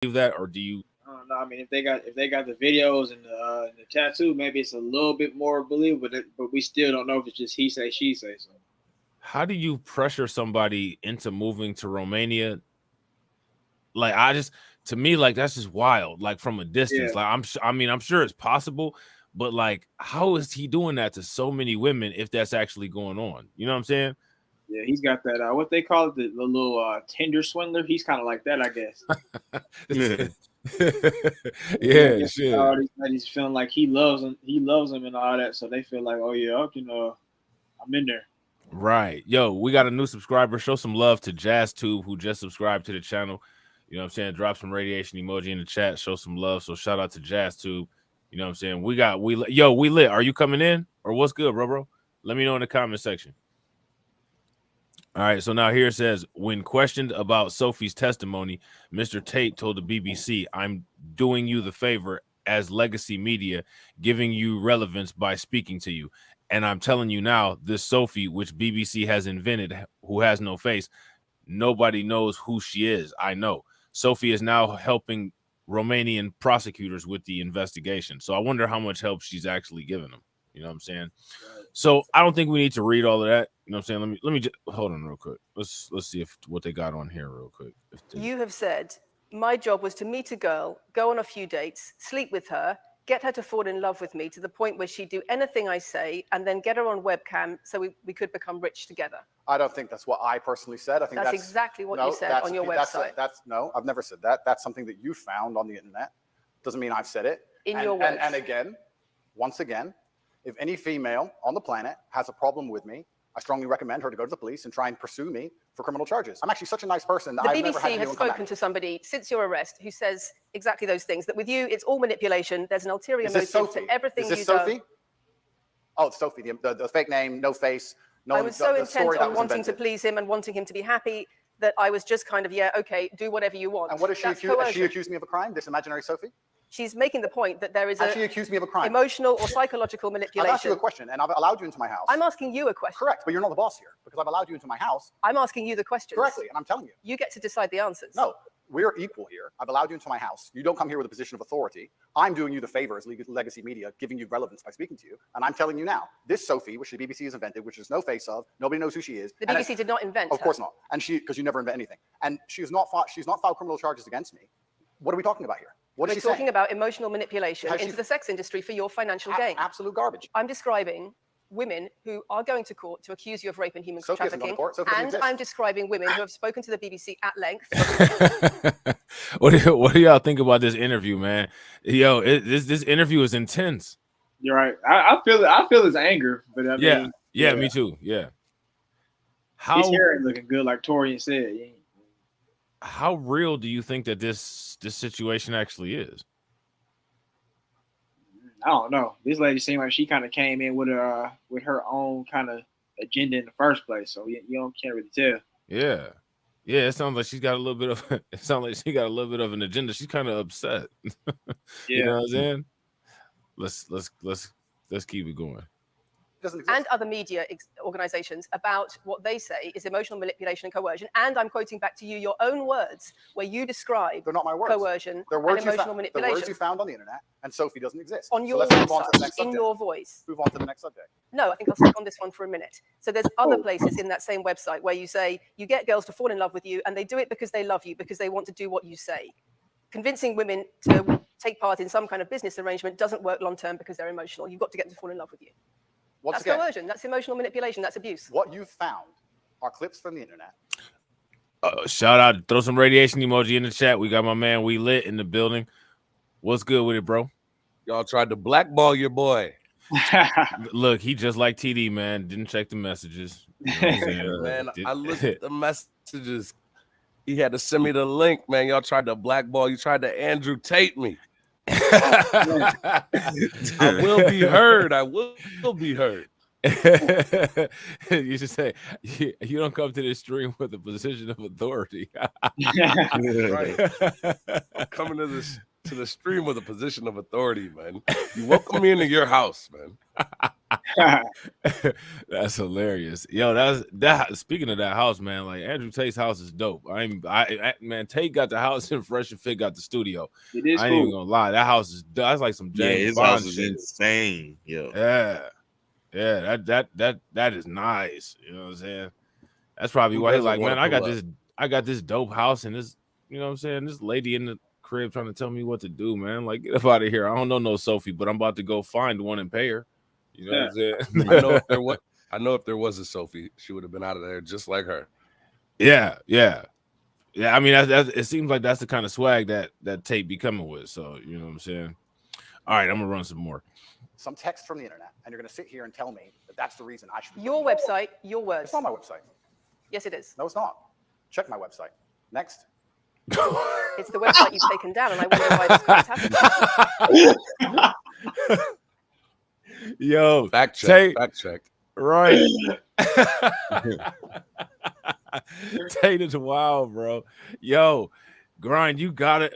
believe that, or do you? I don't know. I mean, if they got the videos and the tattoo, maybe it's a little bit more believable. But we still don't know if it's just he say she say. So How do you pressure somebody into moving to Romania? Like, to me, like, that's just wild. Like, from a yeah, distance, like, I mean, I'm sure it's possible, but like, how is he doing that to so many women if that's actually going on? You know what I'm saying? yeah, he's got that. What they call it, the little Tinder swindler. He's kind of like that, I guess. I Yeah, guess shit. all these ladies feeling like he loves them. He loves them and all that. So they feel like, oh yeah, I'm in there. Right. Yo, we got a new subscriber. Show some love to Jazz Tube, who just subscribed to the channel. You know what I'm saying? Drop some radiation emoji in the chat. Show some love. So shout out to Jazz Tube. You know what I'm saying? We lit. Are you coming in? Or what's good, bro? Let me know in the comment section. All right, so now here it says, when questioned about Sophie's testimony, Mr. Tate told the BBC, I'm doing you the favor as legacy media, giving you relevance by speaking to you. And I'm telling you now, this Sophie, which BBC has invented, who has no face, nobody knows who she is. I know. Sophie is now helping Romanian prosecutors with the investigation. So I wonder how much help she's actually giving them. You know what I'm saying? So I don't think we need to read all of that. You know what I'm saying? Let me just hold on real quick. Let's see if what they got on here real quick. You have said my job was to meet a girl, go on a few dates, sleep with her, get her to fall in love with me to the point where she'd do anything I say, and then get her on webcam so we could become rich together. I don't think that's what I personally said. I think that's exactly what you said on your website. No, I've never said that. That's something that you found on the internet. Doesn't mean I've said it. Your words. And again, once again, if any female on the planet has a problem with me, I strongly recommend her to go to the police and try and pursue me for criminal charges. I'm actually such a nice person. The BBC has spoken to somebody since your arrest who says exactly those things, that with you, it's all manipulation. There's an ulterior motive to everything you do. Is this Sophie? Oh, it's Sophie, the fake name, no face. No, I was so intent on wanting to please him and wanting him to be happy that I was just kind of, yeah, okay, do whatever you want. And what is she accused? Has she accused me of a crime, this imaginary Sophie? She's making the point that there is she accused me of a crime. Emotional or psychological manipulation. I've asked you a question, and I've allowed you into my house. I'm asking you a question. Correct, but you're not the boss here, because I've allowed you into my house. I'm asking you the questions. Correctly, and I'm telling you. You get to decide the answers. No, we're equal here. I've allowed you into my house. You don't come here with a position of authority. I'm doing you the favor as legacy media, giving you relevance by speaking to you. And I'm telling you now, this Sophie, which the BBC has invented, which there's no face of, nobody knows who she is. The BBC did not invent her. Of course not. And because you never invent anything. And she's not filed criminal charges against me. What are we talking about here? We're talking about emotional manipulation into the sex industry for your financial gain. Absolute garbage. I'm describing women who are going to court to accuse you of rape and human trafficking. And I'm describing women who have spoken to the BBC at length. What do y'all think about this interview, man? Yo, this interview is intense. You're right. I feel his anger, but I mean, yeah, me too. Yeah. His hair ain't looking good, like Torian said. How real do you think that this situation actually is? I don't know. This lady seemed like she kind of came in with her own kind of agenda in the first place, so you can't really tell. Yeah, it sounds like she's got a little bit of. It sounds like she got a little bit of an agenda. She's kind of upset. You know what I'm saying? Let's keep it going. And other media organizations about what they say is emotional manipulation and coercion. And I'm quoting back to you your own words where you describe they're not my words. Coercion and emotional manipulation. The words you found on the internet, and Sophie doesn't exist. On your website, in your voice. Move on to the next subject. No, I think I'll stick on this one for a minute. So there's other places in that same website where you say you get girls to fall in love with you and they do it because they love you, because they want to do what you say. Convincing women to take part in some kind of business arrangement doesn't work long term because they're emotional. You've got to get them to fall in love with you. That's coercion. That's emotional manipulation. That's abuse. What you found are clips from the internet. Shout out. Throw some radiation emoji in the chat. We got my man We Lit in the building. What's good with it, bro? Y'all tried to blackball your boy. Look, he just like TD, man. Didn't check the messages. You know man, I looked at the messages. He had to send me the link, man. Y'all tried to blackball. You tried to Andrew Tate me. I will be heard. I will be heard. You should say you don't come to this stream with a position of authority. Right. I'm coming to this to the stream with a position of authority, man. You welcome me into your house, man. That's hilarious. Yo, that's that. Speaking of that house, man, like Andrew Tate's house is dope. Man, Tate got the house and Fresh and Fit got the studio. It is I ain't even cool. gonna lie. That house is that's like some Yeah, James his Bond house is shit. insane. Yeah. Yeah. That is nice. You know what I'm saying? That's probably Who why he's doesn't like, wanna man, pull up? I got this dope house and this, you know what I'm saying? This lady in the crib trying to tell me what to do, man. Like, get up out of here. I don't know no Sophie, but I'm about to go find one and pay her. You know what I'm saying? I know if there was a Sophie, she would have been out of there just like her. Yeah. I mean, that's it seems like that's the kind of swag that Tate be coming with. So you know what I'm saying. All right, I'm gonna run some more. Some text from the internet, and you're going to sit here and tell me that that's the reason I should. Your website, your words. It's not my website. Yes, it is. No, it's not. Check my website. Next. It's the website you've taken down, and I wonder why this can't happen. Yo, Fact check. Tate, Fact check. right? Tate is wild, bro. Yo, Grind, you gotta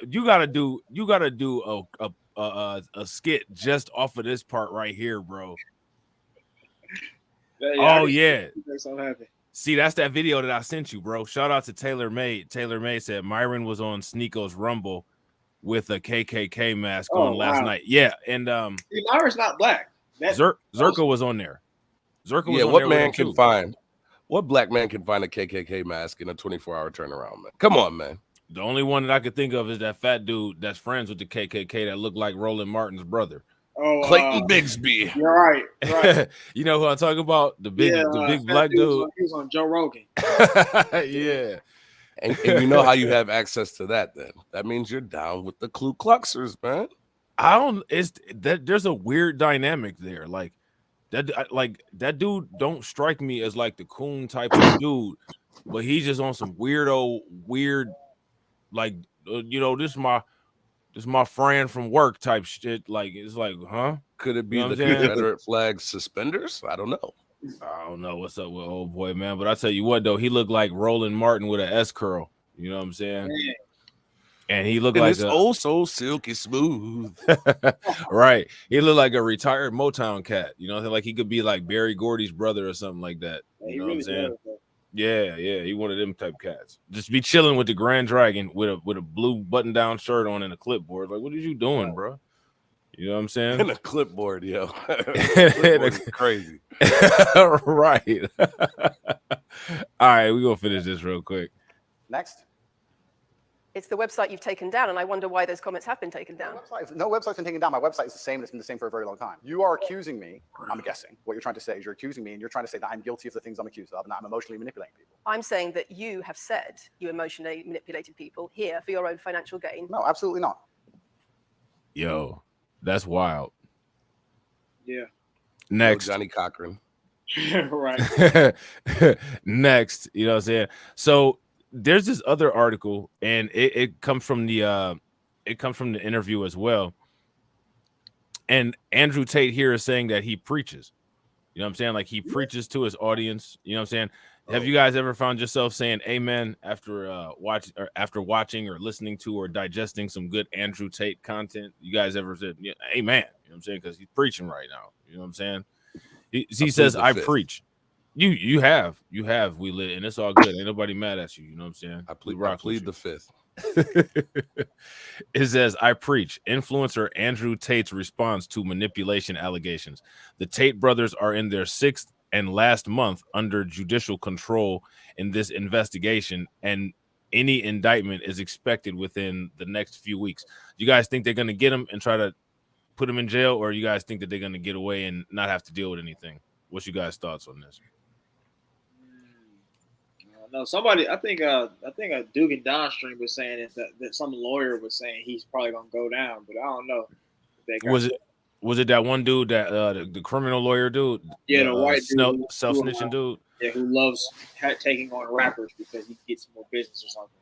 do a skit just off of this part right here, bro. Oh yeah. See, that's that video that I sent you, bro. Shout out to Taylor May. Taylor May said Myron was on Sneako's Rumble with a KKK mask on last night. Yeah, and Myron's not black. Zerka was on there. Zerka was Yeah, on what there with man him, can too. find? What black man can find a KKK mask in a 24-hour turnaround, man? Come on, man. The only one that I could think of is that fat dude that's friends with the KKK that looked like Roland Martin's brother. Oh, Clayton Bigsby. You're right. Right. You know who I'm talking about? The big black dude. He was on Joe Rogan. Yeah. And you know how you have access to that then. That means you're down with the Ku Kluxers, man. I don't. It's that there's a weird dynamic there. Like that dude don't strike me as like the coon type of dude, but he's just on some weird, like you know, this is my friend from work type shit. Like it's like, huh? Could it be You know the what I'm saying? Confederate flag suspenders? I don't know. I don't know what's up with old boy, man. But I tell you what, though, he looked like Roland Martin with an S curl. You know what I'm saying? Man. And he looked And like it's so silky smooth. right. He looked like a retired Motown cat. You know, like he could be like Barry Gordy's brother or something like that. You know what I'm saying? Yeah, he one of them type cats. Just be chilling with the Grand Dragon with a blue button-down shirt on and a clipboard. Like, what are you doing, bro? You know what I'm saying? And a clipboard, yo. Clipboard is crazy. Right. All right, we're gonna finish this real quick. Next. It's the website you've taken down, and I wonder why those comments have been taken down. No website's been taken down. My website is the same. It's been the same for a very long time. You are accusing me. I'm guessing. What you're trying to say is you're accusing me, and you're trying to say that I'm guilty of the things I'm accused of, and that I'm emotionally manipulating people. I'm saying that you have said you emotionally manipulated people here for your own financial gain. No, absolutely not. Yo, that's wild. Yeah. Next. Johnny Cochran. Right. Next, you know what I'm saying? So there's this other article, and it comes from the interview as well. And Andrew Tate here is saying that he preaches. You know what I'm saying? Like he preaches to his audience. You know what I'm saying? Have you guys ever found yourself saying amen after watching or listening to or digesting some good Andrew Tate content? You guys ever said amen? You know what I'm saying? Because he's preaching right now. You know what I'm saying? He says, I preach. You have we lit, and it's all good. Ain't nobody mad at you. You know what I'm saying? I plead the fifth. It says, I preach. Influencer Andrew Tate's response to manipulation allegations. The Tate brothers are in their 6th and last month under judicial control in this investigation, and any indictment is expected within the next few weeks. You guys think they're going to get him and try to put him in jail, or you guys think that they're going to get away and not have to deal with anything? What's you guys' thoughts on this? No, somebody. I think a Duke and Don stream was saying that some lawyer was saying he's probably gonna go down, but I don't know. Was it that one dude that the criminal lawyer dude? Yeah, the white dude, self-snitching dude. Yeah, who loves taking on rappers because he gets more business or something.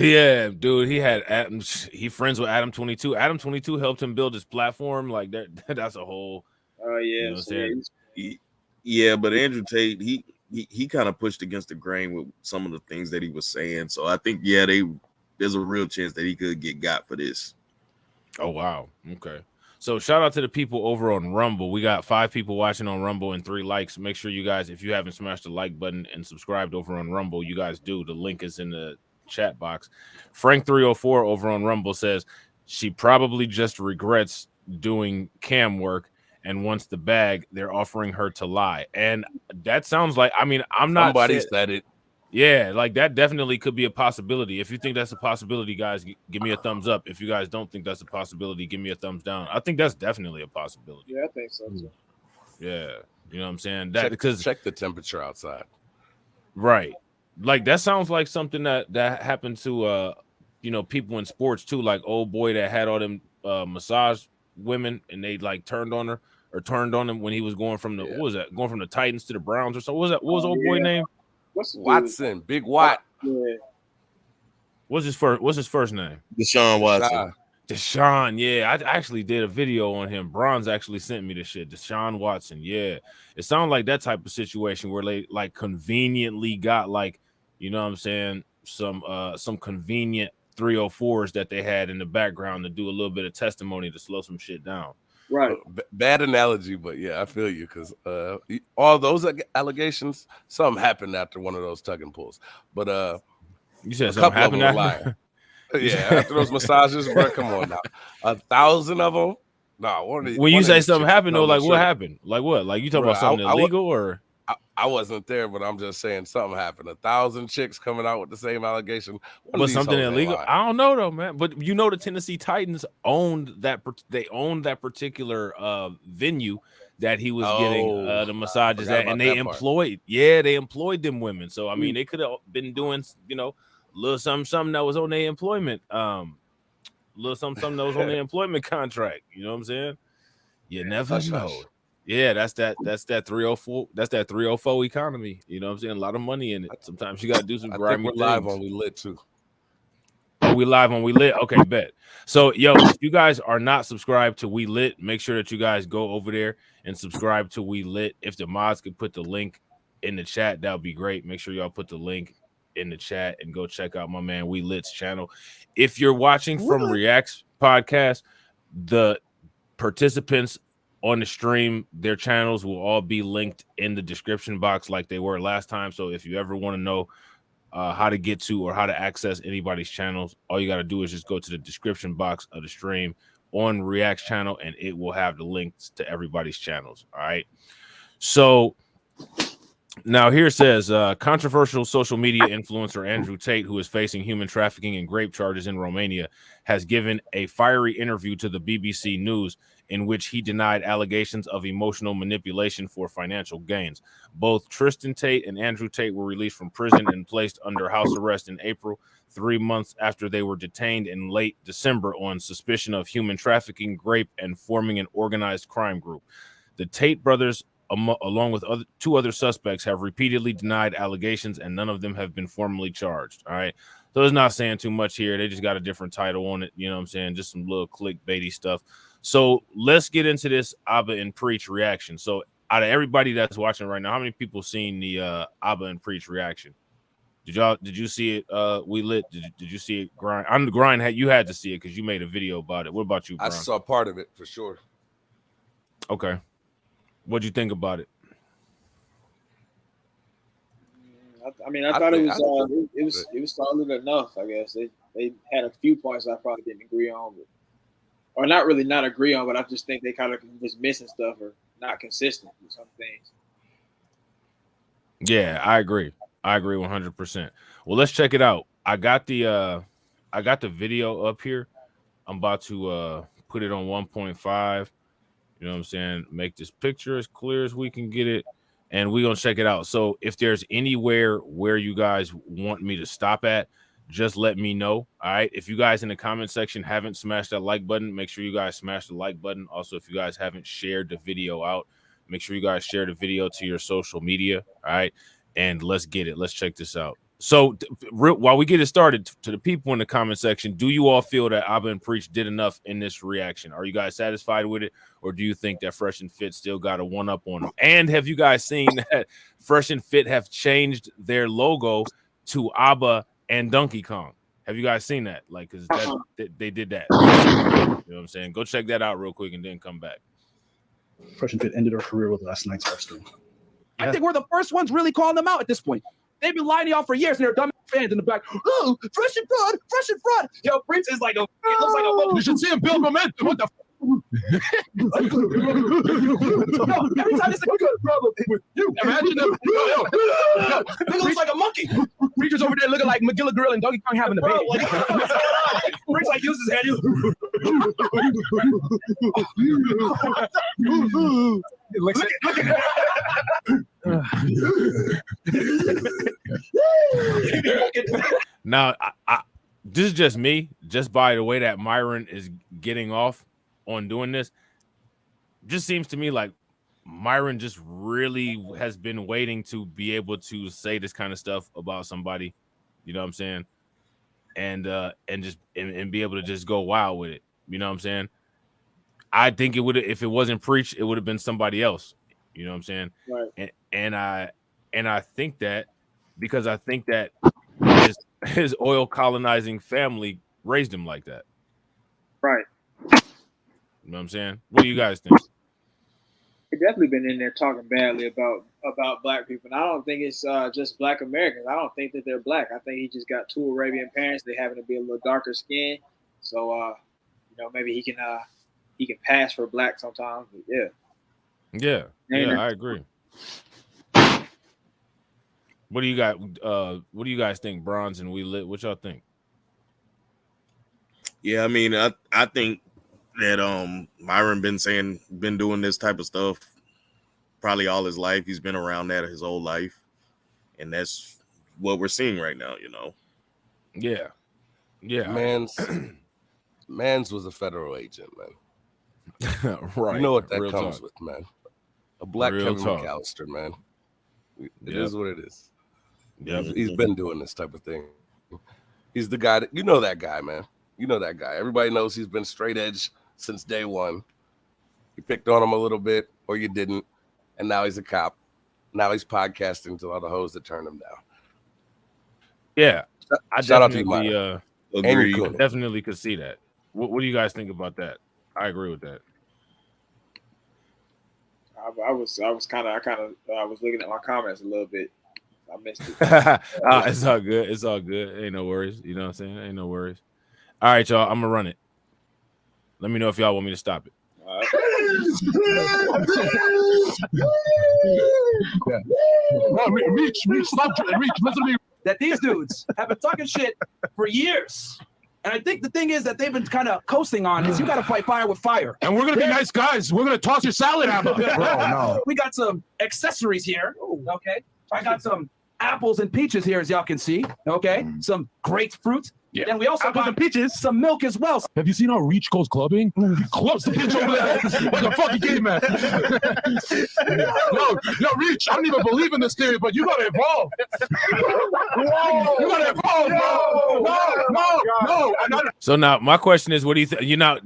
Yeah, dude, he had Adam. He friends with Adam 22. Adam 22 helped him build his platform. Like that. That's a whole. Oh yeah, You know yeah, but Andrew Tate, he kind of pushed against the grain with some of the things that he was saying. So I think there's a real chance that he could get got for this. Oh wow. Okay. So shout out to the people over on Rumble. We got 5 people watching on Rumble and 3 likes. Make sure you guys, if you haven't smashed the like button and subscribed over on Rumble, you guys do. The link is in the chat box. Frank304 over on Rumble says she probably just regrets doing cam work, and wants the bag. They're offering her to lie. And that sounds like, I mean, I'm not Somebody saying, said it. yeah, like that definitely could be a possibility. If you think that's a possibility, guys, give me a thumbs up. If you guys don't think that's a possibility, give me a thumbs down. I think that's definitely a possibility. Yeah, I think so too. Yeah, you know what I'm saying? That because check the temperature outside. right, like that sounds like something that happened to you know, people in sports too. Like old boy that had all them massage women, and they like turned on her or turned on him when he was going from the what was that? Going from the Titans to the Browns or something. What was that? What was old boy name? What's the dude? Watson, Big Watt. Yeah. What's his first name? Deshaun Watson. Deshaun, yeah, I actually did a video on him. Bronze actually sent me the shit. Deshaun Watson, yeah. It sounded like that type of situation where they like conveniently got like, you know what I'm saying, some convenient 304s that they had in the background to do a little bit of testimony to slow some shit down. Right. Bad analogy, but yeah, I feel you because all those allegations, something happened after one of those tug and pulls. But you said a something couple happened of them were after? lying. Yeah, after those massages, bro, come on now. 1,000 of them? No, when you say something happened, though, like what happened? Like what? Like you talking about something illegal or? I wasn't there, but I'm just saying something happened. 1,000 chicks coming out with the same allegation. But something illegal? I don't know though, man. But you know, the Tennessee Titans owned that. They owned that particular venue that he was getting the massages at, and they employed. Yeah, they employed them women. So I mean, they could have been doing, you know, little something that was on their employment. Little something that was on their employment contract. You know what I'm saying? You never know. Yeah, that's that 304. That's that 304 economy. You know what I'm saying? A lot of money in it. Sometimes you gotta do some grimy things. We're live on We Lit too. Oh, we live on We Lit. Okay, bet. So yo, if you guys are not subscribed to We Lit, make sure that you guys go over there and subscribe to We Lit. If the mods could put the link in the chat, that would be great. Make sure y'all put the link in the chat and go check out my man We Lit's channel. If you're watching from Reacts Podcast, the participants on the stream, their channels will all be linked in the description box like they were last time. So if you ever want to know how to get to or how to access anybody's channels, all you got to do is just go to the description box of the stream on React's channel, and it will have the links to everybody's channels. All right. So now here it says controversial social media influencer Andrew Tate, who is facing human trafficking and rape charges in Romania, has given a fiery interview to the BBC News in which he denied allegations of emotional manipulation for financial gains. Both Tristan Tate and Andrew Tate were released from prison and placed under house arrest in April, 3 months after they were detained in late December on suspicion of human trafficking, rape, and forming an organized crime group. The Tate brothers, along with two other suspects, have repeatedly denied allegations, and none of them have been formally charged. All right. So it's not saying too much here. They just got a different title on it. You know what I'm saying? Just some little clickbaity stuff. So let's get into this Abba and Preach reaction. So out of everybody that's watching right now, how many people seen the Abba and Preach reaction? Did you see it? We Lit. Did you see it? Grind. I'm the Grind. You had to see it because you made a video about it. What about you, Grind? I saw part of it for sure. Okay. What'd you think about it? I mean, I thought it was solid enough. I guess they had a few points I probably didn't agree on, or not really not agree on, but I just think they kind of was missing stuff or not consistent with some things. Yeah, I agree. I agree 100%. Well, let's check it out. I got the video up here. I'm about to put it on 1.5. You know what I'm saying? Make this picture as clear as we can get it, and we're gonna check it out. So if there's anywhere where you guys want me to stop at, just let me know. All right. If you guys in the comment section haven't smashed that like button, make sure you guys smash the like button. Also, if you guys haven't shared the video out, make sure you guys share the video to your social media. All right. And let's get it. Let's check this out. So while we get it started, to the people in the comment section, do you all feel that Abba and Preach did enough in this reaction? Are you guys satisfied with it? Or do you think that Fresh and Fit still got a one-up on them? And have you guys seen that Fresh and Fit have changed their logo to Abba and Donkey Kong? Have you guys seen that? Like, because they did that. You know what I'm saying? Go check that out real quick and then come back. Fresh and Fit ended her career with last night's Hearthstone. I think we're the first ones really calling them out at this point. They've been lying to y'all for years, and they're dumb fans in the back. Oh, fresh and fraud, fresh and fraud. Yo, Prince is like a. It looks like a. You should see him build momentum. What the? Yo, every time they say, "We got a problem with you," imagine them. Yo, nigga looks like a monkey. Preacher's over there looking like McGilla Grill and Donkey Kong having a baby. Prince like uses his head. Look at Now, this is just me, just by the way that Myron is getting off on doing this. Just seems to me like Myron just really has been waiting to be able to say this kind of stuff about somebody, you know what I'm saying? And just be able to just go wild with it. You know what I'm saying? I think it would, if it wasn't Preach, it would have been somebody else. You know what I'm saying? Right. And I think that because I think that his oil colonizing family raised him like that. Right. You know what I'm saying? What do you guys think? He definitely been in there talking badly about black people. And I don't think it's just black Americans. I don't think that they're black. I think he just got two Arabian parents. They happen to be a little darker skin. So maybe he can pass for black sometimes. But Yeah, I agree. What do you got? What do you guys think, Bronze and We Lit? What y'all think? Yeah, I mean, I think that Myron been doing this type of stuff probably all his life. He's been around that his whole life, and that's what we're seeing right now. You know. Yeah. Mans was a federal agent, man. Right. You know what that Real comes talk. with, man. A black Real Kevin talk. McAllister, man. It Yep. is what it is. Yep. He's been doing this type of thing. He's the guy that you know that guy, man. You know that guy. Everybody knows he's been straight edge since day one. You picked on him a little bit, or you didn't, and now he's a cop. Now he's podcasting to all the hoes that turned him down. Yeah. I Shout out to you, definitely Agreed. Coon. definitely could see that. What do you guys think about that? I agree with that. I was looking at my comments a little bit. I missed it. It's all good. It's all good. Ain't no worries. You know what I'm saying? Ain't no worries. All right, y'all. I'm gonna run it. Let me know if y'all want me to stop it. Reach, stop, Reach, listen to me. That these dudes have been talking shit for years. And I think the thing is that they've been kind of coasting on is you got to fight fire with fire. And we're going to be nice guys. We're going to toss your salad hammer. Bro, no. We got some accessories here. Okay. I got some apples and peaches here, as y'all can see. Okay. Some grapefruit. Yeah. And we also got peaches, some milk as well. Have you seen how Reach goes clubbing? He clubs the bitch over there like a fucking game man. Yo, Reach, I don't even believe in this theory, but you gotta evolve. Whoa. You gotta evolve, bro. No. So now my question is, what do you think? You know,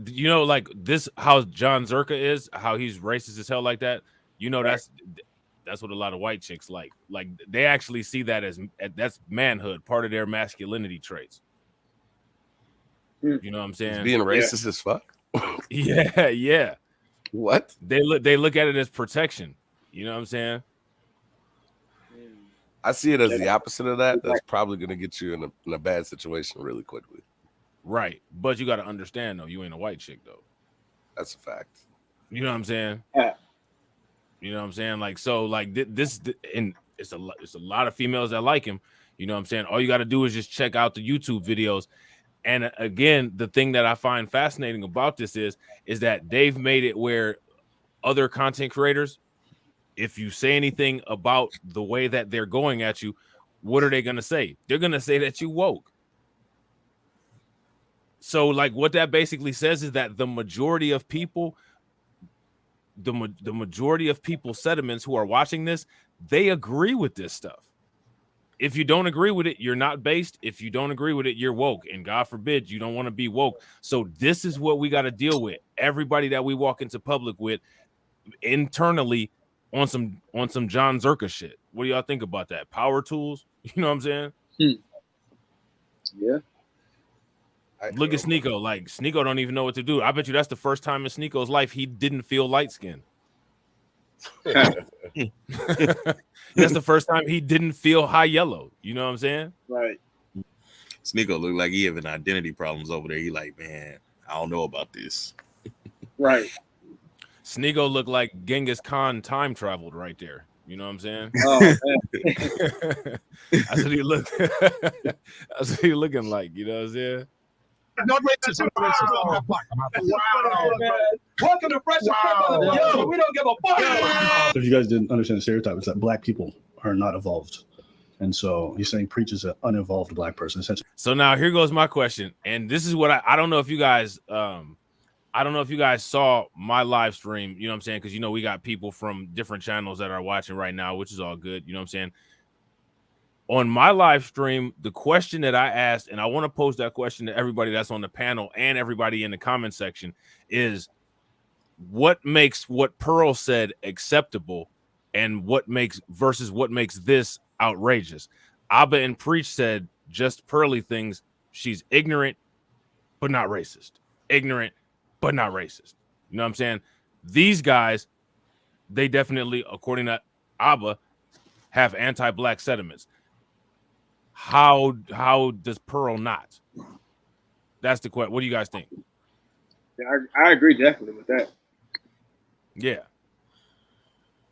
like this, how John Zerka is, how he's racist as hell like that. You know, that's what a lot of white chicks like. Like they actually see that as that's manhood, part of their masculinity traits. You know what I'm saying? He's being racist as fuck. Yeah. What? They look at it as protection. You know what I'm saying? I see it as the opposite of that. That's probably going to get you in a bad situation really quickly. Right. But you got to understand, though, you ain't a white chick, though. That's a fact. You know what I'm saying? Yeah. You know what I'm saying? Like, so, like, this, and it's a lot of females that like him. You know what I'm saying? All you got to do is just check out the YouTube videos. And again, the thing that I find fascinating about this is that they've made it where other content creators, if you say anything about the way that they're going at you, what are they going to say? They're going to say that you woke. So, like, what that basically says is that the majority of people, the majority of people, sediments who are watching this, they agree with this stuff. If you don't agree with it, you're not based. If you don't agree with it, you're woke. And God forbid you don't want to be woke. So this is what we got to deal with. Everybody that we walk into public with internally on some John Zerka shit. What do y'all think about that? Power tools? You know what I'm saying? Yeah. Look at Sneeko. Like Sneeko don't even know what to do. I bet you that's the first time in Sneeko's life he didn't feel light skinned. That's the first time he didn't feel high yellow. You know what I'm saying? Right. Sneeko look like he having identity problems over there. He like, man, I don't know about this. Right. Sneeko looked like Genghis Khan time traveled right there. You know what I'm saying? Oh, man. That's what he look. That's what he looking like. You know what I'm saying? Not racist. I'm half black. Wow, man. Welcome to Fresh Wow. Yo, we don't give a fuck. If you guys didn't understand the stereotype, it's that black people are not evolved. And so he's saying Preach is an unevolved black person, essentially. So now here goes my question. And this is what I don't know if you guys I don't know if you guys saw my live stream, you know what I'm saying? Because you know we got people from different channels that are watching right now, which is all good, you know what I'm saying? On my live stream, the question that I asked, and I want to pose that question to everybody that's on the panel and everybody in the comment section, is what makes what Pearl said acceptable and what makes this outrageous? Abba and Preach said just Pearly things. She's ignorant, but not racist. Ignorant, but not racist. You know what I'm saying? These guys, they definitely, according to Abba, have anti-black sentiments. How does Pearl not? That's the question. What do you guys think? Yeah, I agree definitely with that. Yeah.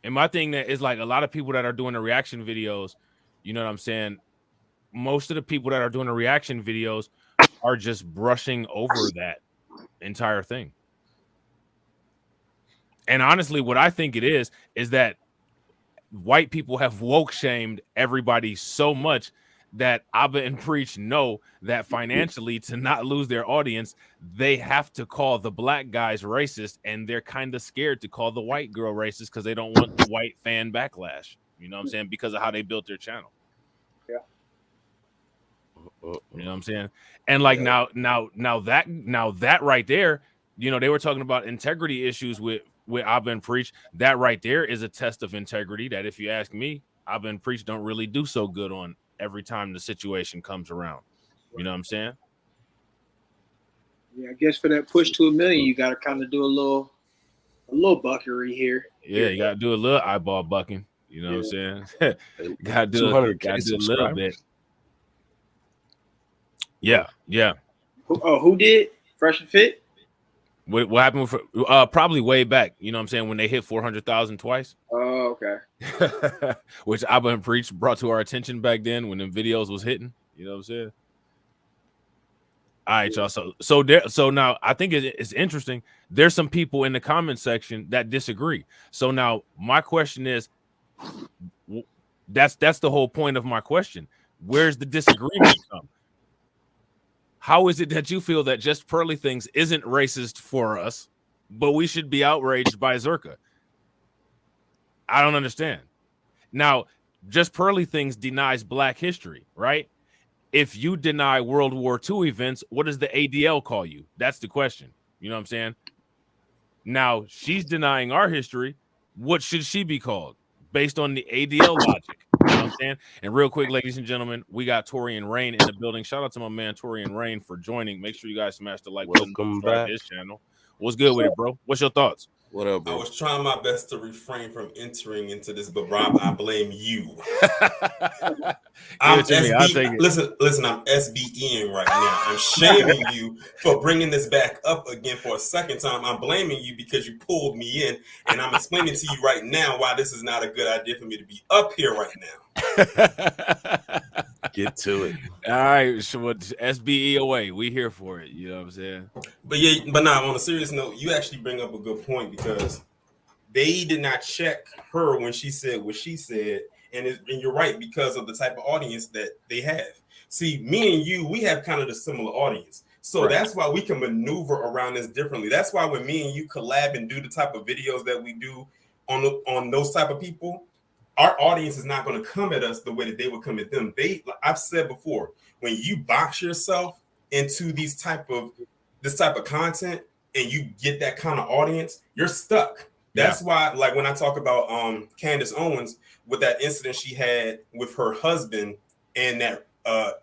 And my thing that is like a lot of people that are doing the reaction videos, you know what I'm saying? Most of the people that are doing the reaction videos are just brushing over that entire thing. And honestly, what I think it is that white people have woke shamed everybody so much that Abba and Preach know that financially, to not lose their audience, they have to call the black guys racist, and they're kind of scared to call the white girl racist because they don't want the white fan backlash. You know what I'm saying? Because of how they built their channel. Yeah. You know what I'm saying? And like now that right there, you know, they were talking about integrity issues with Abba and Preach. That right there is a test of integrity that, if you ask me, Abba and Preach don't really do so good on every time the situation comes around. You know what I'm saying? Yeah, I guess for that push to 1 million, you got to kind of do a little buckery here. Yeah, you got to do a little eyeball bucking. You know what I'm saying? Got to do a little bit. Yeah. Who did? Fresh and Fit? What happened with probably way back, you know what I'm saying, when they hit 400,000 twice. Oh, okay. Which Abba and Preach brought to our attention back then when the videos was hitting. You know what I'm saying? All right, y'all. So now I think it's interesting. There's some people in the comment section that disagree. So now my question is, that's the whole point of my question. Where's the disagreement come? How is it that you feel that Just Pearly Things isn't racist for us, but we should be outraged by Zherka? I don't understand. Now, Just Pearly Things denies black history, right? If you deny World War II events, what does the ADL call you? That's the question. You know what I'm saying? Now, she's denying our history. What should she be called? Based on the ADL logic. You know what I'm saying? And real quick, ladies and gentlemen, we got Torian Rain in the building. Shout out to my man Torian Rain for joining. Make sure you guys smash the like button. Welcome back. His channel. What's good with it, bro? What's your thoughts? What up, I bro? was trying my best to refrain from entering into this, but Rob, I blame you. I'm listen, I'm SBEing right now. I'm shaming you for bringing this back up again for a second time. I'm blaming you because you pulled me in, and I'm explaining to you right now why this is not a good idea for me to be up here right now. Get to it. All right, so SBE away. We here for it. You know what I'm saying? But now on a serious note, you actually bring up a good point because they did not check her when she said what she said, and you're right because of the type of audience that they have. See, me and you, we have kind of the similar audience, so that's why we can maneuver around this differently. That's why when me and you collab and do the type of videos that we do on those type of people, our audience is not going to come at us the way that they would come at them. I've said before, when you box yourself into this type of content and you get that kind of audience, you're stuck. That's why, like when I talk about Candace Owens with that incident she had with her husband and that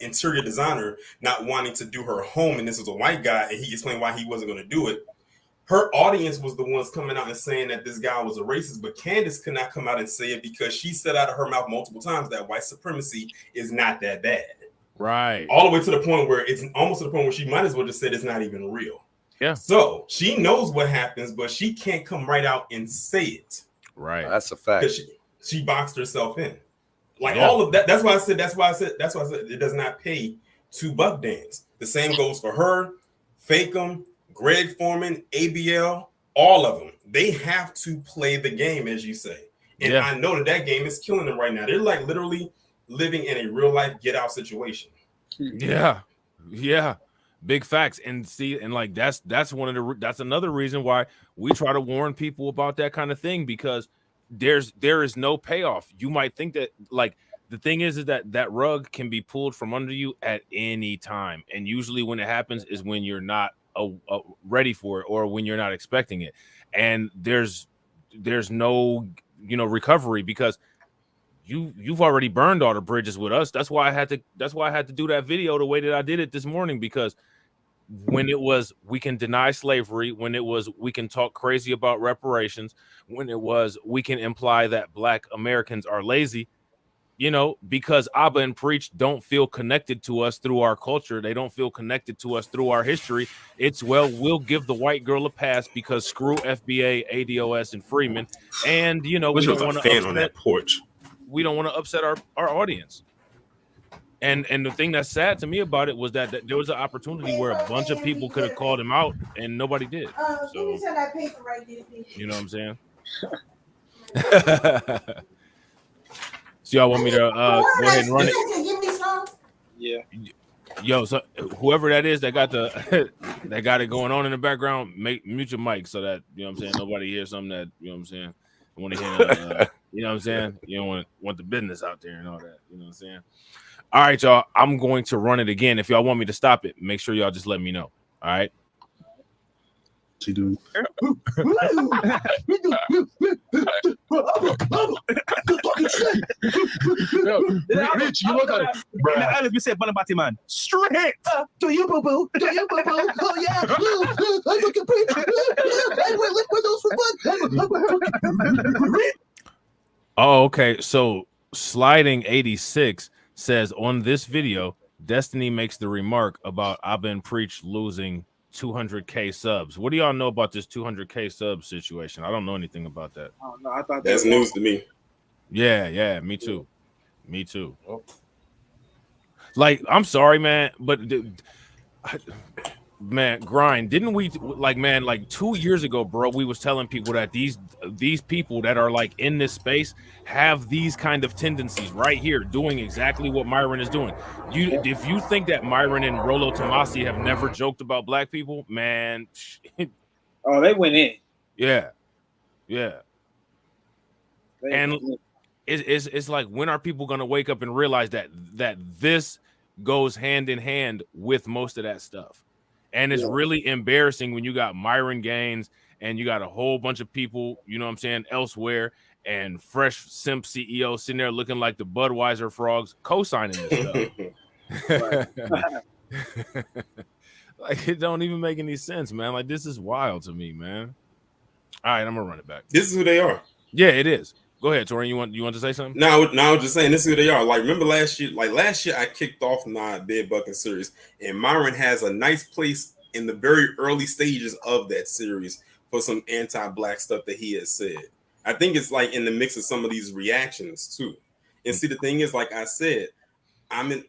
interior designer not wanting to do her home, and this was a white guy, and he explained why he wasn't going to do it. Her audience was the ones coming out and saying that this guy was a racist, but Candace could not come out and say it because she said out of her mouth multiple times that white supremacy is not that bad. Right. All the way to the point where it's almost to the point where she might as well just said it's not even real. Yeah. So she knows what happens, but she can't come right out and say it. Right. That's a fact. Because she boxed herself in. Like Yeah. all of that. That's why I said it does not pay to buck dance. The same goes for her, Fakem, Greg Foreman, ABL, all of them. They have to play the game, as you say. And Yeah. I know that game is killing them right now. They're like literally living in a real life get out situation. Yeah. Big facts. And see, and like that's another reason why we try to warn people about that kind of thing, because there is no payoff. You might think that, like, the thing is that rug can be pulled from under you at any time, and usually when it happens is when you're not ready for it or when you're not expecting it, and there's no recovery, because you've already burned all the bridges with us. That's why I had to do that video the way that I did it this morning, because when it was we can deny slavery, when it was we can talk crazy about reparations, when it was we can imply that Black Americans are lazy, because Abba and Preach don't feel connected to us through our culture. They don't feel connected to us through our history. It's, well, we'll give the white girl a pass because screw FBA, ADOS, and Freeman. And, we don't want to on that porch. We don't want to upset our audience. And the thing that's sad to me about it was that there was an opportunity where a bunch of people could have called him out and nobody did. So, you know what I'm saying? So y'all want me to go ahead and run it? Yeah. Yo, so whoever that is that got that got it going on in the background, mute your mic so that, you know what I'm saying, nobody hears something that, you know what I'm saying, I want to hear, you know what I'm saying? You don't want the business out there and all that, you know what I'm saying? All right, y'all, I'm going to run it again. If y'all want me to stop it, make sure y'all just let me know. All right? She doing? Rich, you look at it. We say Bonabati man. Straight to you, boo boo. To you, boo boo. Oh yeah. I look at Preach. Oh, okay. So Sliding 86 says on this video, Destiny makes the remark about Abba and Preach losing 200K subs. What do y'all know about this 200K sub situation? I don't know anything about that. Oh, no, I thought That's news to me. Yeah, me too. Me too. Like, I'm sorry, man, but man, Grind, didn't we like 2 years ago, bro, we was telling people that these people that are like in this space have these kind of tendencies right here, doing exactly what Myron is doing. If you think that Myron and Rollo Tomasi have never joked about Black people, man. Oh, they went in. Yeah. They And went in. it's like, when are people going to wake up and realize that this goes hand in hand with most of that stuff? And it's really embarrassing when you got Myron Gaines and you got a whole bunch of people, you know what I'm saying, elsewhere, and Fresh Simp CEO sitting there looking like the Budweiser frogs co-signing this stuff. Like, it don't even make any sense, man. Like, this is wild to me, man. All right, I'm gonna run it back. This is who they are. Yeah, it is. Go ahead, Torian. You want to say something? No, I was just saying this is who they are. Like, remember last year? Like last year, I kicked off my Bed Bucking series, and Myron has a nice place in the very early stages of that series for some anti-Black stuff that he has said. I think it's like in the mix of some of these reactions too. And see, the thing is, like I said,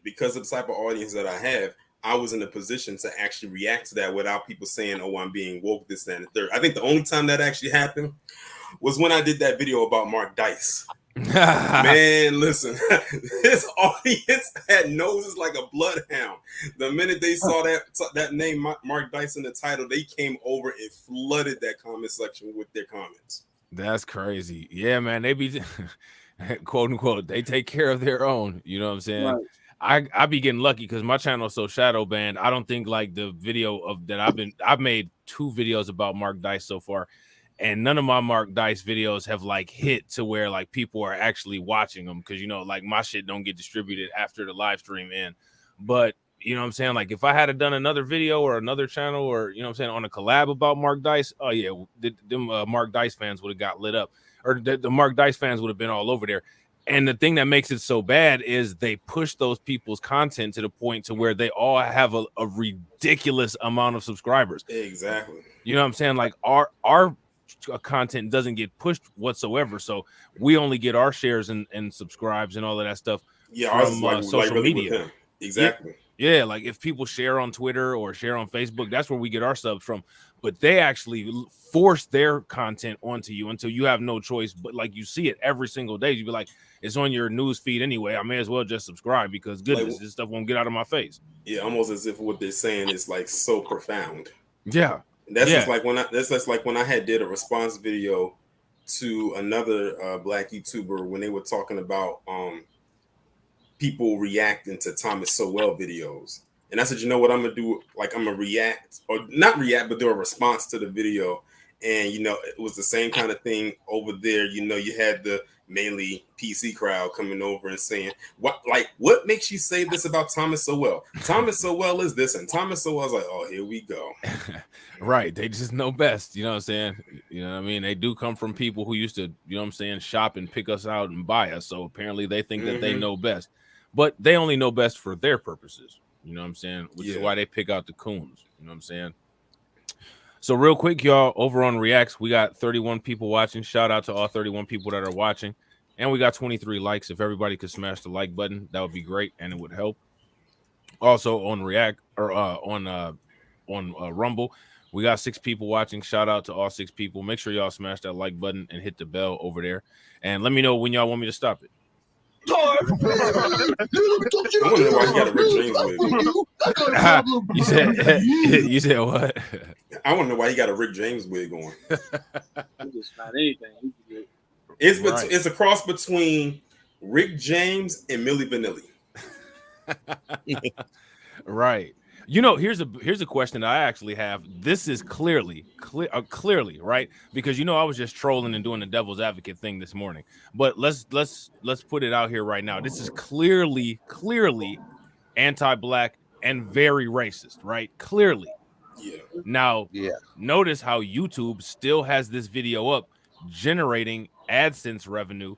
because of the type of audience that I have, I was in a position to actually react to that without people saying, "Oh, I'm being woke," this, that, and the third. I think the only time that actually happened was when I did that video about Mark Dice. Man, listen, this audience had noses like a bloodhound. The minute they saw that name, Mark Dice, in the title, they came over and flooded that comment section with their comments. That's crazy. Yeah, man. They be quote unquote, they take care of their own. You know what I'm saying? Right. I be getting lucky because my channel is so shadow banned. I don't think like the video of that I've made 2 videos about Mark Dice so far, and none of my Mark Dice videos have like hit to where like people are actually watching them, because like my shit don't get distributed after the live stream end. But you know what I'm saying, like if I had done another video or another channel, or you know what I'm saying, on a collab about Mark Dice, oh yeah, them Mark Dice fans would have got lit up, or the Mark Dice fans would have been all over there. And the thing that makes it so bad is they push those people's content to the point to where they all have a ridiculous amount of subscribers. Exactly. You know what I'm saying? Like our content doesn't get pushed whatsoever, so we only get our shares and subscribes and all of that stuff from social media. Exactly. Yeah, like if people share on Twitter or share on Facebook, that's where we get our subs from. But they actually force their content onto you until you have no choice. But like you see it every single day. You be like, it's on your news feed anyway. I may as well just subscribe, because goodness, this stuff won't get out of my face. Yeah, almost as if what they're saying is like so profound. Yeah. That's just like when I had did a response video to another black YouTuber when they were talking about people reacting to Thomas Sowell videos. And I said, you know what I'm gonna do? Like, I'm gonna react, or not react, but do a response to the video. And it was the same kind of thing over there. You had the mainly PC crowd coming over and saying, what makes you say this about Thomas Sowell? Thomas Sowell is this, and Thomas Sowell's like, oh, here we go. Right. They just know best. You know what I'm saying? You know what I mean? They do come from people who used to, you know what I'm saying, shop and pick us out and buy us. So apparently they think that they know best, but they only know best for their purposes. You know what I'm saying? Which is why they pick out the coons. You know what I'm saying? So real quick, y'all, over on Reacts, we got 31 people watching. Shout out to all 31 people that are watching. And we got 23 likes. If everybody could smash the like button, that would be great, and it would help. Also on React, or on Rumble, we got 6 people watching. Shout out to all 6 people. Make sure y'all smash that like button and hit the bell over there. And let me know when y'all want me to stop it. I wonder why you got a Rick James wig. You said what? I want to know why you got a Rick James wig on. Just not anything. It's a cross between Rick James and Milli Vanilli. Right. Here's a question that I actually have. This is clearly right, because I was just trolling and doing the devil's advocate thing this morning. But let's put it out here right now. This is clearly anti-black and very racist, right? Clearly. Yeah. Now, notice how YouTube still has this video up, generating AdSense revenue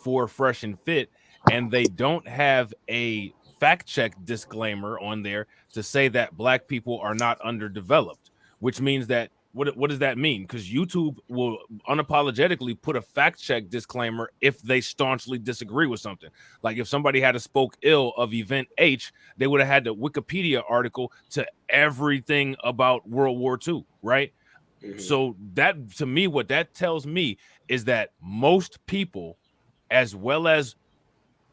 for Fresh and Fit, and they don't have a fact check disclaimer on there to say that black people are not underdeveloped, which means that what does that mean? Because YouTube will unapologetically put a fact check disclaimer if they staunchly disagree with something. Like if somebody had spoke ill of Event H, they would have had the Wikipedia article to everything about World War II, right? Mm-hmm. So that, to me, what that tells me is that most people, as well as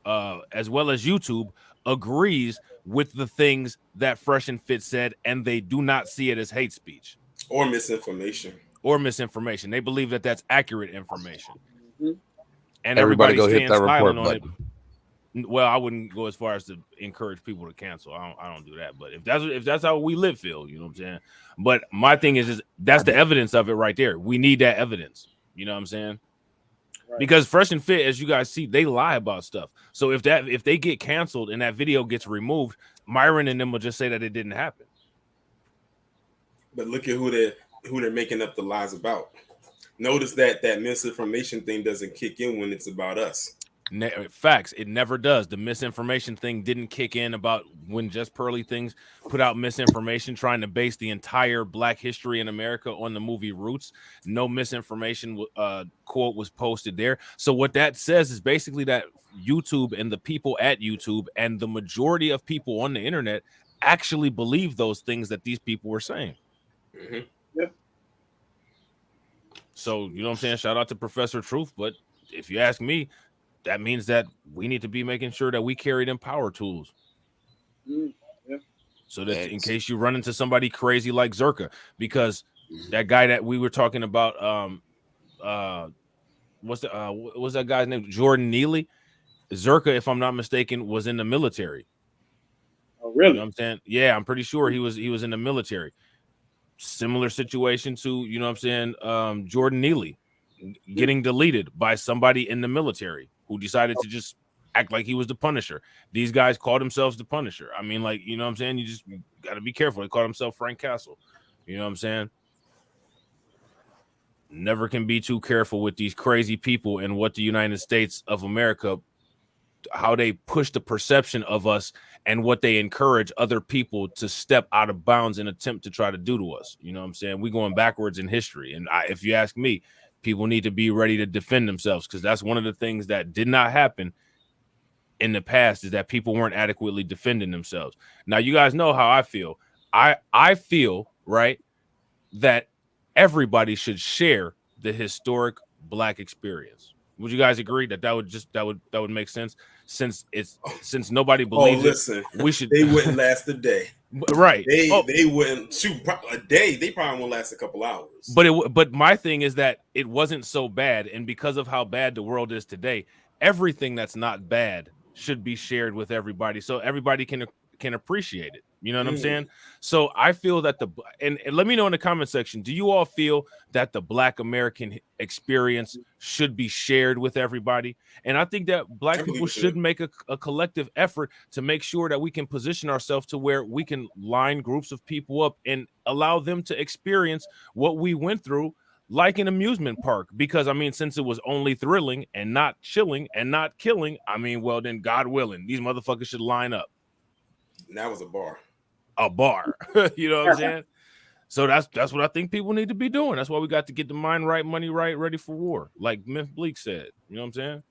YouTube, agrees with the things that Fresh and Fit said, and they do not see it as hate speech or misinformation. They believe that that's accurate information. Mm-hmm. And everybody go hit that report button. Well, I wouldn't go as far as to encourage people to cancel. I don't do that. But if that's how we live, Phil, you know what I'm saying? But my thing is that's the evidence of it right there. We need that evidence. You know what I'm saying? Right. Because Fresh and Fit, as you guys see, they lie about stuff. So if they get canceled and that video gets removed, Myron and them will just say that it didn't happen. But look at who they're making up the lies about. Notice that misinformation thing doesn't kick in when it's about us. Facts. It never does. The misinformation thing didn't kick in about when Just Pearly Things put out misinformation trying to base the entire Black history in America on the movie Roots. No misinformation quote was posted there. So what that says is basically that YouTube and the people at YouTube and the majority of people on the internet actually believe those things that these people were saying. Mm-hmm. Yeah. So, you know what I'm saying? Shout out to Professor Truth. But if you ask me, that means that we need to be making sure that we carry them power tools. Yeah. So that in case you run into somebody crazy like Zerka, because that guy that we were talking about, what's that guy's name? Jordan Neely. Zerka, if I'm not mistaken, was in the military. Oh, really? You know what I'm saying? Yeah, I'm pretty sure he was in the military. similar situation to, you know what I'm saying, Jordan Neely getting deleted by somebody in the military who decided to just act like he was the Punisher. These guys called themselves the Punisher. I mean, like, you know what I'm saying? You got to be careful. They called himself Frank Castle. You know what I'm saying? Never can be too careful with these crazy people and what the United States of America, how they push the perception of us and what they encourage other people to step out of bounds and attempt to try to do to us. You know what I'm saying? We're going backwards in history. And if you ask me, people need to be ready to defend themselves, because that's one of the things that did not happen in the past, is that people weren't adequately defending themselves. Now, you guys know how I feel. I feel, right, that everybody should share the historic Black experience. Would you guys agree that would make sense? Since nobody believes it, we should. They wouldn't last a day, right? They wouldn't shoot a day. They probably won't last a couple hours. But my thing is that it wasn't so bad, and because of how bad the world is today, everything that's not bad should be shared with everybody, so everybody can appreciate it. You know what I'm saying? So I feel that and let me know in the comment section, do you all feel that the Black American experience should be shared with everybody? And I think that Black people should make a collective effort to make sure that we can position ourselves to where we can line groups of people up and allow them to experience what we went through, like an amusement park. Because I mean, since it was only thrilling and not chilling and not killing, I mean, well, then God willing, these motherfuckers should line up. And that was a bar. You know what I'm saying? So that's what I think people need to be doing. That's why we got to get the mind right, money right, ready for war, like Myth Bleak said. You know what I'm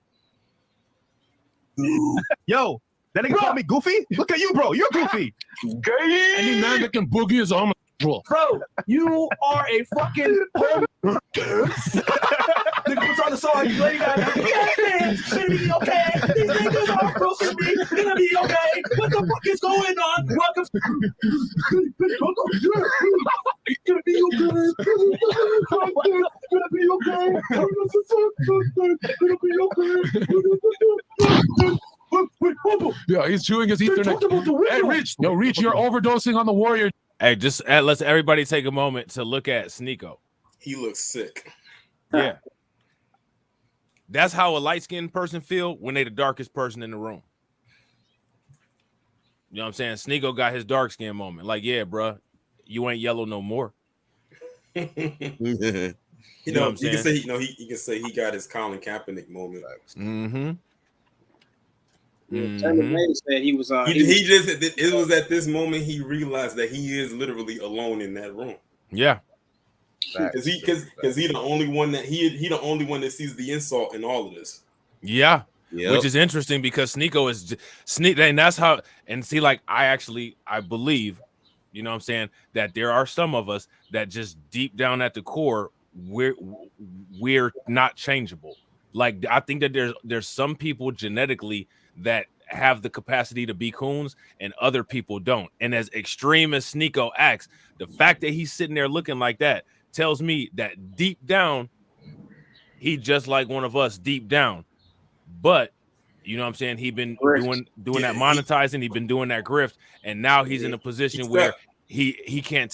saying? Yo, that nigga called me goofy. Look at you, bro. You're goofy. Any man that can boogie is homosexual. Bro, you are a fucking nigga puts on the song, you lady guy. Yes, man, it's gonna be okay. These niggas are close to me. It's gonna be okay. What the fuck is going on? Welcome to it's gonna be okay. It's gonna be okay. Yeah, he's chewing his Ethernet. Hey, Reach, you're overdosing on the Warrior. Hey, just let's everybody take a moment to look at Sneeko. He looks sick. Yeah. That's how a light-skinned person feel when they the darkest person in the room. You know what I'm saying? Sneeko got his dark skin moment. Like, yeah, bro, you ain't yellow no more. You know what you can say, he can say he got his Colin Kaepernick moment. Mm-hmm. Taylor said he was. It was at this moment he realized that he is literally alone in that room. Yeah, because he the only one that he the only one that sees the insult in all of this. Yeah, which is interesting because Sneeko is and that's how. And see, like I believe, you know what I'm saying, that there are some of us that just deep down at the core we're not changeable. Like I think that there's some people genetically that have the capacity to be coons and other people don't. And as extreme as Sneeko acts, the fact that he's sitting there looking like that tells me that deep down, he just like one of us deep down. But you know what I'm saying? He been doing that monetizing. He's been doing that grift. And now he's in a position where he can't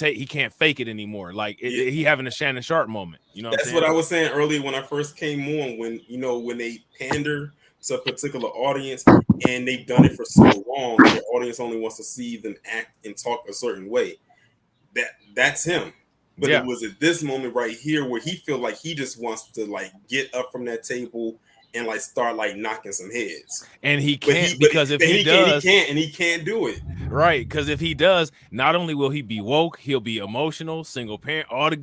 fake it anymore. Like he having a Shannon Sharp moment. You know that's what I was saying earlier when I first came on, when they pander to a particular audience and they've done it for so long, the audience only wants to see them act and talk a certain way. That's him. But it was at this moment right here where he feel like he just wants to like get up from that table and like start like knocking some heads. And he can't because if he does, he can't do it. Right, because if he does, not only will he be woke, he'll be emotional, single parent, all the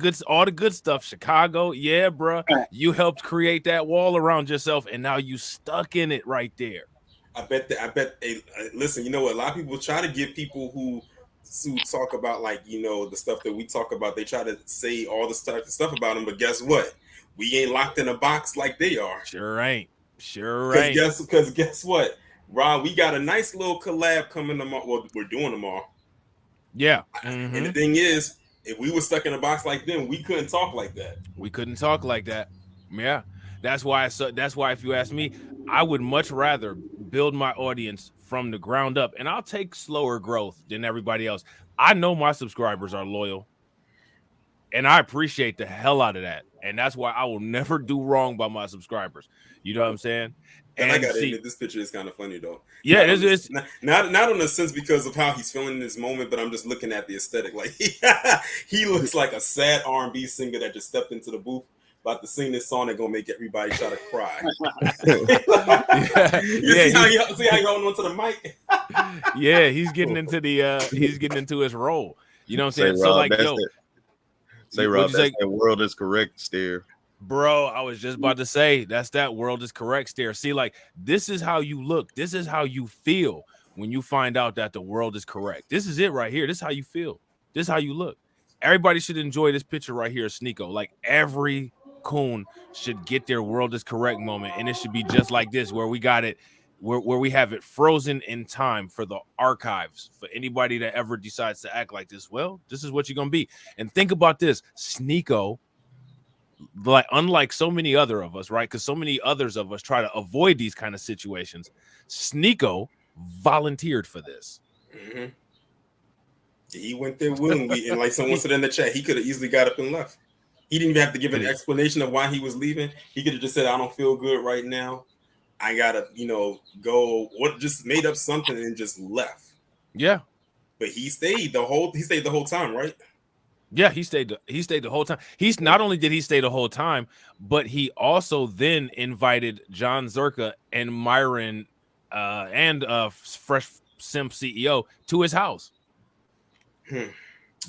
good stuff. Chicago, yeah, bro, you helped create that wall around yourself, and now you stuck in it right there. I bet. Listen, you know what? A lot of people try to get people who talk about like the stuff that we talk about. They try to say all the stuff about them, but guess what? We ain't locked in a box like they are. Sure ain't. Because guess what, Rob? We got a nice little collab coming tomorrow. Well, we're doing tomorrow. Yeah. Mm-hmm. And the thing is, if we were stuck in a box like them, we couldn't talk like that. Yeah. That's why if you ask me, I would much rather build my audience from the ground up, and I'll take slower growth than everybody else. I know my subscribers are loyal. And I appreciate the hell out of that. And that's why I will never do wrong by my subscribers. You know what I'm saying? And I got to admit, this picture is kind of funny though. Yeah, it's not in a sense because of how he's feeling in this moment, but I'm just looking at the aesthetic. Like he looks like a sad R&B singer that just stepped into the booth about to sing this song that's gonna make everybody try to cry. See how he holding on to the mic? Yeah, he's getting into his role. You know what I'm saying? Rob, so like, say Rob, that world is correct stare. Bro, I was just about to say that world is correct stare. See, like, this is how you look. This is how you feel when you find out that the world is correct. This is it right here. This is how you feel. This is how you look. Everybody should enjoy this picture right here, Sneako. Like, every coon should get their world is correct moment, and it should be just like this, where we got it, where we have it frozen in time for the archives. For anybody that ever decides to act like this, well, this is what you're gonna be. And think about this, Sneako. Like, unlike so many other of us, right? Because so many others of us try to avoid these kind of situations. Sneako volunteered for this. Mm-hmm. He went there willingly, and like someone said in the chat, he could have easily got up and left. He didn't even have to give an explanation of why he was leaving. He could have just said, "I don't feel good right now. I gotta, go." What? Just made up something and just left. Yeah, but he stayed the whole time, right? Yeah, he stayed the whole time. He's not only did he stay the whole time, but he also then invited John Zerka and Myron and Fresh Simp CEO to his house.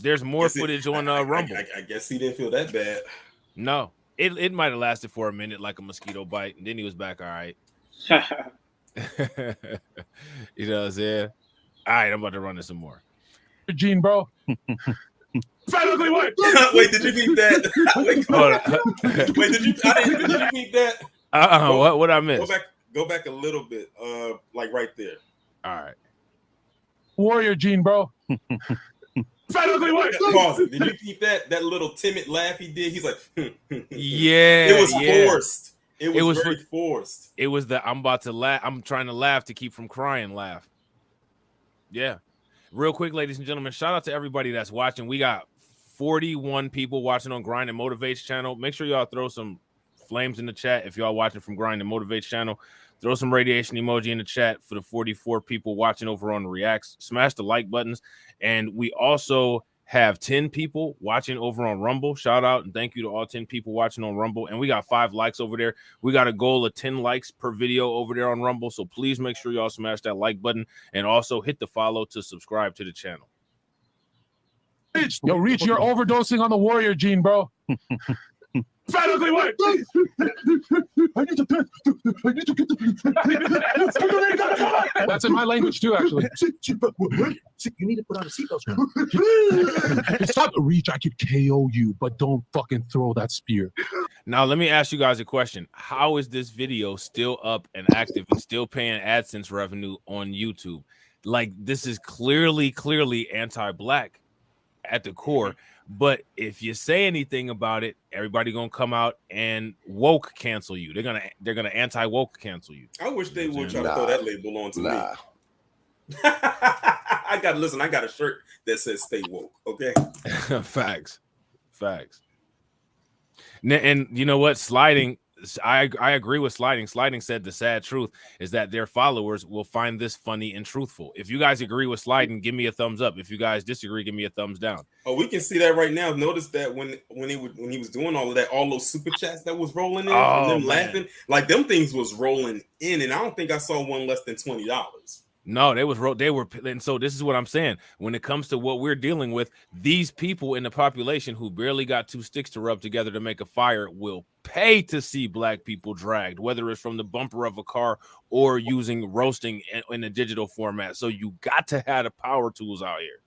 There's more footage on Rumble. I guess he didn't feel that bad. No, it might have lasted for a minute like a mosquito bite, and then he was back all right. You know what I'm saying? All right, I'm about to run this some more. Gene, bro. Ugly white. Wait, did you beat that? Wait, did you beat that? What I missed? Go back a little bit. Like right there. All right. Warrior Gene, bro. Ugly white. Pause it. Did you keep that little timid laugh he did? He's like, yeah. It was forced. It was very forced. It was the I'm about to laugh. I'm trying to laugh to keep from crying laugh. Yeah. Real quick, ladies and gentlemen, shout out to everybody that's watching. We got 41 people watching on Grind and Motivates channel. Make sure y'all throw some flames in the chat if y'all watching from Grind and Motivates channel. Throw some radiation emoji in the chat for the 44 people watching over on Reacts. Smash the like buttons. And we also have 10 people watching over on Rumble. Shout out and thank you to all 10 people watching on Rumble. And we got 5 likes over there. We got a goal of 10 likes per video over there on Rumble. So please make sure y'all smash that like button and also hit the follow to subscribe to the channel. Reach, you're overdosing on the Warrior Gene, bro. Ugly white. I need to get the That's in my language too, actually. You need to put on a seatbelt. Stop. Reach, I could KO you, but don't fucking throw that spear. Now, let me ask you guys a question. How is this video still up and active and still paying AdSense revenue on YouTube? Like, this is clearly anti-black at the core. But if you say anything about it, everybody gonna come out and woke cancel you. They're gonna anti-woke cancel you. I wish they would try to throw that label on to me. I got a shirt that says "Stay woke." Okay. Facts. And you know what? Sliding. I agree with Sliding. Sliding said the sad truth is that their followers will find this funny and truthful. If you guys agree with Sliding, give me a thumbs up. If you guys disagree, give me a thumbs down. Oh, we can see that right now. Notice that when he was doing all of that, all those super chats that was rolling in and them laughing, like them things was rolling in, and I don't think I saw one less than $20. No, they were, and so this is what I'm saying. When it comes to what we're dealing with, these people in the population who barely got 2 sticks to rub together to make a fire will pay to see black people dragged, whether it's from the bumper of a car or using roasting in a digital format. So you got to have the power tools out here.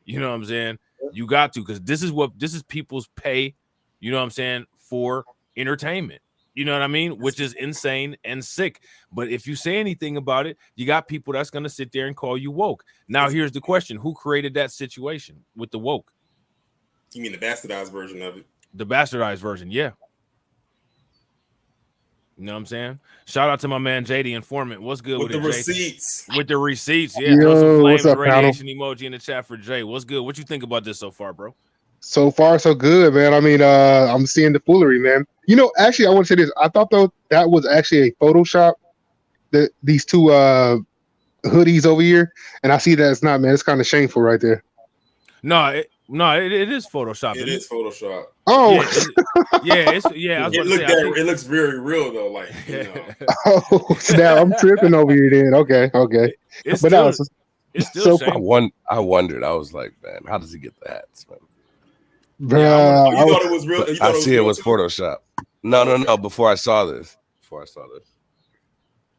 You know what I'm saying? You got to, because this is people's pay, you know what I'm saying, for entertainment. You know what I mean? Which is insane and sick. But if you say anything about it, you got people that's going to sit there and call you woke. Now, here's the question. Who created that situation with the woke? You mean the bastardized version of it? The bastardized version, yeah. You know what I'm saying? Shout out to my man, JD Informant. What's good with the it, receipts? With the receipts, yeah. Yo, Throw some flames what's up, radiation emoji in the chat for Jay. What's good? What you think about this so far, bro? So far, so good, man. I mean, I'm seeing the foolery, man. You know, actually, I want to say this. I thought though that was actually a Photoshop. These two hoodies over here, and I see that it's not, man. It's kind of shameful right there. No, it is Photoshop. It is Photoshop. Oh, It looks very real though. Like, you know. Oh, snap! I'm tripping over here. Then okay. It's But still, no, it's still so shameful. I wondered. I was like, man, how does he get the hats, man? bruh, You thought it was real. You thought I see it was Photoshop. No. Before I saw this.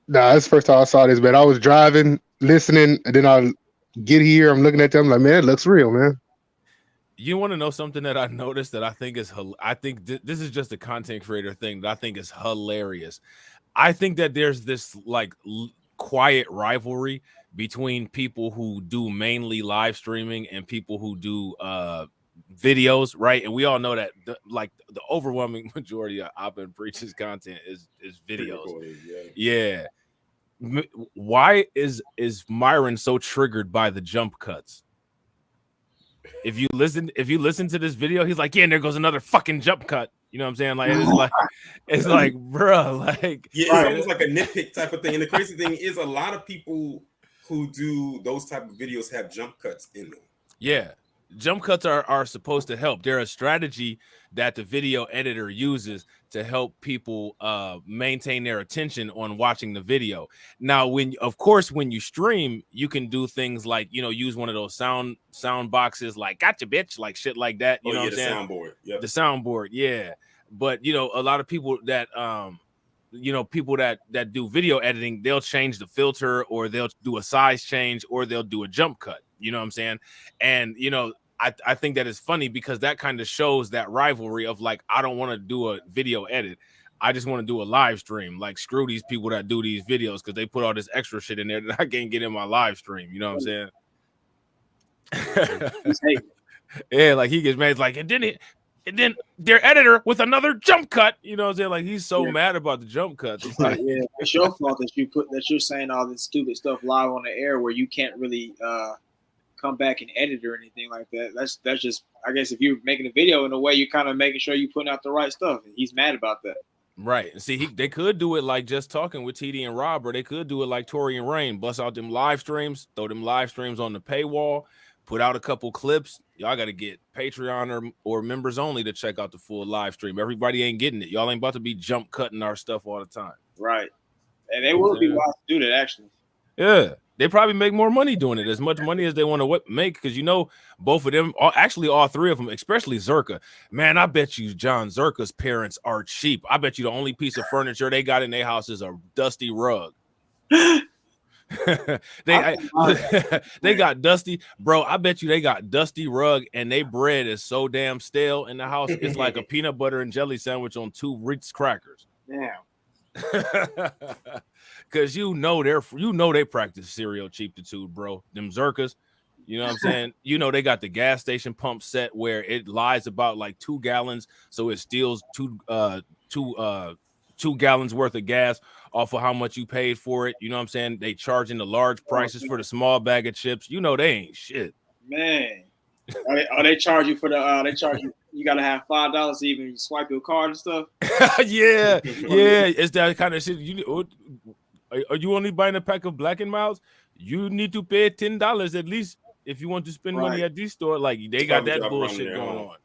nah, that's the first time I saw this, man. I was driving, listening, and then I get here. I'm looking at them like, man, it looks real, man. You want to know something that I noticed that I think is this is just a content creator thing that I think is hilarious. I think that there's this like quiet rivalry between people who do mainly live streaming and people who do videos, right? And we all know that the overwhelming majority of Abba and Preach's content is videos. Yeah. Why is Myron so triggered by the jump cuts? If you listen to this video, he's like, yeah, and there goes another fucking jump cut. You know what I'm saying? Like it's like, bro, like it's almost like a nitpick type of thing. And the crazy thing is, a lot of people who do those type of videos have jump cuts in them. Yeah, jump cuts are supposed to help. They're a strategy that the video editor uses to help people maintain their attention on watching the video. Now, when you stream, you can do things like, you know, use one of those sound boxes, like gotcha bitch, like shit like that. You know what I'm saying? Soundboard. Yep. The soundboard, yeah. But you know, a lot of people that that do video editing, they'll change the filter, or they'll do a size change, or they'll do a jump cut. You know what I'm saying? And you know, I think that is funny because that kind of shows that rivalry of like, I don't want to do a video edit. I just want to do a live stream. Like, screw these people that do these videos because they put all this extra shit in there that I can't get in my live stream. You know what I'm saying? Yeah, like he gets mad. It's like, and then their editor with another jump cut. You know what I'm saying? Like, he's so mad about the jump cuts. It's like, yeah, it's your fault that you're saying all this stupid stuff live on the air where you can't really come back and edit or anything like that. That's just, I guess, if you're making a video in a way, you're kind of making sure you're putting out the right stuff. And he's mad about that. Right. And see, they could do it like just talking with TD and Rob, or they could do it like Tori and Rain, bust out them live streams, throw them live streams on the paywall, put out a couple clips. Y'all got to get Patreon or members only to check out the full live stream. Everybody ain't getting it. Y'all ain't about to be jump cutting our stuff all the time. Right. And they will be wise to do that, actually. Yeah. They probably make more money doing it, as much money as they want to make, because, you know, both of them, actually all three of them, especially Zerka. Man, I bet you John Zerka's parents are cheap. I bet you the only piece of furniture they got in their house is a dusty rug. They got dusty, bro. I bet you they got dusty rug, and they bread is so damn stale in the house. It's like a peanut butter and jelly sandwich on 2 Ritz crackers. Damn. Because you know they practice cereal cheaptitude, bro. Them Zerkas, you know what I'm saying? You know they got the gas station pump set where it lies about like 2 gallons, so it steals 2 gallons worth of gas off of how much you paid for it. You know what I'm saying? They charging the large prices for the small bag of chips. You know they ain't shit. Man, they charge you for the they charge you. You gotta have $5 to even swipe your card and stuff. yeah, it's that kind of shit. Are you only buying a pack of Black and Milds? You need to pay $10 at least if you want to spend money at this store. Like, they got that bullshit going on.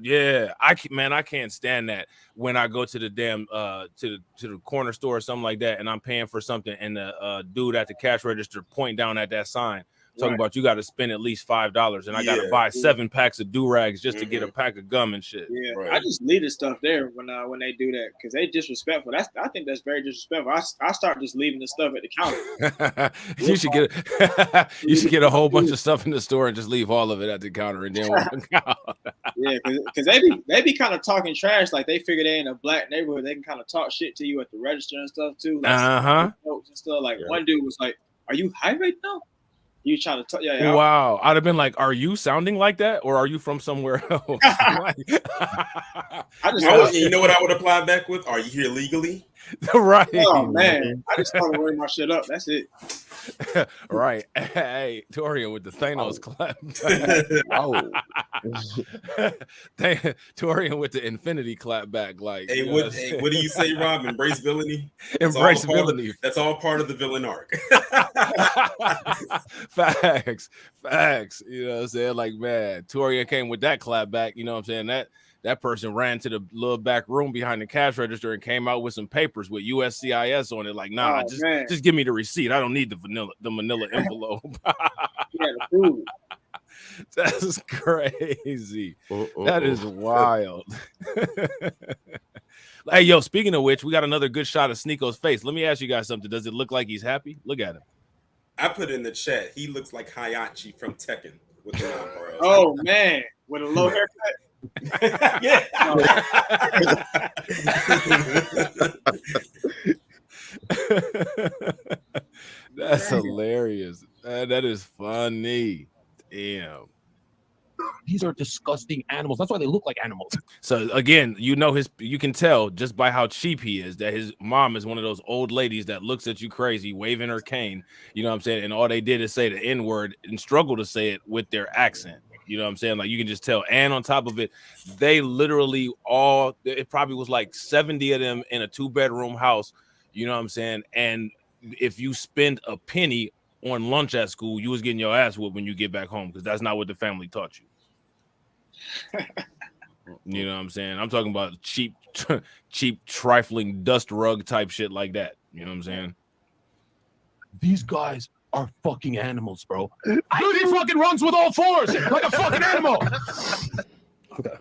Yeah. I can't stand that when I go to the damn to the corner store or something like that, and I'm paying for something, and the dude at the cash register point down at that sign talking about you got to spend at least $5, and I got to buy 7 packs of do-rags just to get a pack of gum and shit. Yeah, I just leave the stuff there when they do that, because they disrespectful. I think that's very disrespectful. I start just leaving the stuff at the counter. you should get a whole bunch of stuff in the store and just leave all of it at the counter, and then walk out. Yeah, because they be kind of talking trash, like they figure they in a black neighborhood, they can kind of talk shit to you at the register and stuff too. Like, folks and stuff. Like, one dude was like, "Are you high right now?" You trying to talk? Yeah. Wow, I'd have been like, "Are you sounding like that, or are you from somewhere else?" You know what I would apply back with? Are you here legally? Right. Oh man, I just started wearing my shit up. That's it. Right. Hey, Torian with the Thanos clap. Oh. Torian with the Infinity clap back. Like, Hey, what do you say, Rob? Embrace villainy. Embrace villainy. That's all part of the villain arc. Facts. You know what I'm saying? Like, man, Torian came with that clap back. You know what I'm saying? That person ran to the little back room behind the cash register and came out with some papers with USCIS on it. Like, nah, just give me the receipt. I don't need the manila envelope. That's crazy. That is wild. Hey, yo, speaking of which, we got another good shot of Sneako's face. Let me ask you guys something. Does it look like he's happy? Look at him. I put in the chat. He looks like Hayachi from Tekken with the eyebrows. Oh, man. With a low haircut. Yeah. That's hilarious. That is funny. Damn. These are disgusting animals. That's why they look like animals. So again, you can tell just by how cheap he is that his mom is one of those old ladies that looks at you crazy, waving her cane. You know what I'm saying? And all they did is say the N-word and struggle to say it with their accent. You know what I'm saying? Like, you can just tell. And on top of it, they literally it probably was like 70 of them in a 2-bedroom house. You know what I'm saying? And if you spend a penny on lunch at school, you was getting your ass whooped when you get back home, because that's not what the family taught you. You know what I'm saying? I'm talking about cheap, trifling dust rug type shit like that. You know what I'm saying? These guys are fucking animals, bro. Dude, he fucking runs with all fours like a fucking animal. Okay.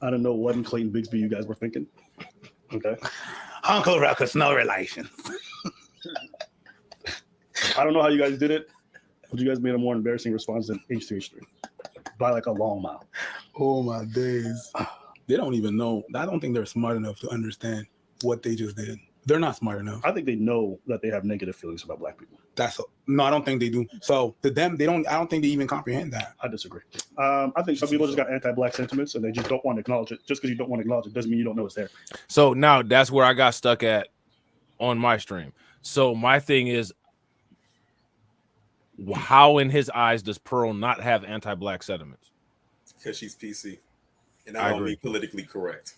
I don't know what in Clayton Bigsby you guys were thinking. Okay. Uncle Ruckus, no relation. I don't know how you guys did it, but you guys made a more embarrassing response than H3H3 by like a long mile. Oh my days. They don't even know. I don't think they're smart enough to understand what they just did. They're not smart enough. I think they know that they have negative feelings about black people. No, I don't think they do. So to them, I don't think they even comprehend that. I disagree. I think some people just got anti-black sentiments and they just don't want to acknowledge it. Just because you don't want to acknowledge it doesn't mean you don't know it's there. So now that's where I got stuck at on my stream. So my thing is, how in his eyes does Pearl not have anti-black sentiments? Because she's PC. And I don't mean politically correct.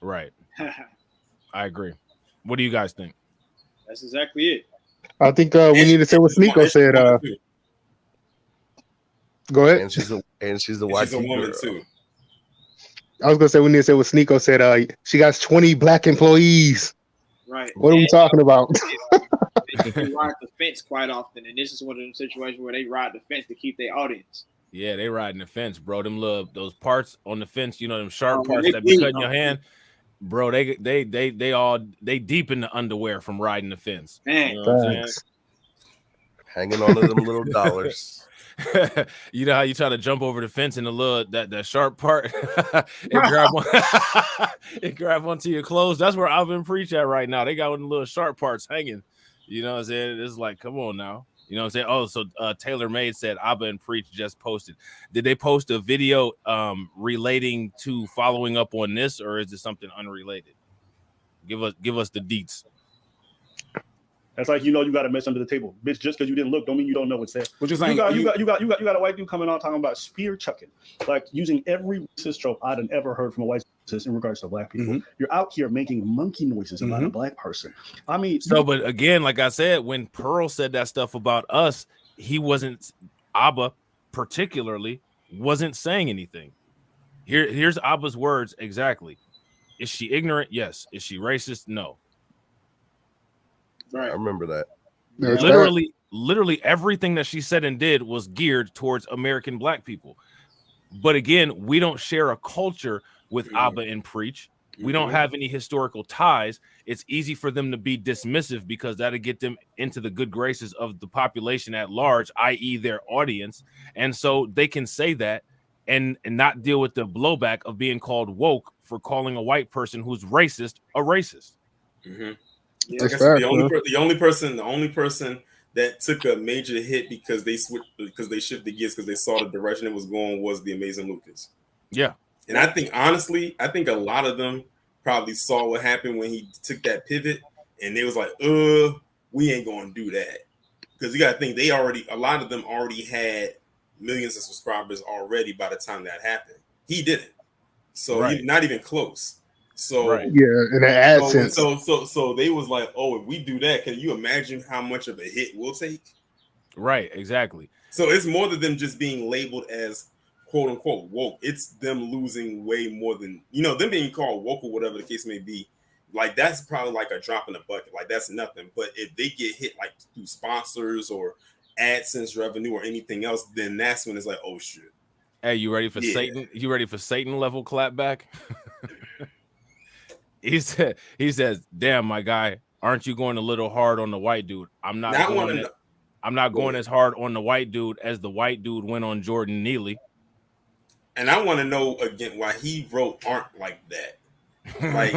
Right. I agree. What do you guys think? That's exactly it. I think we need to say what Sneeko said. Go ahead. And she's the white woman too. I was gonna say we need to say what Sneeko said. She got 20 black employees. Right. What are we talking about? They ride the fence quite often, and this is one of them situations where they ride the fence to keep their audience. Yeah, they riding the fence, bro. Them those parts on the fence, you know, them sharp parts that be cutting your hand. Bro, they deep in the underwear from riding the fence. Man, you know what I'm saying? Hanging on to them little dollars. You know how you try to jump over the fence and the little that sharp part it grab onto your clothes. That's where I've been preaching at right now. They got one of the little sharp parts hanging. You know what I'm saying? It's like, come on now. You know what I'm saying? Oh, so Taylor Made said Abba and Preach just posted. Did they post a video relating to following up on this, or is it something unrelated? Give us the deets. That's like, you got a mess under the table, bitch. Just because you didn't look, don't mean you don't know what's there. Which is like you got a white dude coming on talking about spear chucking, like using every racist trope I'd ever heard from a white racist in regards to black people. Mm-hmm. You're out here making monkey noises about a black person. I mean, but again, like I said, when Pearl said that stuff about us, he wasn't, Abba particularly wasn't saying anything. Here's Abba's words exactly. Is she ignorant? Yes. Is she racist? No. Right. I remember that. Literally everything that she said and did was geared towards American black people. But again, we don't share a culture with Abba and Preach. We don't have any historical ties. It's easy for them to be dismissive because that'll get them into the good graces of the population at large, i.e. their audience. And so they can say that and not deal with the blowback of being called woke for calling a white person who's racist a racist. Mm-hmm. Yeah, the only person that took a major hit because they shifted gears because they saw the direction it was going was the Amazing Lucas. Yeah. And I think honestly, a lot of them probably saw what happened when he took that pivot and they was like, we ain't gonna do that. Because you gotta think a lot of them already had millions of subscribers already by the time that happened. He didn't. So he's not even close. So yeah, in the AdSense. So they was like, oh, if we do that, can you imagine how much of a hit we'll take? Right, exactly. So it's more than them just being labeled as quote unquote woke. It's them losing way more than, them being called woke or whatever the case may be. Like that's probably like a drop in the bucket. Like that's nothing. But if they get hit like through sponsors or AdSense revenue or anything else, then that's when it's like, oh shit. Hey, you ready for Satan? You ready for Satan level clapback? He says, "Damn, my guy, aren't you going a little hard on the white dude? I'm not going as hard on the white dude as the white dude went on Jordan Neely." And I want to know again why he wrote "aren't" like that. Like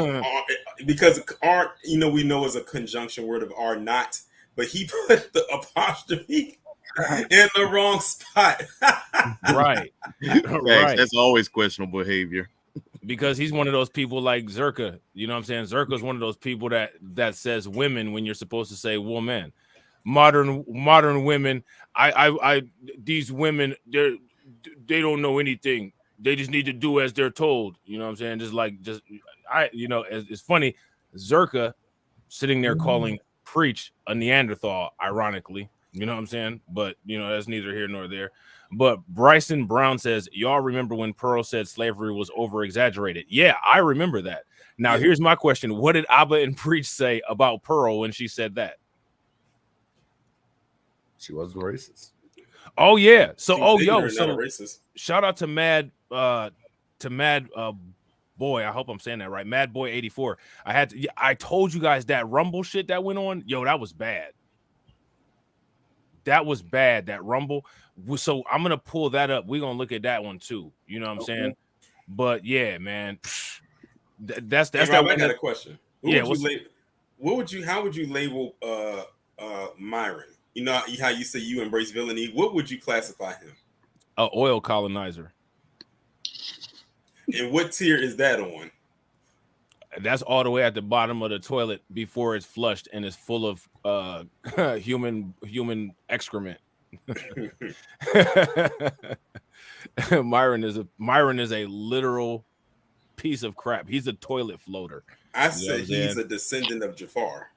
because "aren't," we know is a conjunction word of "are not," but he put the apostrophe in the wrong spot. Right. Right. That's always questionable behavior. Because he's one of those people like Zerka. You know what I'm saying? Zerka's one of those people that says women when you're supposed to say woman. Modern women, these women, they don't know anything. They just need to do as they're told. You know what I'm saying? It's funny. Zerka sitting there calling Preach a Neanderthal, ironically. You know what I'm saying? But, that's neither here nor there. But Bryson Brown says, y'all remember when Pearl said slavery was over-exaggerated? Yeah, I remember that. Now, here's my question. What did Abba and Preach say about Pearl when she said that? She wasn't racist. Oh, yeah. So, racist. Shout out to Mad Boy. I hope I'm saying that right. Mad Boy 84. I told you guys that Rumble shit that went on. Yo, that was bad. That was bad, that Rumble. So I'm going to pull that up. We're going to look at that one too. You know what I'm saying? But yeah, man. That's hey, Rob, I got a question. How would you label Myron? You know how you say you embrace villainy? What would you classify him? An oil colonizer. And what tier is that on? That's all the way at the bottom of the toilet before it's flushed and it's full of human excrement. Myron is a literal piece of crap. He's a toilet floater. I said he's a descendant of Jafar.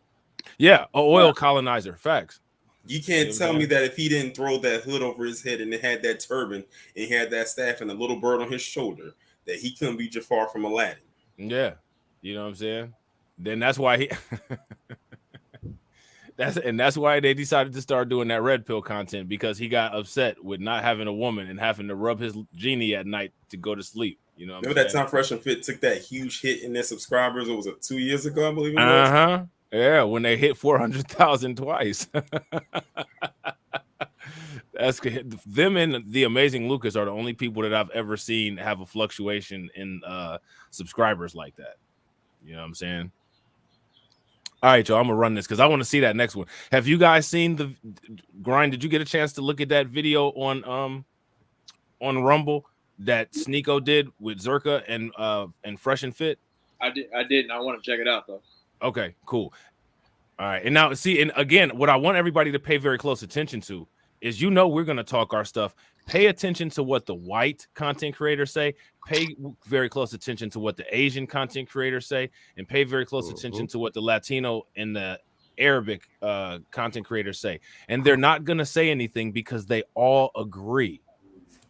Yeah, an oil colonizer. Facts. You can't tell me that if he didn't throw that hood over his head and it had that turban and he had that staff and a little bird on his shoulder, that he couldn't be Jafar from Aladdin. Yeah. You know what I'm saying? Then that's why that's why they decided to start doing that red pill content, because he got upset with not having a woman and having to rub his genie at night to go to sleep. You know what Remember that time Fresh and Fit took that huge hit in their subscribers? It was 2 years ago, I believe it was. Uh-huh. Yeah, when they hit 400,000 twice. That's them and the Amazing Lucas are the only people that I've ever seen have a fluctuation in subscribers like that. You know what I'm saying? All right, y'all, I'm gonna run this because I want to see that next one. Have you guys seen the Grind? Did you get a chance to look at that video on Rumble that Sneeko did with Zerka and Fresh and Fit? I didn't. I want to check it out though. Okay, cool. All right, and now see, and again, what I want everybody to pay very close attention to is, we're gonna talk our stuff. Pay attention to what the white content creators say. Pay very close attention to what the Asian content creators say, and pay very close attention to what the Latino and the Arabic content creators say. And they're not going to say anything because they all agree.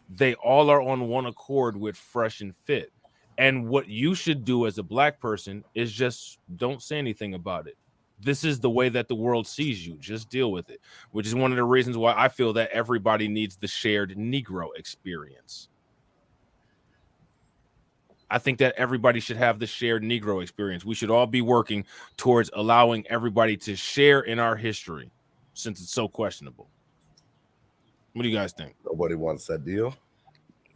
They all are on one accord with Fresh and Fit. And what you should do as a black person is just don't say anything about it. This is the way that the world sees you. Just deal with it, which is one of the reasons why I feel that everybody needs the shared Negro experience. I think that everybody should have the shared Negro experience. We should all be working towards allowing everybody to share in our history, since it's so questionable. What do you guys think? Nobody wants that deal.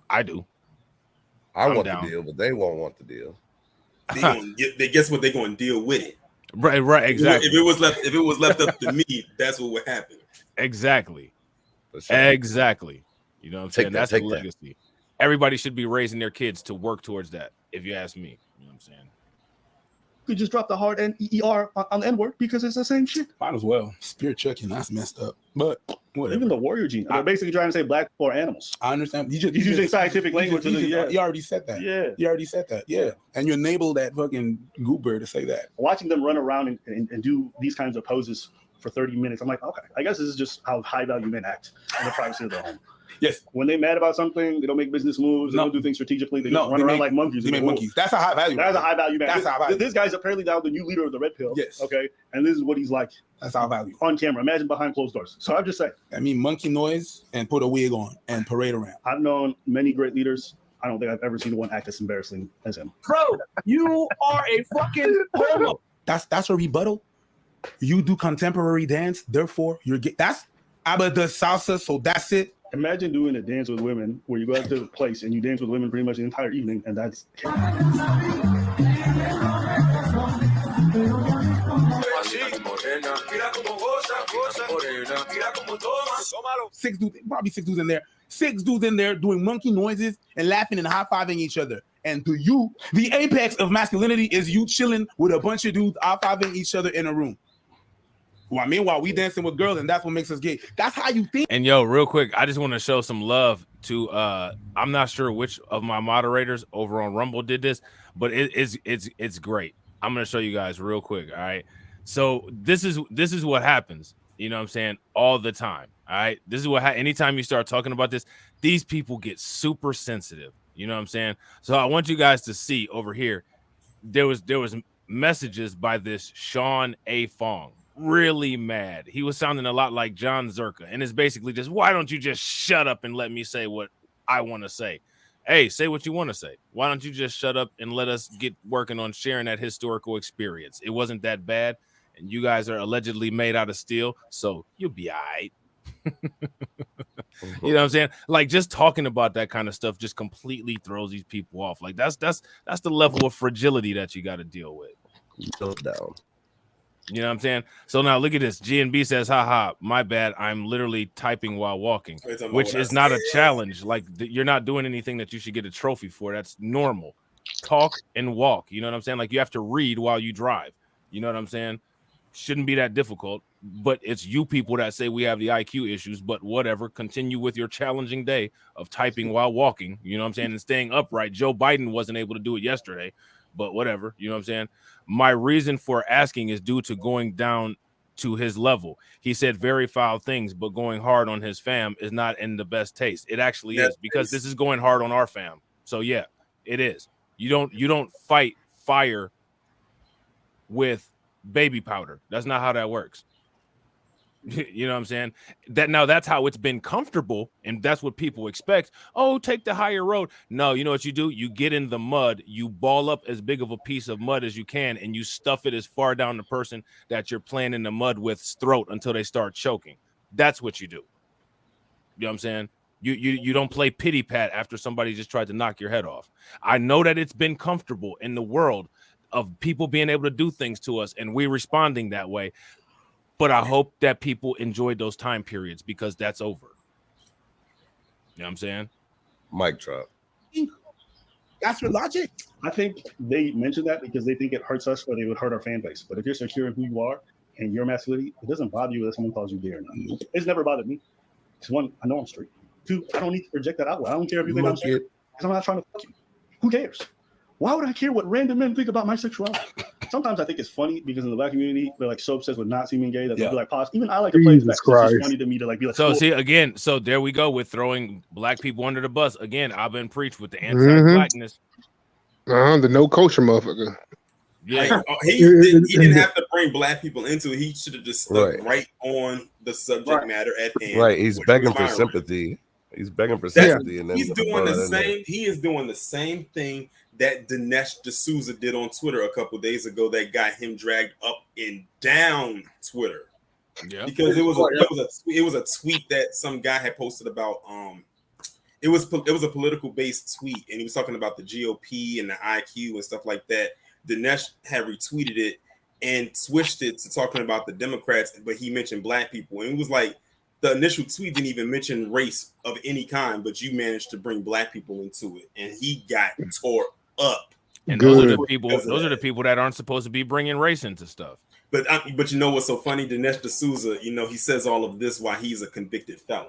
I do. I'm want down. The deal, but they won't want the deal. They guess what? They're going to deal with it. Right, exactly. If it was left up to me, that's what would happen. Exactly. Exactly. You know what I'm saying? That's the legacy. Everybody should be raising their kids to work towards that, if you ask me. You know what I'm saying? could just drop the hard N-E-E-R on the N-word because it's the same shit. Might as well. Spear chucking, that's messed up. But whatever. Even the warrior gene. They're basically trying to say black people are animals. I understand. He's using scientific language. You already said that. Yeah. You already said that. Yeah. And you enabled that fucking goober to say that. Watching them run around and do these kinds of poses for 30 minutes, I'm like, okay, I guess this is just how high value men act in the privacy of their home. Yes. When they're mad about something, they don't make business moves. They don't do things strategically. They just run around like monkeys. They make monkeys. That's a high value. That's a high value man. That's a high value. This guy's apparently now the new leader of the Red Pill. Yes. Okay. And this is what he's like. That's high value. On camera. Imagine behind closed doors. So I'm just saying. I mean, monkey noise and put a wig on and parade around. I've known many great leaders. I don't think I've ever seen one act as embarrassing as him. Bro, you are a fucking homo. That's a rebuttal. You do contemporary dance, therefore you're that's Abba does salsa, so that's it. Imagine doing a dance with women where you go out to a place and you dance with women pretty much the entire evening, and that's six dudes in there. 6 dudes in there doing monkey noises and laughing and high-fiving each other. And to you, the apex of masculinity is you chilling with a bunch of dudes high-fiving each other in a room. Well, meanwhile, we dancing with girls, and that's what makes us gay. That's how you think. And yo, real quick, I just want to show some love to I'm not sure which of my moderators over on Rumble did this, but it's great. I'm gonna show you guys real quick. All right. So this is what happens, you know what I'm saying, all the time. All right. This is what anytime you start talking about this, these people get super sensitive. You know what I'm saying? So I want you guys to see over here. There was messages by this Sean A. Fong. Really mad. He was sounding a lot like John Zerka, and it's basically just, why don't you just shut up and let me say what I want to say? Hey, say what you want to say. Why don't you just shut up and let us get working on sharing that historical experience? It wasn't that bad, and you guys are allegedly made out of steel, so you'll be all right. You know what I'm saying? Like, just talking about that kind of stuff just completely throws these people off. Like, that's the level of fragility that you got to deal with. No down. You know what I'm saying? So now look at this. GNB says, haha, my bad. I'm literally typing while walking, which is not a challenge. Like, you're not doing anything that you should get a trophy for. That's normal. Talk and walk. You know what I'm saying? Like, you have to read while you drive. You know what I'm saying? Shouldn't be that difficult, but it's you people that say we have the IQ issues, but whatever. Continue with your challenging day of typing while walking. You know what I'm saying? And staying upright. Joe Biden wasn't able to do it yesterday, but whatever. You know what I'm saying? My reason for asking is due to going down to his level. He said very foul things, but going hard on his fam is not in the best taste. It actually is, because this is going hard on our fam. So yeah, it is. You don't fight fire with baby powder. That's not how that works. You know what I'm saying? That's how it's been comfortable, and that's what people expect. Oh, take the higher road. No, you know what you do? You get in the mud, you ball up as big of a piece of mud as you can, and you stuff it as far down the person that you're playing in the mud with's throat until they start choking. That's what you do. You know what I'm saying? You don't play pity pat after somebody just tried to knock your head off. I know that it's been comfortable in the world of people being able to do things to us, and we responding that way. But I hope that people enjoyed those time periods, because that's over. You know what I'm saying? Mic drop. That's your logic. I think they mentioned that because they think it hurts us, or they would hurt our fan base. But if you're secure in who you are and your masculinity, it doesn't bother you whether someone calls you gay or not. It's never bothered me. Because 1, I know I'm straight. 2, I don't need to project that outward. I don't care if you think I'm straight, because I'm not trying to fuck you. Who cares? Why would I care what random men think about my sexuality? Sometimes I think it's funny because in the black community, they're like so obsessed with not seeming gay that they'll be like, pause. Even I like to play this back. It's just funny to me to like be like. So see again. So there we go with throwing black people under the bus again. I've been preached with the anti-blackness. The no culture motherfucker. Yeah, he didn't have to bring black people into it. He should have just stuck right on the subject matter at hand. Right, he's begging for sympathy. He's begging for sympathy, and then he's doing the same. He is doing the same thing that Dinesh D'Souza did on Twitter a couple of days ago. That got him dragged up and down Twitter. Yeah, because it was a tweet that some guy had posted about. It was a political based tweet, and he was talking about the GOP and the IQ and stuff like that. Dinesh had retweeted it and switched it to talking about the Democrats, but he mentioned black people, and it was like, the initial tweet didn't even mention race of any kind, but you managed to bring black people into it, and he got tore up. And those are Good. the people. Those are the people that aren't supposed to be bringing race into stuff. But you know what's so funny? Dinesh D'Souza, you know, he says all of this while he's a convicted felon.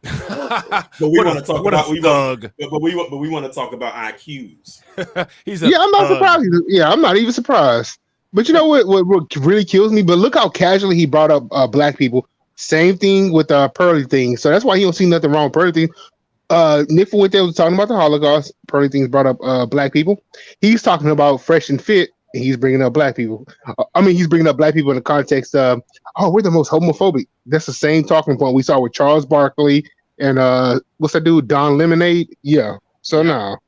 But we want to talk about but we want to talk about IQs. I'm not surprised. Yeah, I'm not even surprised. But you know what really kills me? But look how casually he brought up black people. Same thing with Pearly thing. So that's why he don't see nothing wrong with Pearly thing. Nick Fuente was talking about the Holocaust. Pearly things brought up black people. He's talking about Fresh and Fit, and he's bringing up black people. He's bringing up black people in the context of, we're the most homophobic. That's the same talking point we saw with Charles Barkley and what's that dude, Don Lemonade? Yeah. So now.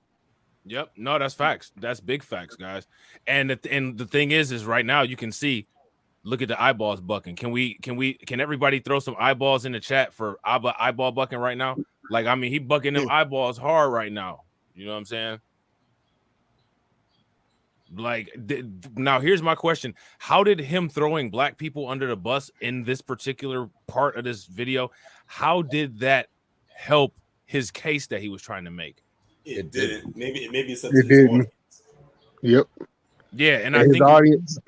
Yep. No, that's facts. That's big facts, guys. And the thing is right now you can see. Look at the eyeballs bucking. Can everybody throw some eyeballs in the chat for Abba eyeball bucking right now? Like, I mean, he bucking them eyeballs hard right now. You know what I'm saying? Like, now here's my question. How did him throwing black people under the bus in this particular part of this video, how did that help his case that he was trying to make? It didn't. Maybe it's It didn't. Yep. Yeah, and I his think audience.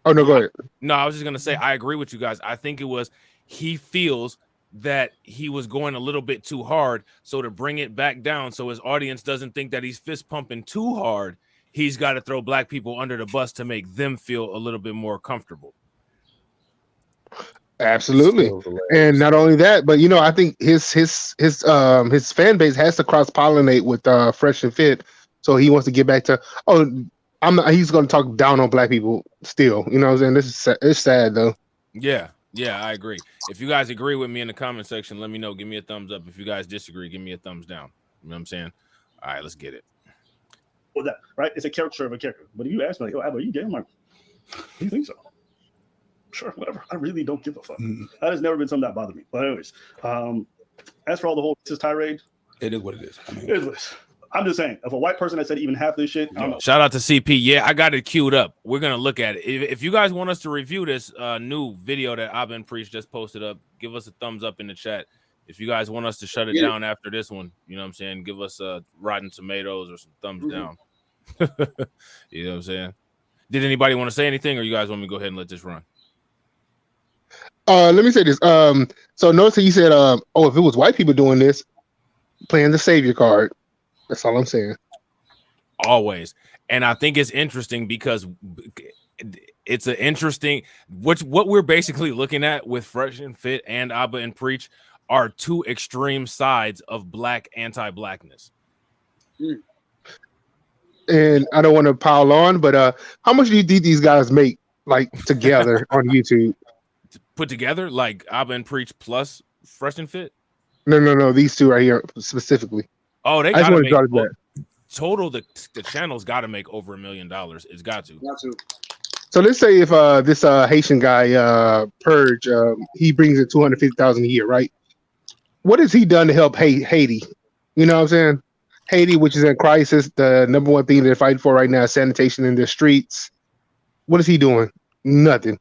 Oh no, go ahead. No, I was just gonna say I agree with you guys. I think it was he feels that he was going a little bit too hard, so to bring it back down, so his audience doesn't think that he's fist pumping too hard, he's got to throw black people under the bus to make them feel a little bit more comfortable. Absolutely, and not only that, but you know, I think his fan base has to cross pollinate with Fresh and Fit, so he wants to get back to he's going to talk down on black people still. You know what I'm saying? It's sad though. Yeah, I agree. If you guys agree with me in the comment section, let me know. Give me a thumbs up. If you guys disagree, give me a thumbs down. You know what I'm saying? All right, let's get it. Well, that right? It's a caricature of a character. But if you ask me, like, are you gay? I'm like, do you think so? Sure, whatever. I really don't give a fuck. That has never been something that bothered me. But anyways, as for all the whole racist tirade, it is what it is. It is what it is. I'm just saying, if a white person that said even half this shit, shout out to CP. Yeah, I got it queued up. We're gonna look at it. If you guys want us to review this new video that I've been preached just posted up, give us a thumbs up in the chat. If you guys want us to shut it down after this one, you know what I'm saying, give us Rotten Tomatoes or some thumbs down. You know what I'm saying? Did anybody want to say anything, or you guys want me to go ahead and let this run? Let me say this. So notice that you said, if it was white people doing this, playing the savior card. That's all I'm saying. Always. And I think it's interesting because it's an interesting what we're basically looking at with Fresh and Fit and Abba and Preach are two extreme sides of black anti-blackness. And I don't want to pile on, but how much do you think these guys make like together on YouTube? Put together like Abba and Preach plus Fresh and Fit? No, these two right here specifically. Oh, they got to make total. The channel's got to make over $1 million. It's got to. So let's say if this Haitian guy Purge, he brings in 250,000 a year, right? What has he done to help Haiti? You know what I'm saying? Haiti, which is in crisis, the number one thing they're fighting for right now is sanitation in their streets. What is he doing? Nothing.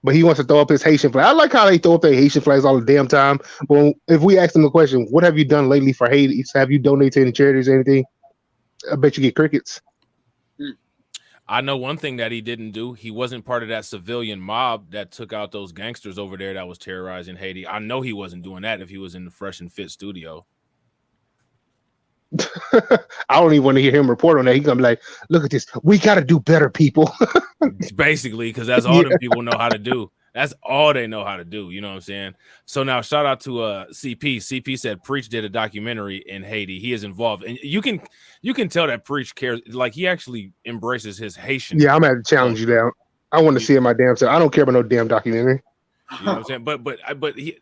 But he wants to throw up his Haitian flag. I like how they throw up their Haitian flags all the damn time. But if we ask them the question, what have you done lately for Haiti? Have you donated to any charities or anything? I bet you get crickets. I know one thing that he didn't do. He wasn't part of that civilian mob that took out those gangsters over there that was terrorizing Haiti. I know he wasn't doing that if he was in the Fresh and Fit studio. I don't even want to hear him report on that. He's gonna be like, look at this. We got to do better, people. Basically, because that's all them people know how to do. That's all they know how to do. You know what I'm saying? So now shout out to CP. CP said Preach did a documentary in Haiti. He is involved. And you can tell that Preach cares. Like he actually embraces his Haitian. Yeah, I'm gonna challenge you down. I want to see it my damn self. I don't care about no damn documentary. You know what I'm saying? But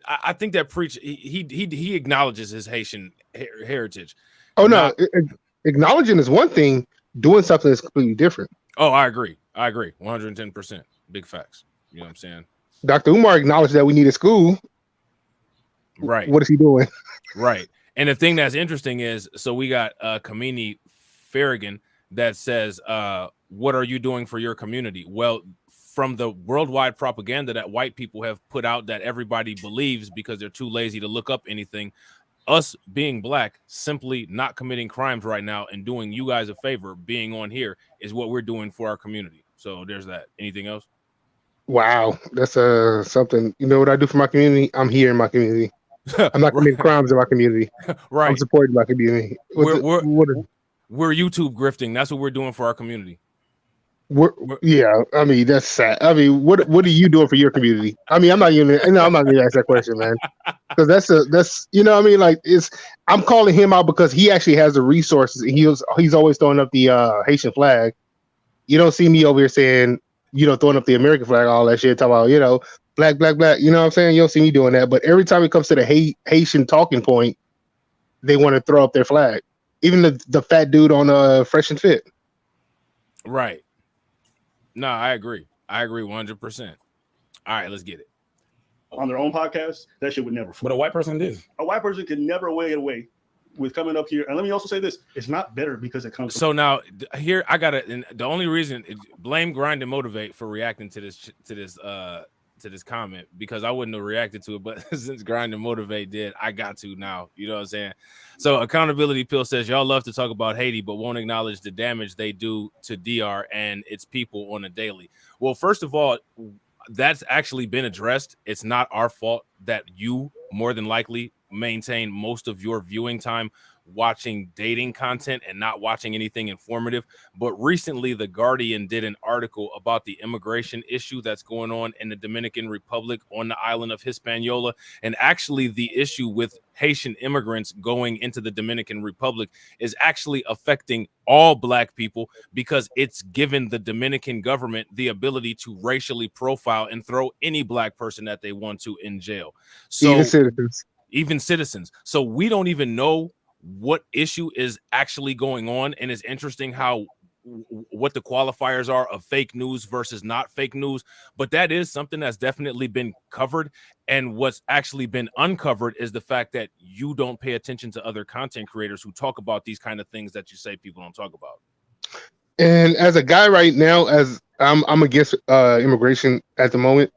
I think that Preach he acknowledges his Haitian heritage. Oh no, acknowledging is one thing. Doing something is completely different. Oh, I agree. 110%. Big facts. You know what I'm saying? Dr. Umar acknowledged that we need a school. Right. What is he doing? Right. And the thing that's interesting is, so we got Kamini Farragon that says, what are you doing for your community? Well, from the worldwide propaganda that white people have put out that everybody believes because they're too lazy to look up anything, us being black, simply not committing crimes right now and doing you guys a favor, being on here is what we're doing for our community. So there's that. Anything else? Wow, that's something. You know what I do for my community? I'm here in my community. I'm not committing crimes in my community. Right. I'm supporting my community. We're YouTube grifting. That's what we're doing for our community. Yeah, I mean that's sad. I mean, what are you doing for your community? I mean, I'm not going to ask that question, man, because that's you know what I mean. Like I'm calling him out because he actually has the resources. He's always throwing up the Haitian flag. You don't see me over here saying throwing up the American flag, all that shit. Talking about black, black, black. You know what I'm saying? You don't see me doing that. But every time it comes to the Haitian talking point, they want to throw up their flag. Even the fat dude on Fresh and Fit. Right. No, I agree. I agree 100%. All right, let's get it. On their own podcast, that shit would never fly. But a white person did. A white person could never get away with coming up here. And let me also say this: it's not better because it comes. So now here I got to. The only reason blame, grind, and motivate for reacting to this comment, because I wouldn't have reacted to it, but since Grind and Motivate did, I got to now. You know what I'm saying? So Accountability Pill says y'all love to talk about Haiti, but won't acknowledge the damage they do to DR and its people on a daily. Well, first of all, that's actually been addressed. It's not our fault that you more than likely maintain most of your viewing time watching dating content and not watching anything informative. But recently, The Guardian did an article about the immigration issue that's going on in the Dominican Republic on the island of Hispaniola. And actually, the issue with Haitian immigrants going into the Dominican Republic is actually affecting all black people, because it's given the Dominican government the ability to racially profile and throw any black person that they want to in jail. So even citizens. So we don't even know what issue is actually going on. And it's interesting how what the qualifiers are of fake news versus not fake news. But that is something that's definitely been covered. And what's actually been uncovered is the fact that you don't pay attention to other content creators who talk about these kind of things that you say people don't talk about. And as a guy right now, as I'm against immigration at the moment.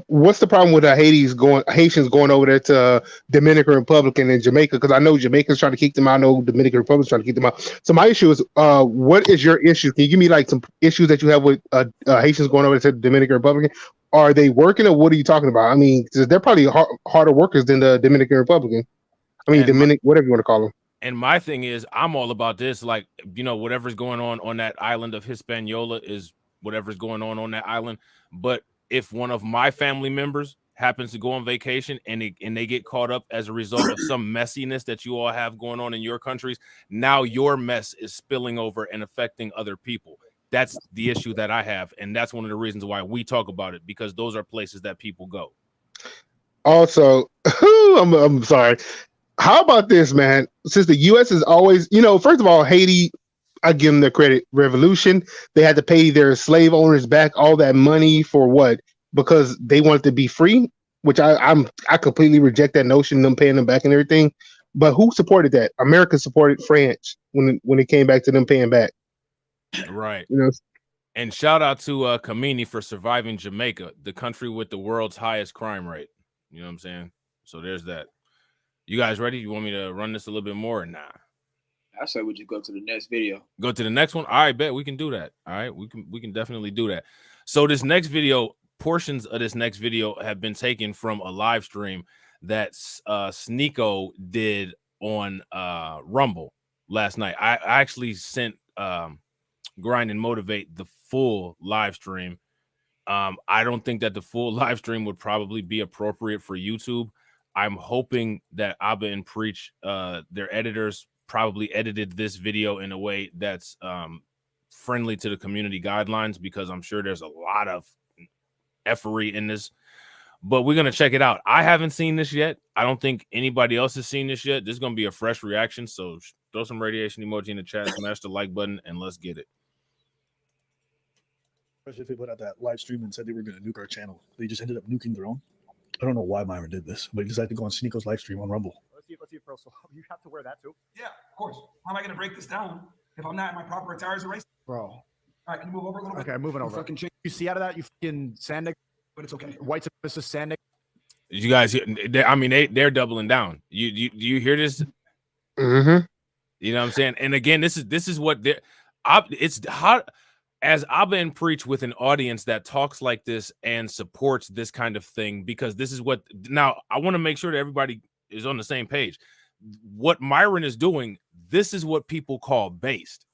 What's the problem with Haitians going over there to Dominican Republic and Jamaica? Because I know Jamaica's trying to keep them out. I know Dominican Republic's trying to keep them out. So my issue is, what is your issue? Can you give me like some issues that you have with Haitians going over to the Dominican Republic? Are they working, or what are you talking about? I mean, they're probably harder workers than the Dominican Republican. I mean, whatever you want to call them. And my thing is, I'm all about this. Like, whatever's going on that island of Hispaniola is whatever's going on that island. But if one of my family members happens to go on vacation and they get caught up as a result of some messiness that you all have going on in your countries, now your mess is spilling over and affecting other people. That's the issue that I have. And that's one of the reasons why we talk about it, because those are places that people go. Also, I'm sorry. How about this, man? Since the U.S. is always, first of all, Haiti, I give them the credit. Revolution, they had to pay their slave owners back all that money for what? Because they wanted to be free, which I completely reject that notion, them paying them back and everything. But who supported that? America supported France when it came back to them paying back. Right. And shout out to Kamini for surviving Jamaica, the country with the world's highest crime rate. You know what I'm saying? So there's that. You guys ready? You want me to run this a little bit more or nah? I say we just go to the next video. Go to the next one. All right, bet we can do that. All right, we can definitely do that. So this next video, portions of this next video have been taken from a live stream that Sneeko did on Rumble last night. I actually sent Grind and Motivate the full live stream. I don't think that the full live stream would probably be appropriate for YouTube. I'm hoping that Abba and Preach, their editors, probably edited this video in a way that's friendly to the community guidelines, because I'm sure there's a lot of effery in this, but we're going to check it out. I haven't seen this yet. I don't think anybody else has seen this yet. This is going to be a fresh reaction. So throw some radiation emoji in the chat, smash the like button, and let's get it. Especially if they put out that live stream and said they were going to nuke our channel. They just ended up nuking their own. I don't know why Myron did this, but he decided to go on Sneeko's live stream on Rumble. Let's see, bro. So you have to wear that too? Yeah, of course. How am I going to break this down if I'm not in my proper attires race? Bro. All right, can you move over a little bit? Okay, I'm moving over. Fucking you see out of that, you fucking sand nigga? But it's okay. White supremacist sand nigga? Did you guys hear? They're doubling down. Do you hear this? Mm-hmm. You know what I'm saying? And again, this is what it's hot as Abba and preach with an audience that talks like this and supports this kind of thing, because this is what now I want to make sure that everybody is on the same page. What Myron is doing, this is what people call based.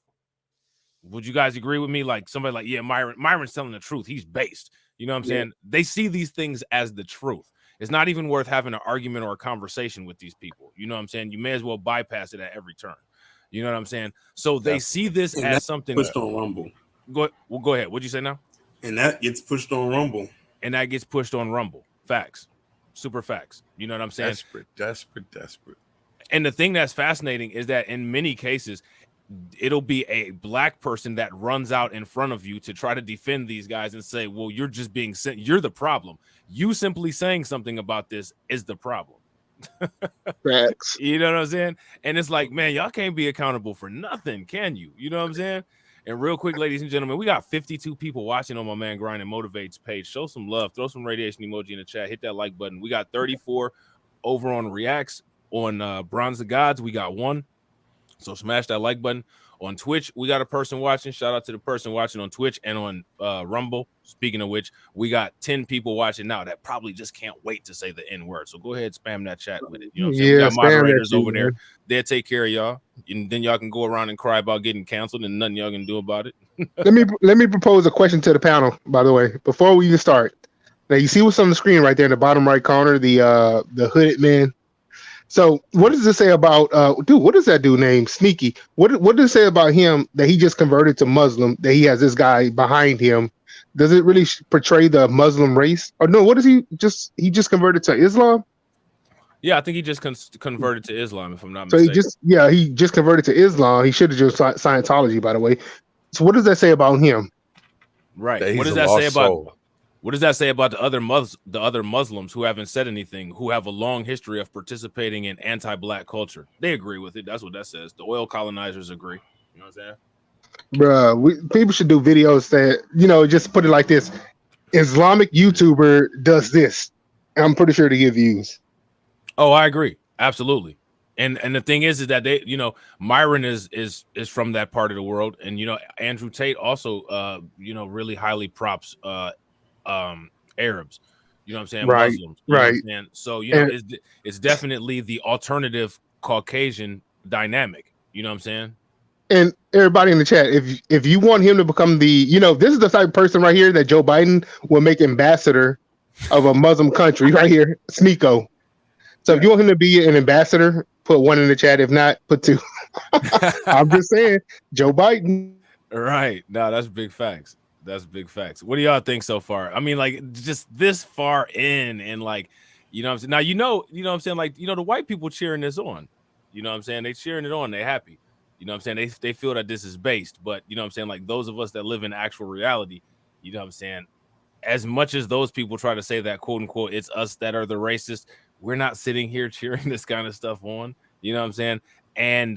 Would you guys agree with me? Like somebody like, yeah, Myron's telling the truth. He's based. You know what I'm saying? They see these things as the truth. It's not even worth having an argument or a conversation with these people. You know what I'm saying? You may as well bypass it at every turn. You know what I'm saying? So they see this as something pushed on Rumble. Go ahead. What'd you say now? And that gets pushed on Rumble. And that gets pushed on Rumble. Facts. Super facts. You know what I'm saying? Desperate. And the thing that's fascinating is that in many cases, it'll be a black person that runs out in front of you to try to defend these guys and say, well, you're just being sent. You're the problem. You simply saying something about this is the problem. Facts. You know what I'm saying? And it's like, man, y'all can't be accountable for nothing, can you? You know what I'm saying? And real quick, ladies and gentlemen, we got 52 people watching on my man Grind and Motivates page. Show some love. Throw some radiation emoji in the chat. Hit that like button. We got 34 over on Reacts. On Bronze of Gods, we got 1. So smash that like button. On Twitch, we got a person watching. Shout out to the person watching on Twitch and on Rumble. Speaking of which, we got 10 people watching now that probably just can't wait to say the N word. So go ahead, spam that chat with it. You know what I'm saying? We got moderators over there. They'll take care of y'all. And then y'all can go around and cry about getting canceled and nothing y'all can do about it. let me propose a question to the panel, by the way, before we even start. Now you see what's on the screen right there in the bottom right corner, the hooded man. So what does it say about what is that dude named Sneaky? What does it say about him that he just converted to Muslim, that he has this guy behind him? Does it really portray the Muslim race? Or no, what is he just converted to Islam? Yeah, I think he just converted to Islam, if I'm not mistaken. So he just converted to Islam. He should have just Scientology, by the way. So what does that say about him? Right. What does that say about What does that say about the other Muslims who haven't said anything, who have a long history of participating in anti-black culture? They agree with it. That's what that says. The oil colonizers agree. You know what I'm saying? Bruh, people should do videos that, just put it like this. Islamic YouTuber does this. I'm pretty sure to get views. Oh, I agree. Absolutely. And the thing is that they, Myron is from that part of the world. And, Andrew Tate also, really highly props Arabs, you know what I'm saying? Right, Muslims, right. And so, it's definitely the alternative Caucasian dynamic, you know what I'm saying? And everybody in the chat, if you want him to become this is the type of person right here that Joe Biden will make ambassador of a Muslim country right here, Sneeko. So if you want him to be an ambassador, put 1 in the chat. If not, put 2. I'm just saying, Joe Biden. Right. No, that's big facts. That's big facts. What do y'all think so far? I mean, like, just this far in, and like, you know what I'm saying? Now, you know what I'm saying? Like, the white people cheering this on. You know what I'm saying? They cheering it on. They happy. You know what I'm saying? They feel that this is based. But, you know what I'm saying? Like, those of us that live in actual reality, you know what I'm saying? As much as those people try to say that, quote unquote, it's us that are the racists, we're not sitting here cheering this kind of stuff on. You know what I'm saying? And,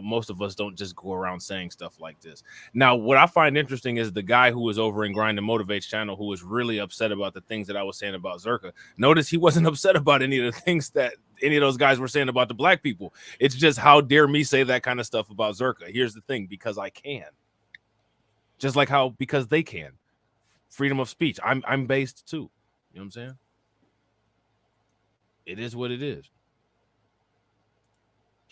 most of us don't just go around saying stuff like this. Now, what I find interesting is the guy who was over in Grind and Motivates channel who was really upset about the things that I was saying about Zerka. Notice he wasn't upset about any of the things that any of those guys were saying about the black people. It's just, how dare me say that kind of stuff about Zerka? Here's the thing, because I can. Just like because they can. Freedom of speech. I'm based too. You know what I'm saying? It is what it is.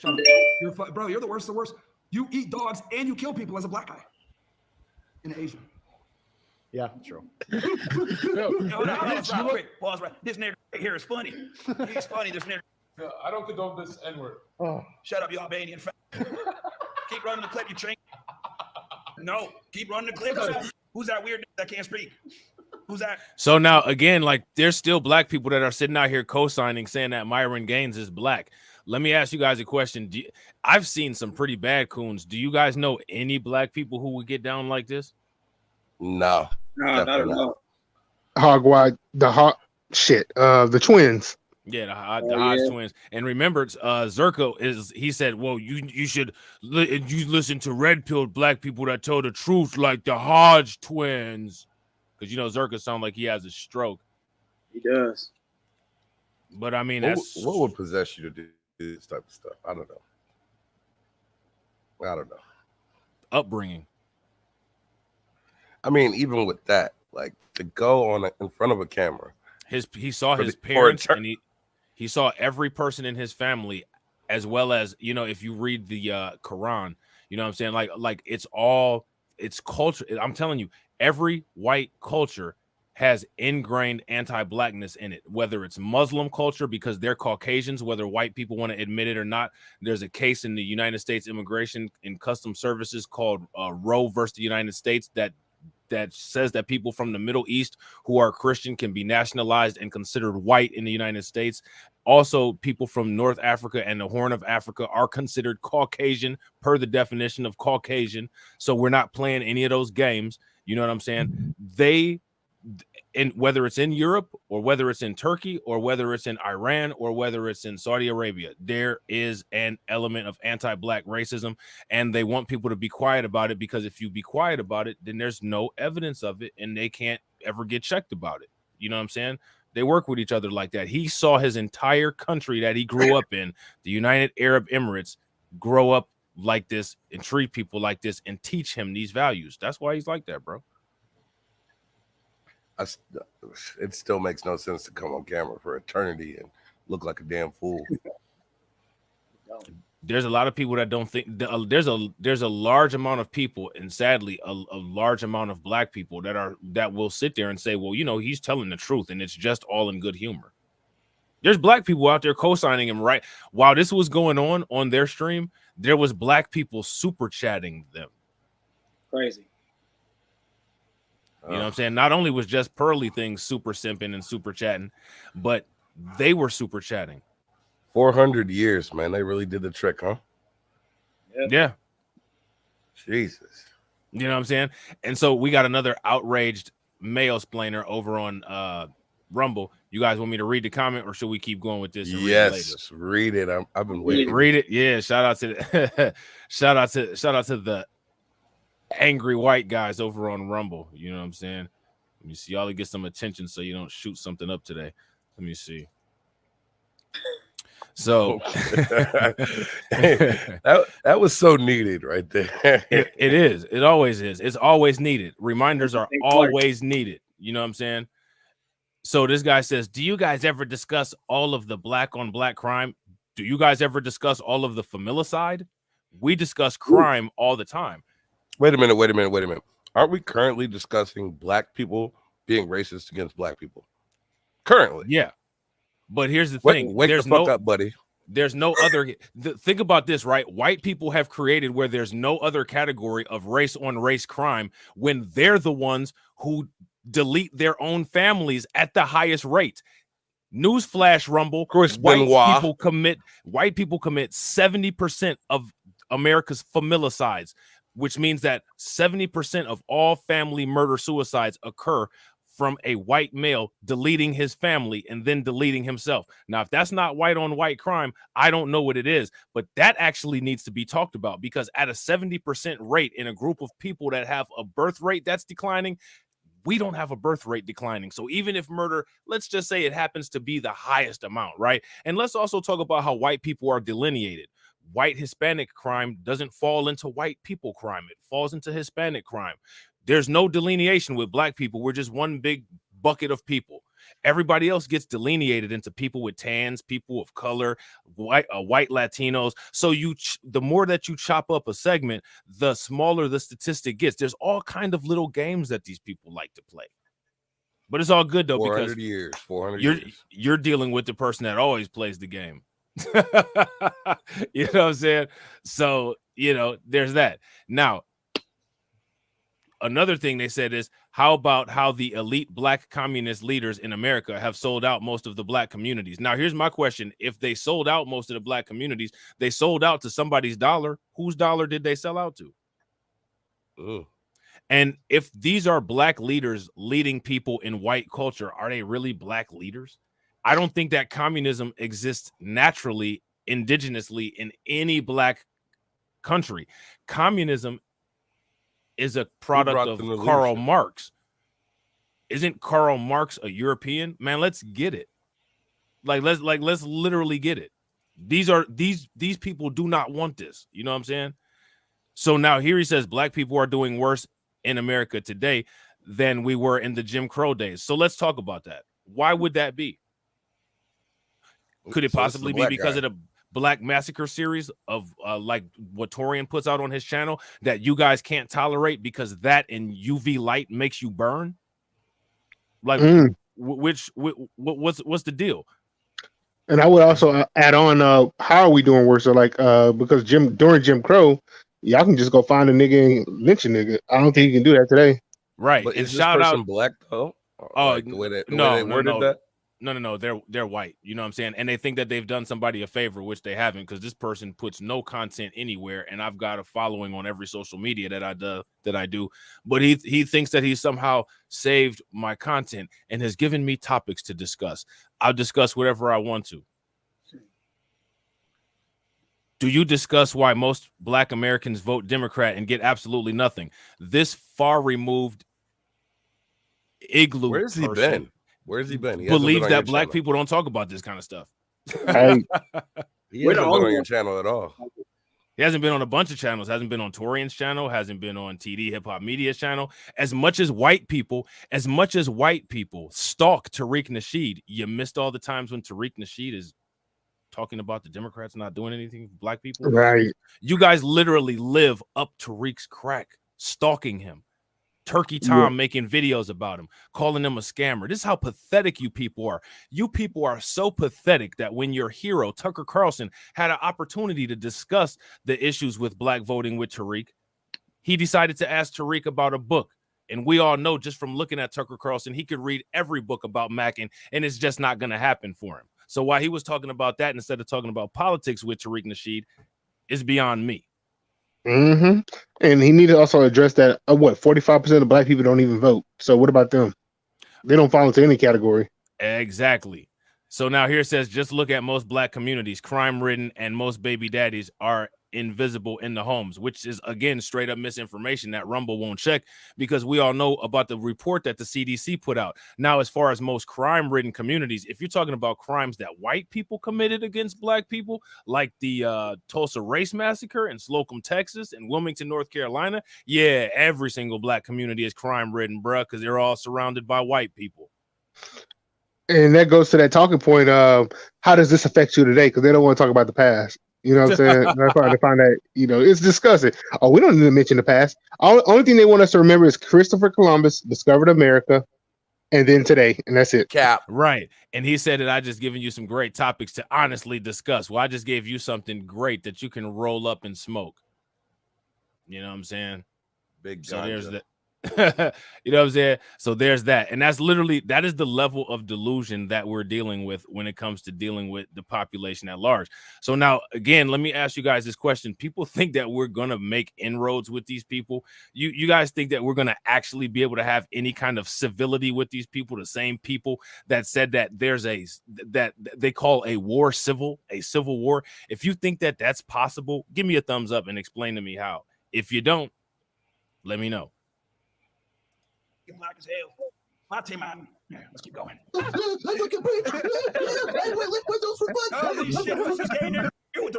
Bro, you're the worst of the worst. You eat dogs and you kill people as a black guy in Asia. Yeah, true. Pause right. This nigga right here is funny. He's funny. This nigga. No, I don't condone this N-word. Oh. Shut up, you Albanian. Keep running the clip, you train. No, keep running the clip. Who's that weird that can't speak? Who's that? So now, again, like, there's still black people that are sitting out here co-signing, saying that Myron Gaines is black. Let me ask you guys a question. I've seen some pretty bad coons. Do you guys know any black people who would get down like this? No. No, not at all. The twins. Yeah, the Hodge twins. And remember, Zerko he said, well, you should listen to red-pilled black people that tell the truth, like the Hodge twins. Because, Zerko sounds like he has a stroke. He does. But I mean, what would possess you to do this type of stuff? I don't know. Upbringing. I mean, even with that, like to go on in front of a camera. He saw his parents, and he saw every person in his family, as well as, you know, if you read the Quran, you know what I'm saying? Like it's culture. I'm telling you, every white culture has ingrained anti-blackness in it, whether it's Muslim culture because they're Caucasians, whether white people want to admit it or not. There's a case in the United States Immigration and Customs Services called Roe versus the United States that says that people from the Middle East who are Christian can be nationalized and considered white in the United States. Also, people from North Africa and the Horn of Africa are considered Caucasian per the definition of Caucasian. So we're not playing any of those games. You know what I'm saying? And whether it's in Europe or whether it's in Turkey or whether it's in Iran or whether it's in Saudi Arabia, there is an element of anti-black racism, and they want people to be quiet about it, because if you be quiet about it, then there's no evidence of it and they can't ever get checked about it. You know what I'm saying? They work with each other like that. He saw his entire country that he grew up in, the United Arab Emirates, grow up like this and treat people like this and teach him these values. That's why he's like that, bro. It still makes no sense to come on camera for eternity and look like a damn fool. There's a lot of people that don't think there's a large amount of people, and sadly a large amount of black people that will sit there and say, well, you know, he's telling the truth and it's just all in good humor. There's black people out there co-signing him, right? While this was going on their stream, there was black people super chatting them. Crazy. You know what I'm saying? Not only was Just Pearly things super simping and super chatting, but they were super chatting. 400 years, man. They really did the trick, huh? Yeah. Jesus. You know what I'm saying? And so we got another outraged male splainer over on Rumble. You guys want me to read the comment, or should we keep going with this? Yes, read it. I've been waiting. Read it. Yeah. Shout out to shout out to the angry white guys over on Rumble. You know what I'm saying? Let me see. Y'all get some attention so you don't shoot something up today. Let me see. So that was so needed right there. It is. It always is. It's always needed. Reminders are always needed. You know what I'm saying? So this guy says, do you guys ever discuss all of the black on black crime? Do you guys ever discuss all of the familicide? We discuss crime all the time. Wait a minute. Aren't we currently discussing black people being racist against black people? Currently. Yeah. But here's the thing. Wake the fuck up, buddy. There's no other. Think about this, right? White people have created where there's no other category of race on race crime when they're the ones who delete their own families at the highest rate. Newsflash, Rumble. White people commit 70% of America's familicides, which means that 70% of all family murder suicides occur from a white male deleting his family and then deleting himself. Now, if that's not white on white crime, I don't know what it is, but that actually needs to be talked about, because at a 70% rate in a group of people that have a birth rate that's declining, we don't have a birth rate declining. So even if murder, let's just say it happens to be the highest amount, right? And let's also talk about how white people are delineated. White Hispanic crime doesn't fall into white people crime. It falls into Hispanic crime. There's no delineation with black people. We're just one big bucket of people. Everybody else gets delineated into people with tans, people of color, white Latinos. So the more that you chop up a segment, the smaller the statistic gets. There's all kind of little games that these people like to play. But it's all good though, because 400 years. You're dealing with the person that always plays the game. You know what I'm saying? So, you know, there's that. Now, another thing they said is, how about how the elite black communist leaders in America have sold out most of the black communities? Now, here's my question. If they sold out most of the black communities, they sold out to somebody's dollar. Whose dollar did they sell out to? Ugh. And if these are black leaders leading people in white culture, are they really black leaders? I don't think that communism exists naturally, indigenously in any black country. Communism is a product of Karl Marx. Isn't Karl Marx a European? Man, let's get it. Let's literally get it. These people do not want this. You know what I'm saying? So now here he says black people are doing worse in America today than we were in the Jim Crow days. So let's talk about that. Why would that be? Could it possibly be because of the Black Massacre series of like what Torian puts out on his channel that you guys can't tolerate because that and UV light makes you burn? Like, what's the deal? And I would also add on, how are we doing worse? So like, because during Jim Crow, y'all can just go find a nigga and lynch a nigga. I don't think you can do that today. Right. But and is this shout person out black though? Oh, like the way they worded that? No, they're white. You know what I'm saying? And they think that they've done somebody a favor, which they haven't, because this person puts no content anywhere, and I've got a following on every social media that I do. But he thinks that he somehow saved my content and has given me topics to discuss. I'll discuss whatever I want to. Do you discuss why most Black Americans vote Democrat and get absolutely nothing? This far removed igloo. Where's he been? Where's he been? He believes that black people don't talk about this kind of stuff. He hasn't been on your channel at all. He hasn't been on a bunch of channels. Hasn't been on Torian's channel. Hasn't been on TD Hip Hop Media's channel. As much as white people stalk Tariq Nasheed, you missed all the times when Tariq Nasheed is talking about the Democrats not doing anything for black people. Right. You guys literally live up Tariq's crack, stalking him. Turkey Tom making videos about him, calling him a scammer. This is how pathetic you people are. You people are so pathetic that when your hero, Tucker Carlson, had an opportunity to discuss the issues with black voting with Tariq, he decided to ask Tariq about a book. And we all know just from looking at Tucker Carlson, he could read every book about Mackin, and it's just not going to happen for him. So while he was talking about that instead of talking about politics with Tariq Nasheed, is beyond me. And he need to also address that 45% of black people don't even vote. So what about them? They don't fall into any category. Exactly. So now here it says, just look at most black communities, crime-ridden, and most baby daddies are invisible in the homes, which is, again, straight up misinformation that Rumble won't check, because we all know about the report that the CDC put out. Now, as far as most crime-ridden communities, if you're talking about crimes that white people committed against black people, like the Tulsa Race Massacre in Slocum, Texas, and Wilmington, North Carolina, yeah, every single black community is crime-ridden, bruh, because they're all surrounded by white people. And that goes to that talking point of how does this affect you today? Because they don't want to talk about the past. You know what I'm saying? That's why I find that, it's disgusting. Oh, we don't need to mention the past. Only thing they want us to remember is Christopher Columbus discovered America, and then today, and that's it. Cap. Right. And he said that I just given you some great topics to honestly discuss. Well, I just gave you something great that you can roll up and smoke. You know what I'm saying? Big so ganja. there's that. You know what I'm saying? So there's that. And that is the level of delusion that we're dealing with when it comes to dealing with the population at large. So now, again, let me ask you guys this question. People think that we're going to make inroads with these people. You guys think that we're going to actually be able to have any kind of civility with these people, the same people that said that that they call a civil war. If you think that that's possible, give me a thumbs up and explain to me how. If you don't, let me know. Black as hell. My team, man. Yeah, let's keep going. With the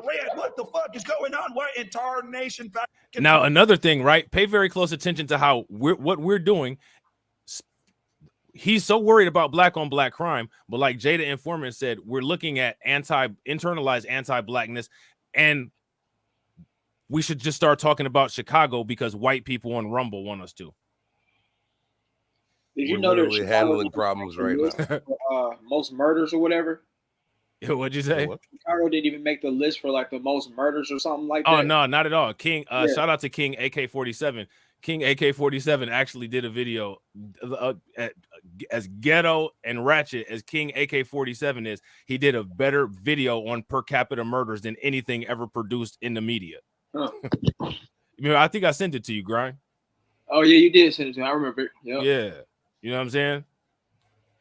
red, what the fuck is going on? What entire nation? Now, another thing, right? Pay very close attention to how what we're doing. He's so worried about black on black crime, but like Jada Informant said, we're looking at internalized anti-blackness, and we should just start talking about Chicago because white people on Rumble want us to. Did you We're know literally handling problems right now? Most murders or whatever? What'd you say? Chicago didn't even make the list for like the most murders or something like that. Oh, no, not at all. King, shout out to King AK-47. King AK-47 actually did a video as ghetto and ratchet as King AK-47 is. He did a better video on per capita murders than anything ever produced in the media. Huh. I think I sent it to you, Grind. Oh, yeah, you did send it to me. I remember it. Yep. Yeah. You know what I'm saying?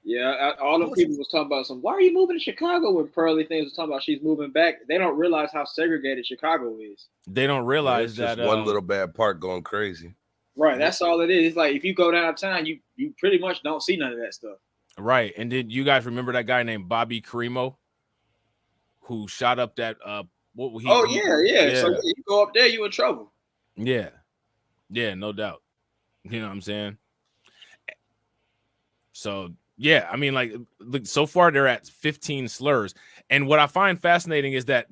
Yeah, all them people was talking about why are you moving to Chicago when Pearly Things was talking about she's moving back. They don't realize how segregated Chicago is. They don't realize that one little bad part going crazy. Right, that's all it is. It's like if you go downtown, you pretty much don't see none of that stuff. Right. And did you guys remember that guy named Bobby Cremo who shot up that what he yeah. So you go up there, you in trouble. Yeah. Yeah, no doubt. You know what I'm saying? So yeah, I mean, like so far they're at 15 slurs. And what I find fascinating is that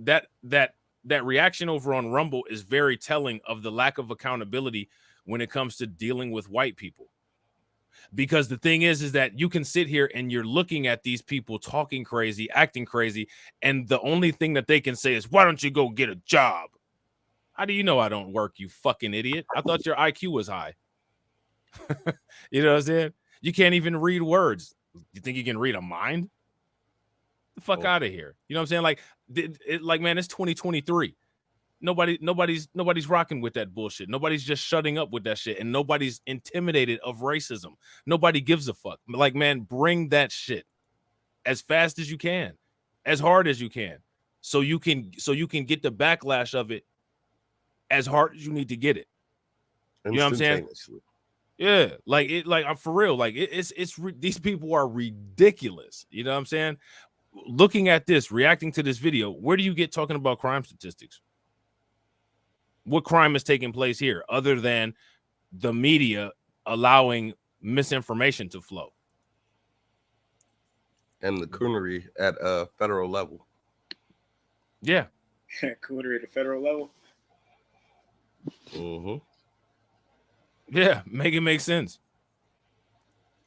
reaction over on Rumble is very telling of the lack of accountability when it comes to dealing with white people. Because the thing is that you can sit here and you're looking at these people talking crazy, acting crazy, and the only thing that they can say is, why don't you go get a job? How do you know I don't work, you fucking idiot? I thought your IQ was high. You know what I'm saying? You can't even read words. You think you can read a mind? The fuck out of here. You know what I'm saying? Like, man, it's 2023. Nobody's rocking with that bullshit. Nobody's just shutting up with that shit, and nobody's intimidated of racism. Nobody gives a fuck. Like, man, bring that shit as fast as you can, as hard as you can, so you can get the backlash of it as hard as you need to get it. You know what I'm saying? Yeah, like for real, like it's these people are ridiculous. You know what I'm saying? Looking at this, reacting to this video, where do you get talking about crime statistics? What crime is taking place here other than the media allowing misinformation to flow? And the coonery at a federal level. Yeah. Coonery at a federal level. Mm-hmm. Yeah, make it make sense.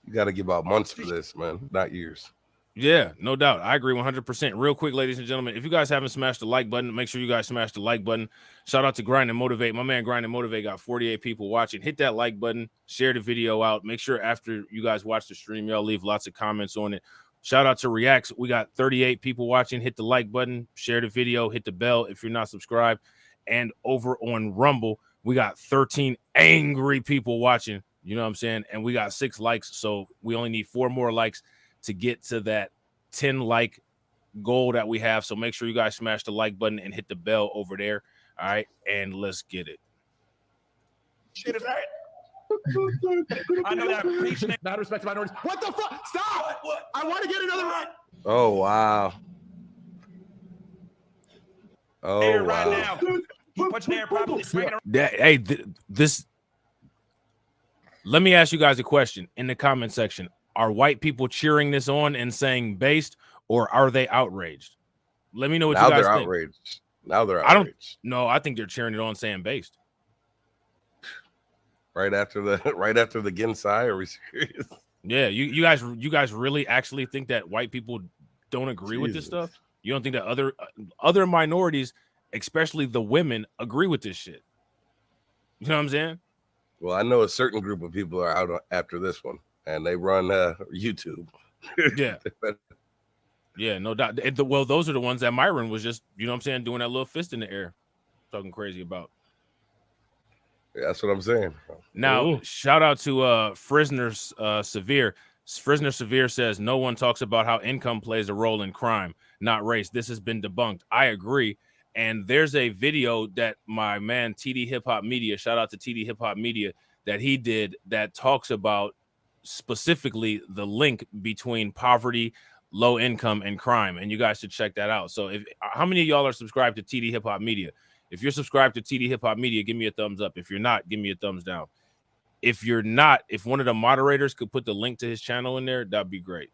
You got to give out months for this, man, not years. Yeah, no doubt. I agree 100%. Real quick, ladies and gentlemen, if you guys haven't smashed the like button, make sure you guys smash the like button. Shout out to Grind and Motivate. My man Grind and Motivate got 48 people watching. Hit that like button. Share the video out. Make sure after you guys watch the stream, y'all leave lots of comments on it. Shout out to Reacts. We got 38 people watching. Hit the like button. Share the video. Hit the bell if you're not subscribed. And over on Rumble, we got 13 angry people watching. You know what I'm saying? And we got 6 likes. So we only need 4 more likes to get to that 10 like goal that we have. So make sure you guys smash the like button and hit the bell over there. All right. And let's get it. Shit is right. I know that preaching not respect to minorities. What the fuck? Stop! What? I want to get another run. Oh wow. Oh Air wow. right now. Punching air properly. This. Let me ask you guys a question in the comment section. Are white people cheering this on and saying based, or are they outraged? Let me know what Now you guys they're think. outraged. Now they're outraged. I think they're cheering it on saying based. Right after the Ginsai, are we serious? Yeah, you guys really actually think that white people don't agree with this stuff? You don't think that other minorities, especially the women, agree with this shit? You know what I'm saying? Well, I know a certain group of people are out after this one, and they run YouTube. Yeah. Yeah, no doubt. Well, those are the ones that Myron was just, you know what I'm saying, doing that little fist in the air, talking crazy about. Yeah, that's what I'm saying. Now, shout out to Frisner Severe. Frisner Severe says, no one talks about how income plays a role in crime, not race. This has been debunked. I agree. And there's a video that my man TD Hip Hop Media, shout out to TD Hip Hop Media, that he did that talks about specifically the link between poverty, low income, and crime. And you guys should check that out. So how many of y'all are subscribed to TD Hip Hop Media? If you're subscribed to TD Hip Hop Media, give me a thumbs up. If you're not, give me a thumbs down. If you're not, if one of the moderators could put the link to his channel in there, that'd be great.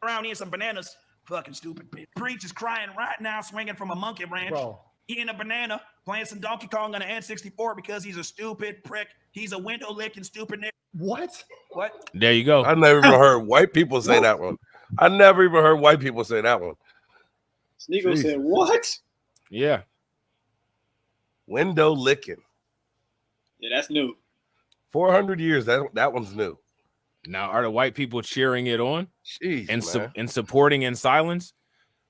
Around eating some bananas. Fucking stupid bitch. Preach is crying right now, swinging from a monkey branch. Bro. Eating a banana, playing some Donkey Kong on an N64 because he's a stupid prick. He's a window licking stupid nigga. What? What? There you go. I never even heard white people say that one. I never even heard white people say that one. Sneeko said, what? Yeah. Window licking. Yeah, that's new. 400 years. That one's new. Now, are the white people cheering it on? Jeez, and supporting in silence,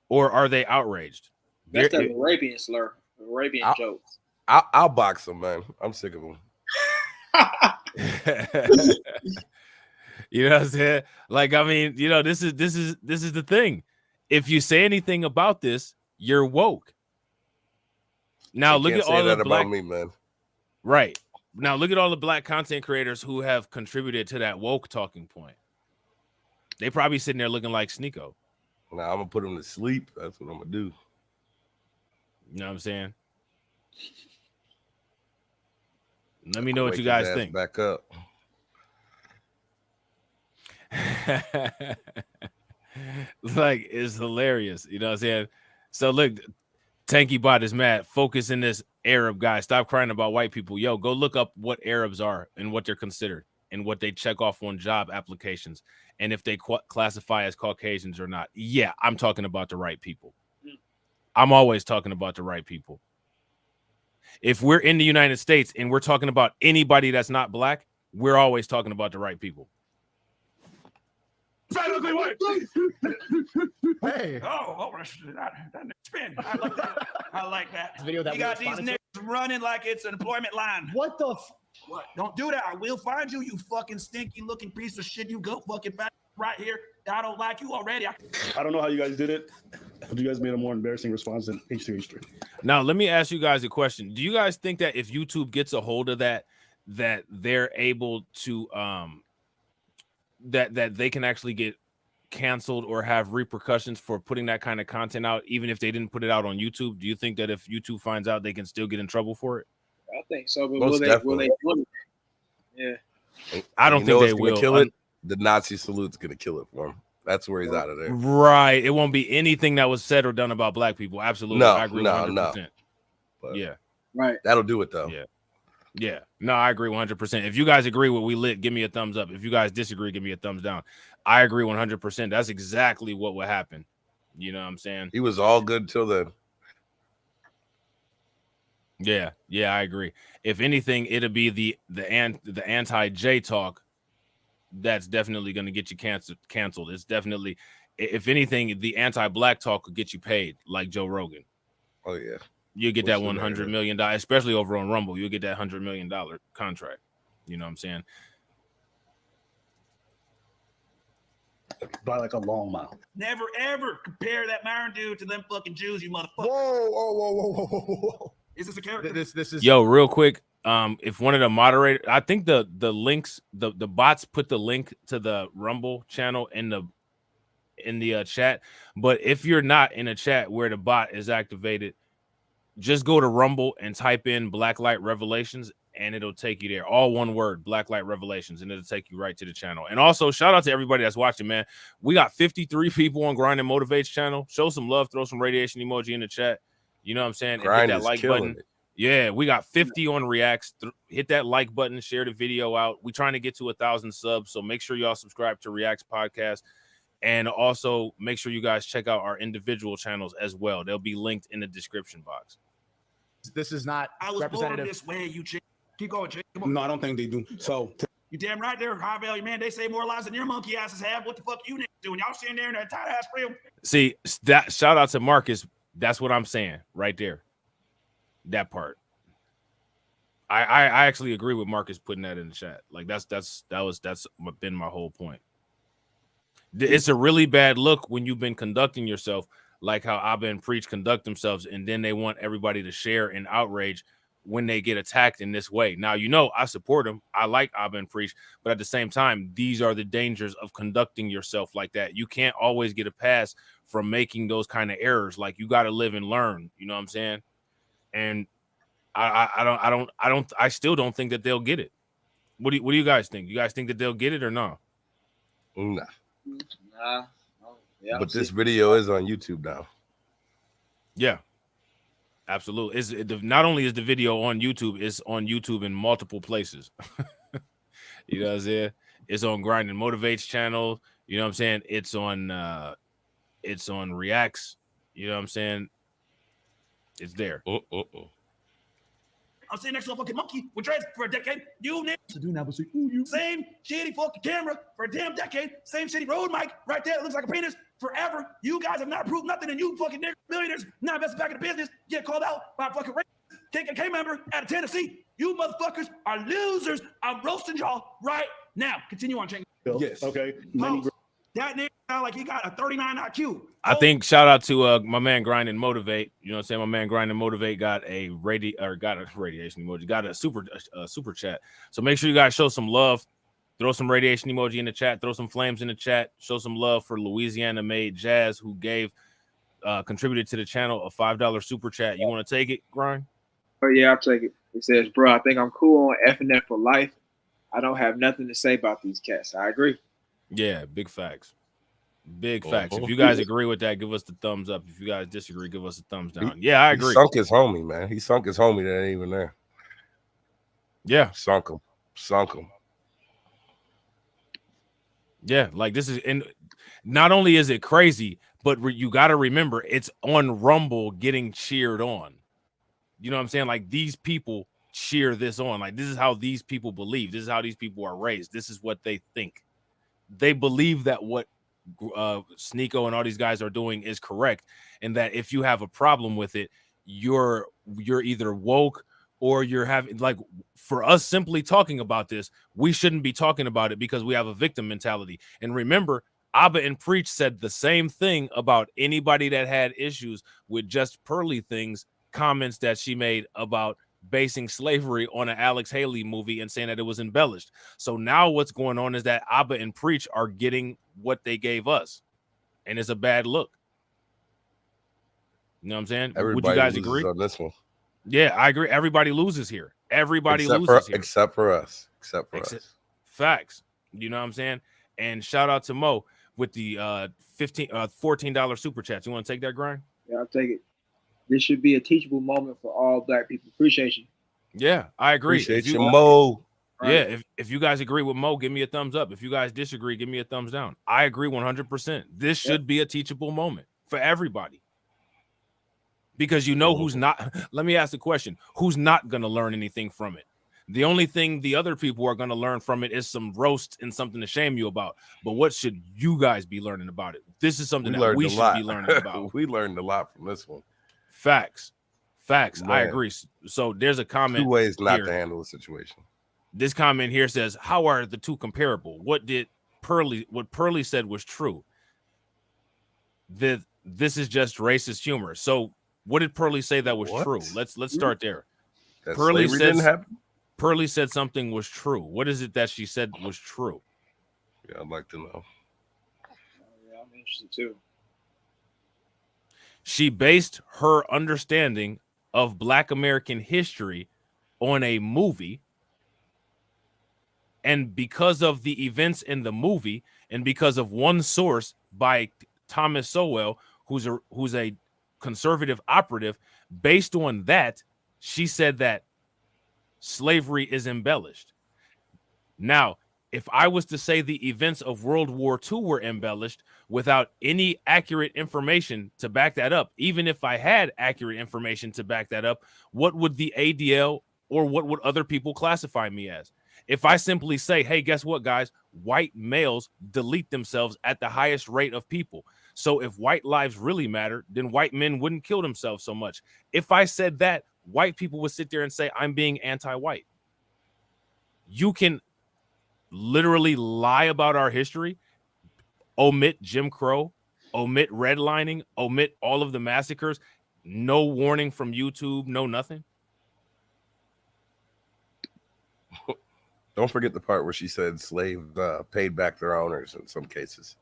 or are they outraged? That's the Arabian slur, Arabian jokes. I'll box them, man. I'm sick of them. You know what I'm saying? Like, I mean, you know, this is the thing. If you say anything about this, you're woke. Now look at all the black about me, man. Right. Now look at all the black content creators who have contributed to that woke talking point. They probably sitting there looking like Sneeko. Nah, I'm gonna put him to sleep. That's what I'm gonna do. You know what I'm saying? Let me know what you guys think. Back up. Like, it's hilarious. You know what I'm saying? So look, Tanky Bot is mad. Focus in this Arab guy. Stop crying about white people. Yo, go look up what Arabs are and what they're considered and what they check off on job applications and if they classify as Caucasians or not. Yeah, I'm talking about the right people. I'm always talking about the right people. If we're in the United States and we're talking about anybody that's not black, we're always talking about the right people. Hey. Oh, that spin. I like that. I like that. Video that you got these niggas running like it's an employment line. What the? What? Don't do that. I will find you, you fucking stinky looking piece of shit. You go fucking back right here. I don't like you already. I don't know how you guys did it, but you guys made a more embarrassing response than H3H3. Now, let me ask you guys a question. Do you guys think that if YouTube gets a hold of that they're able to that they can actually get canceled or have repercussions for putting that kind of content out, even if they didn't put it out on YouTube? Do you think that if YouTube finds out, they can still get in trouble for it? I think so, but will they? Yeah, I don't think they will. Kill it. The Nazi salute's gonna kill it for him. That's where he's out of there. Right. It won't be anything that was said or done about black people. Absolutely. No, I agree 100%. But yeah. Right. That'll do it though. Yeah. Yeah. No, I agree 100%. If you guys agree with we lit, give me a thumbs up. If you guys disagree, give me a thumbs down. I agree 100%. That's exactly what would happen. You know what I'm saying? He was all good till then. Yeah. Yeah, I agree. If anything, it'll be the anti-J talk that's definitely going to get you canceled. It's definitely, if anything, the anti-black talk could get you paid, like Joe Rogan. Oh yeah, you get that $100 million, especially over on Rumble. You'll get that $100 million contract. You know what I'm saying? By like a long mile. Never ever compare that Myron dude to them fucking Jews, you motherfucker. Whoa. Is this a character? This is Yo, real quick. If one of the moderators, I think the links, the bots put the link to the Rumble channel in the chat. But if you're not in a chat where the bot is activated, just go to Rumble and type in Blacklight Revelations, and it'll take you there. All one word, Blacklight Revelations, and it'll take you right to the channel. And also, shout out to everybody that's watching, man. We got 53 people on Grind and Motivates channel. Show some love, throw some radiation emoji in the chat. You know what I'm saying? And hit that like button. Yeah, we got 50 on Reacts. Hit that like button, share the video out. We're trying to get to 1,000 subs, so make sure y'all subscribe to Reacts Podcast. And also make sure you guys check out our individual channels as well. They'll be linked in the description box. This is not I was born representative. this way, you chick. Keep going, chick. Come on. No, I don't think they do. So you damn right there, high value man. They say more lies than your monkey asses have. What the fuck you niggas doing? Y'all sitting there in that tight ass frame. See, that shout out to Marcus. That's what I'm saying right there. That part. I actually agree with Marcus putting that in the chat. Like that's been my whole point. It's a really bad look when you've been conducting yourself like how Abba and Preach conduct themselves, and then they want everybody to share in outrage when they get attacked in this way. Now, you know, I support them. I like Abba and Preach, but at the same time, these are the dangers of conducting yourself like that. You can't always get a pass from making those kind of errors. Like, you got to live and learn. You know what I'm saying? And I still don't think that they'll get it. What do you guys think? You guys think that they'll get it or no? Nah. Nah. Yeah, but this video is on YouTube now. Yeah, absolutely. Not only is the video on YouTube, it's on YouTube in multiple places. You know what I'm saying? It's on Grind and Motivates channel. You know what I'm saying? It's on Reacts. You know what I'm saying? It's there. I'm sitting next to a fucking monkey with dreads for a decade. You niggas. Same shitty fucking camera for a damn decade. Same shitty road mic right there. It looks like a penis forever. You guys have not proved nothing, and you fucking niggas, millionaires, not invested back in the business, get called out by a fucking KKK member out of Tennessee. You motherfuckers are losers. I'm roasting y'all right now. Continue on, Chang. Yes. Okay. That nigga sound like he got a 39 IQ. I think shout out to my man Grind and Motivate. You know what I'm saying? My man Grind and Motivate got a radiation emoji, got a super chat. So make sure you guys show some love. Throw some radiation emoji in the chat. Throw some flames in the chat. Show some love for Louisiana made Jazz, who contributed to the channel a $5 super chat. You want to take it, Grind? Oh yeah, I'll take it. It says, bro, I think I'm cool on FNF for life. I don't have nothing to say about these cats. I agree. Yeah, big facts. Big facts. If you guys agree with that, give us the thumbs up. If you guys disagree, give us a thumbs down. Yeah, I agree. He sunk his homie, man. He sunk his homie that ain't even there. Yeah. Sunk him. Yeah, like this is, and not only is it crazy, but you got to remember it's on Rumble getting cheered on. You know what I'm saying? Like these people cheer this on. Like this is how these people believe. This is how these people are raised. This is what they think. They believe that what Sneako and all these guys are doing is correct, and that if you have a problem with it, you're either woke or you're having, like, for us simply talking about this, we shouldn't be talking about it because we have a victim mentality. And remember, Abba and Preach said the same thing about anybody that had issues with Just Pearly things, comments that she made about basing slavery on an Alex Haley movie and saying that it was embellished. So now what's going on is that Abba and Preach are getting what they gave us, and it's a bad look. You know what I'm saying? Everybody would you guys loses agree on this one? Yeah, I agree. Everybody loses here. Everybody Except loses here. Except for us. Facts. You know what I'm saying? And shout out to Mo with the $14 super chat. You want to take that, Grind? Yeah, I'll take it. This should be a teachable moment for all black people. Appreciate you. Yeah, I agree. Appreciate you, Mo. Yeah, if you guys agree with Mo, give me a thumbs up. If you guys disagree, give me a thumbs down. I agree 100%. This should be a teachable moment for everybody. Because you know who's not. Let me ask the question. Who's not going to learn anything from it? The only thing the other people are going to learn from it is some roast and something to shame you about. But what should you guys be learning about it? This is something that we should be learning about. We learned a lot from this one. Facts. Man. I agree. So there's a comment. 2 ways not here. to handle the situation. This comment here says, how are the two comparable? What Pearly said was true. This is just racist humor. So what did Pearly say that was true? Let's start there. That Pearly slavery said didn't happen? Pearly said something was true. What is it that she said was true? Yeah, I'd like to know. Yeah, I'm interested too. She based her understanding of Black American history on a movie. And because of the events in the movie, and because of one source by Thomas Sowell, who's a conservative operative, based on that, she said that slavery is embellished. Now, if I was to say the events of World War II were embellished without any accurate information to back that up, even if I had accurate information to back that up, what would the ADL or what would other people classify me as? If I simply say, hey, guess what, guys? White males delete themselves at the highest rate of people. So if white lives really matter, then white men wouldn't kill themselves so much. If I said that, white people would sit there and say, I'm being anti-white. You can literally lie about our history, omit Jim Crow, omit redlining, omit all of the massacres, no warning from YouTube, no nothing. Don't forget the part where she said slaves paid back their owners in some cases.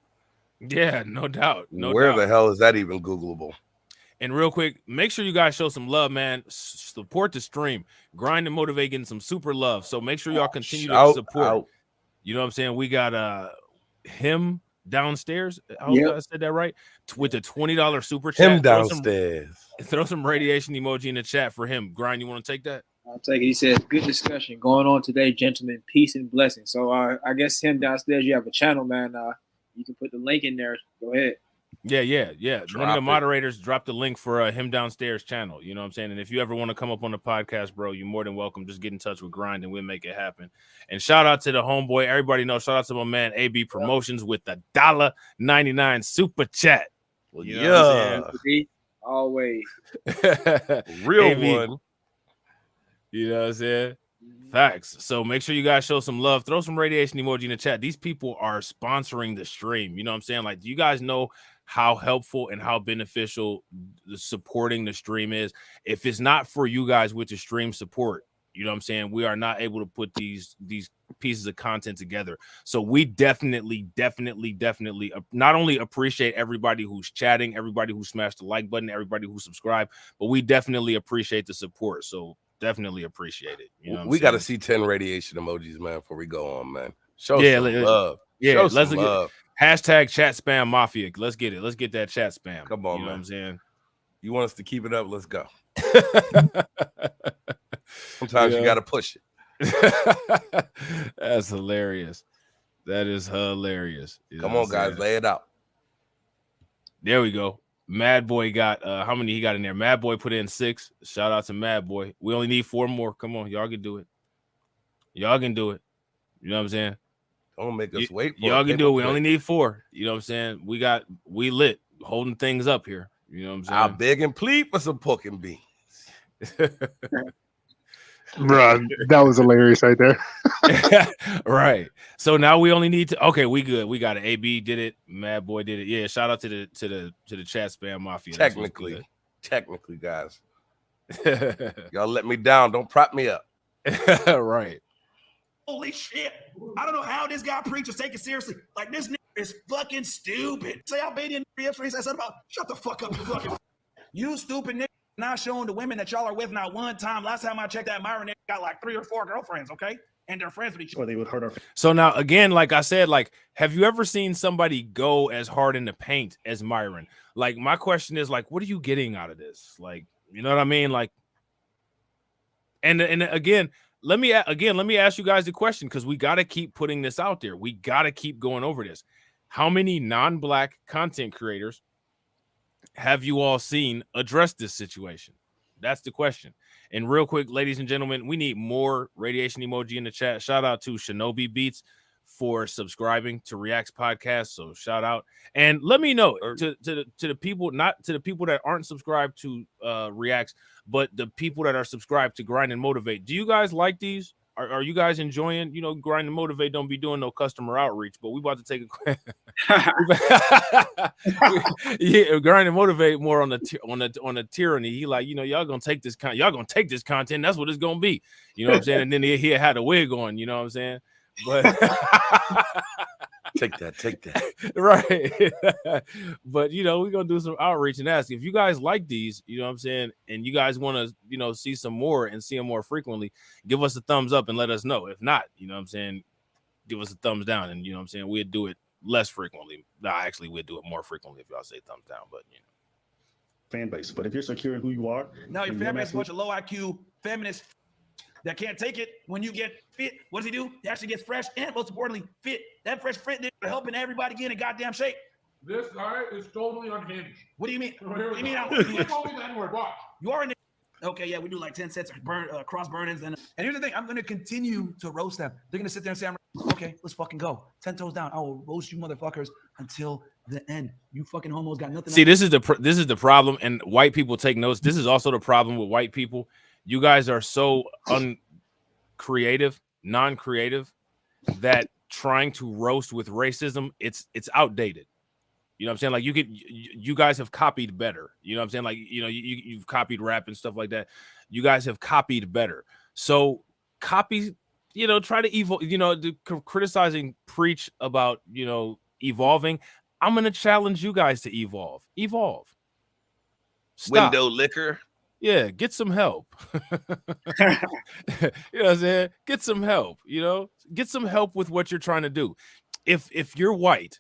Yeah, no doubt. Where the hell is that even Googleable? And real quick, make sure you guys show some love, man. Support the stream. Grind and Motivate getting some super love. So make sure y'all continue to support. You know what I'm saying? We got him downstairs. I hope I said that right. With the $20 super chat. Him downstairs. Throw some radiation emoji in the chat for him. Grind, you want to take that? I'll take it. He says, good discussion going on today, gentlemen. Peace and blessings. So I guess him downstairs, you have a channel, man. You can put the link in there. Go ahead. Yeah. One of the moderators dropped the link for him downstairs channel. You know what I'm saying? And if you ever want to come up on the podcast, bro, you're more than welcome. Just get in touch with Grind and we'll make it happen. And shout out to the homeboy. Everybody knows. Shout out to my man AB Promotions with the $1.99 super chat. Well, you know always real AB. one. You know what I'm saying? Facts. So make sure you guys show some love. Throw some radiation emoji in the chat. These people are sponsoring the stream. You know what I'm saying? Like, do you guys know how helpful and how beneficial supporting the stream is? If it's not for you guys with the stream support, You know what I'm saying? We are not able to put these pieces of content together. So we definitely not only appreciate everybody who's chatting, everybody who smashed the like button, everybody who subscribed, but we definitely appreciate the support. So definitely appreciate it. You know we got to see 10 radiation emojis, man, before we go on, man. Show some love. Yeah, Show let's some love. Hashtag chat spam mafia. Let's get it. Let's get that chat spam. Come on, you know man. what I'm saying? You want us to keep it up? Let's go. Sometimes you got to push it. That's hilarious. That is hilarious. You Come on, guys, lay it out. There we go. Mad Boy got how many he got in there? Mad Boy put in 6. Shout out to Mad Boy. We only need 4 more. Come on, y'all can do it. Y'all can do it. You know what I'm saying? Don't make us wait for y'all can do it. We only need 4. You know what I'm saying? We lit, holding things up here. You know what I'm saying? I'll beg and plead for some pork and beans. Bro, that was hilarious right there. Right. So now we only need to. Okay, we good. We got it. AB did it. Mad Boy did it. Yeah. Shout out to the chat spam mafia. Technically, guys. Y'all let me down. Don't prop me up. Right. Holy shit. I don't know how this guy preaches take it seriously. Like, this nigga is fucking stupid. Say Albanian yesterday said something about shut the fuck up, you fucking. You stupid nigga not showing the women that y'all are with not one time. Last time I checked that Myron got like 3 or 4 girlfriends, okay? And they're friends with each other. Or they would hurt our. So now again, like I said, like, have you ever seen somebody go as hard in the paint as Myron? Like, my question is, like, what are you getting out of this? Like, you know what I mean? Like, and again, let me ask you guys the question, because we got to keep putting this out there. We got to keep going over this. How many non-black content creators have you all seen address this situation? That's the question. And real quick, ladies and gentlemen, we need more radiation emoji in the chat. Shout out to Shinobi Beats for subscribing to Reacts Podcast. So shout out, and let me know to the people, not to the people that aren't subscribed to Reacts, but the people that are subscribed to Grind and Motivate. Do you guys like these? Are you guys enjoying, Grind and Motivate? Don't be doing no customer outreach, but we about to take yeah, Grind and Motivate more on the tyranny. He like, y'all gonna take this content. That's what it's gonna be. You know what I'm saying? And then he had a wig on. You know what I'm saying? But take that. Right. But we're gonna do some outreach and ask if you guys like these, you know what I'm saying, and you guys want to see some more and see them more frequently, give us a thumbs up and let us know. If not, you know what I'm saying, give us a thumbs down, and you know what I'm saying, we'd do it less frequently. No, actually we'd do it more frequently if y'all say thumbs down, but fan base. But if you're secure in who you are, now your fan base is a bunch of low IQ feminists that can't take it when you get fit. What does he do? He actually gets fresh and, most importantly, fit. That fresh fit is helping everybody get in goddamn shape. This guy is totally unhinged. What do you mean? What do you mean? You are in. Okay, yeah, we do like 10 sets of cross burn-ins. And here's the thing. I'm going to continue to roast them. They're going to sit there and say, okay, let's fucking go. 10 toes down. I will roast you motherfuckers until the end. You fucking homos got nothing. See, this is the problem, and white people take notes. This is also the problem with white people. You guys are so uncreative, non-creative, that trying to roast with racism, it's outdated. You know what I'm saying? Like, you guys have copied better. You know what I'm saying? Like, you've copied rap and stuff like that. You guys have copied better. So copy, try to evolve, criticizing, preach about, evolving. I'm going to challenge you guys to evolve. Stop. Window liquor. Yeah, get some help. You know what I'm saying? Get some help, get some help with what you're trying to do. If you're white